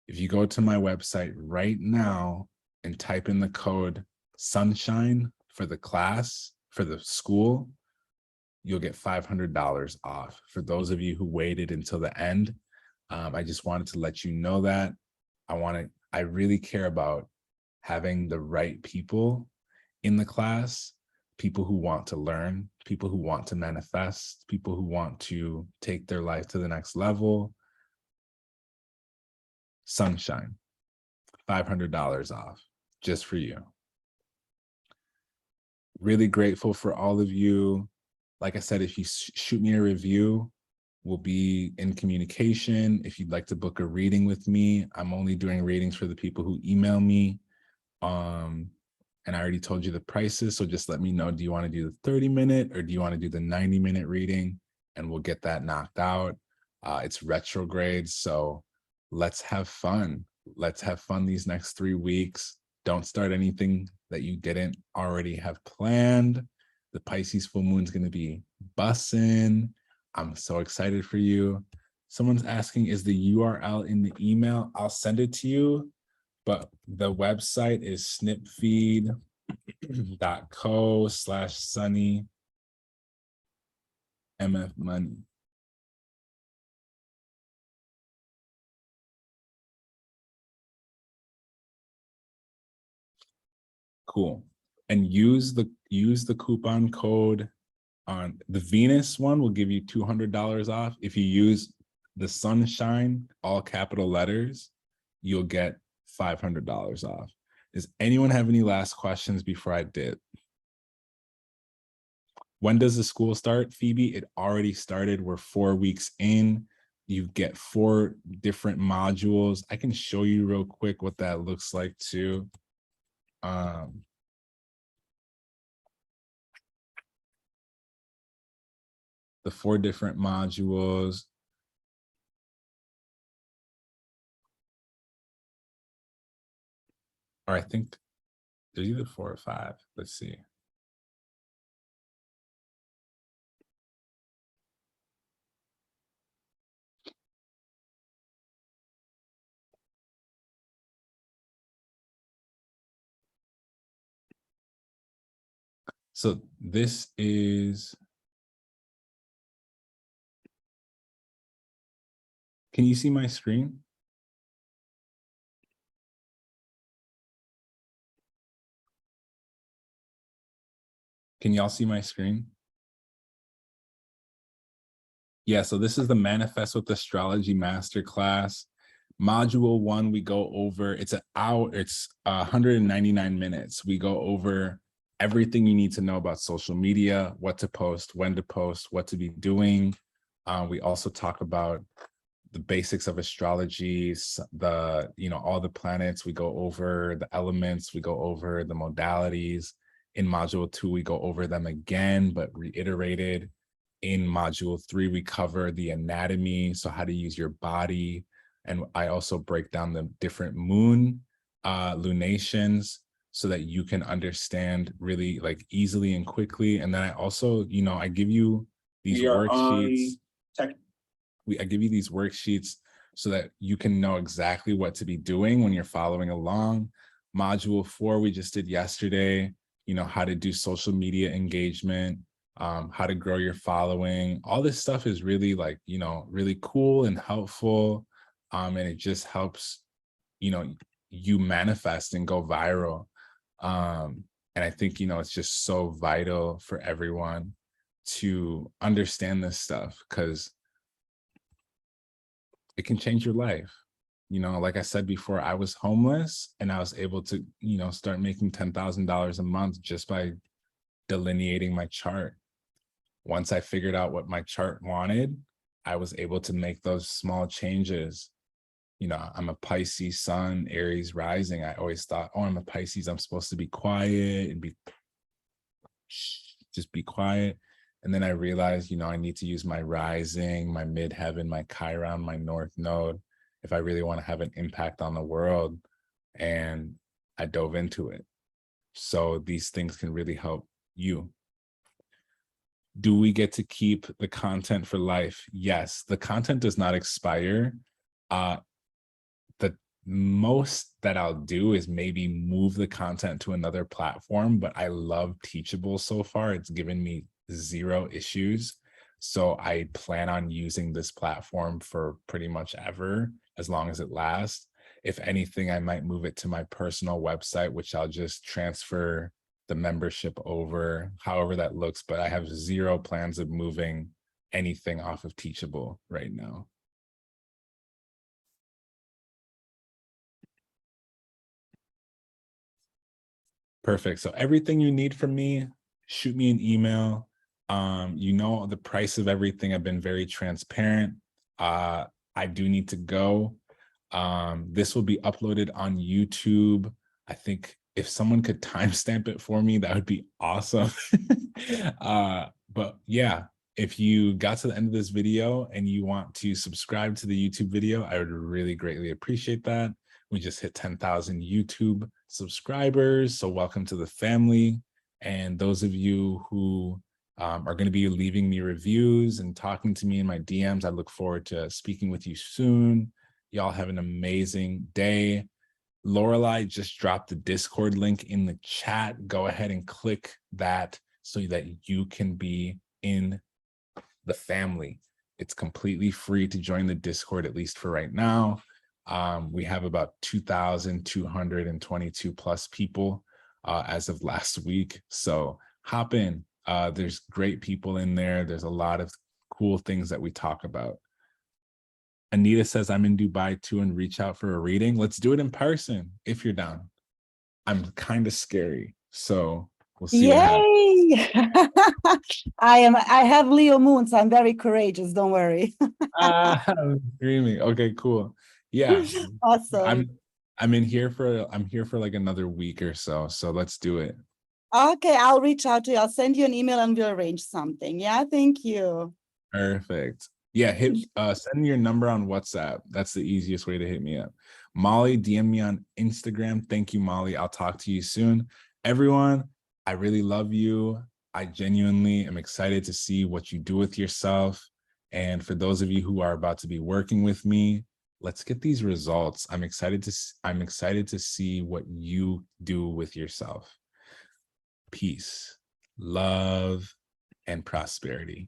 If you go to my website right now and type in the code sunshine for the class, for the school, you'll get $500 off. For those of you who waited until the end, I just wanted to let you know that I really care about having the right people in the class, people who want to learn, people who want to manifest, people who want to take their life to the next level. Sunshine, $500 off, just for you. Really grateful for all of you. Like I said, if you shoot me a review, we'll be in communication. If you'd like to book a reading with me, I'm only doing readings for the people who email me. And I already told you the prices, so just let me know, do you want to do the 30-minute or do you want to do the 90-minute reading? And we'll get that knocked out. It's retrogrades, so let's have fun. Let's have fun these next 3 weeks. Don't start anything that you didn't already have planned. The Pisces full moon is going to be bussin'. I'm so excited for you. Someone's asking, is the URL in the email? I'll send it to you, but the website is snipfeed.co/Sunny MF Money. Cool. And use the coupon code on the Venus one will give you $200 off. If you use the Sunshine, all capital letters, you'll get $500 off. Does anyone have any last questions before I dip? When does the school start, Phoebe? It already started. We're 4 weeks in. You get 4 different modules. I can show you real quick what that looks like too. The 4 different modules. Or I think there's either 4 or 5. Let's see. So this is, can you see my screen? Can y'all see my screen? Yeah, so this is the Manifest with Astrology Masterclass. Module 1, we go over, it's 199 minutes. We go over everything you need to know about social media, what to post, when to post, what to be doing. We also talk about the basics of astrology, all the planets. We go over the elements, we go over the modalities. In module 2, we go over them again, but reiterated. In module 3, we cover the anatomy, so how to use your body. And I also break down the different moon lunations so that you can understand really like easily and quickly. And then I also, I give you these worksheets. I give you these worksheets so that you can know exactly what to be doing when you're following along. Module 4, we just did yesterday, how to do social media engagement, how to grow your following. All this stuff is really like, really cool and helpful. And it just helps, you manifest and go viral. And I think, it's just so vital for everyone to understand this stuff because it can change your life. Like I said before, I was homeless and I was able to, start making $10,000 a month just by delineating my chart. Once I figured out what my chart wanted, I was able to make those small changes. I'm a Pisces sun, Aries rising. I always thought, oh, I'm a Pisces, I'm supposed to be quiet and just be quiet. And then I realized, I need to use my rising, my midheaven, my Chiron, my north node, if I really want to have an impact on the world. And I dove into it. So these things can really help you. Do we get to keep the content for life? Yes, the content does not expire. The most that I'll do is maybe move the content to another platform, but I love Teachable so far. It's given me 0 issues. So I plan on using this platform for pretty much ever, as long as it lasts. If anything, I might move it to my personal website, which I'll just transfer the membership over, however that looks, but I have 0 plans of moving anything off of Teachable right now. Perfect. So everything you need from me, shoot me an email. The price of everything. I've been very transparent. I do need to go. This will be uploaded on YouTube. I think if someone could timestamp it for me, that would be awesome. But yeah, if you got to the end of this video and you want to subscribe to the YouTube video, I would really greatly appreciate that. We just hit 10,000 YouTube subscribers, so welcome to the family. And those of you who are going to be leaving me reviews and talking to me in my DMs, I look forward to speaking with you soon. Y'all have an amazing day. Lorelai just dropped the Discord link in the chat. Go ahead and click that so that you can be in the family. It's completely free to join the Discord, at least for right now. We have about 2,222 plus people as of last week. So hop in. There's great people in there. There's a lot of cool things that we talk about. Anita says, I'm in Dubai too and reach out for a reading. Let's do it in person if you're down. I'm kind of scary. So we'll see what happens. Yay! I have Leo moon, so I'm very courageous. Don't worry. I'm screaming. Okay, cool. Yeah. Awesome. I'm here for like another week or so. So let's do it. Okay, I'll reach out to you. I'll send you an email and we'll arrange something. Yeah, thank you. Perfect. Yeah, send me your number on WhatsApp. That's the easiest way to hit me up. Molly, DM me on Instagram. Thank you, Molly. I'll talk to you soon. Everyone, I really love you. I genuinely am excited to see what you do with yourself. And for those of you who are about to be working with me, let's get these results. I'm excited to see what you do with yourself. Peace, love, and prosperity.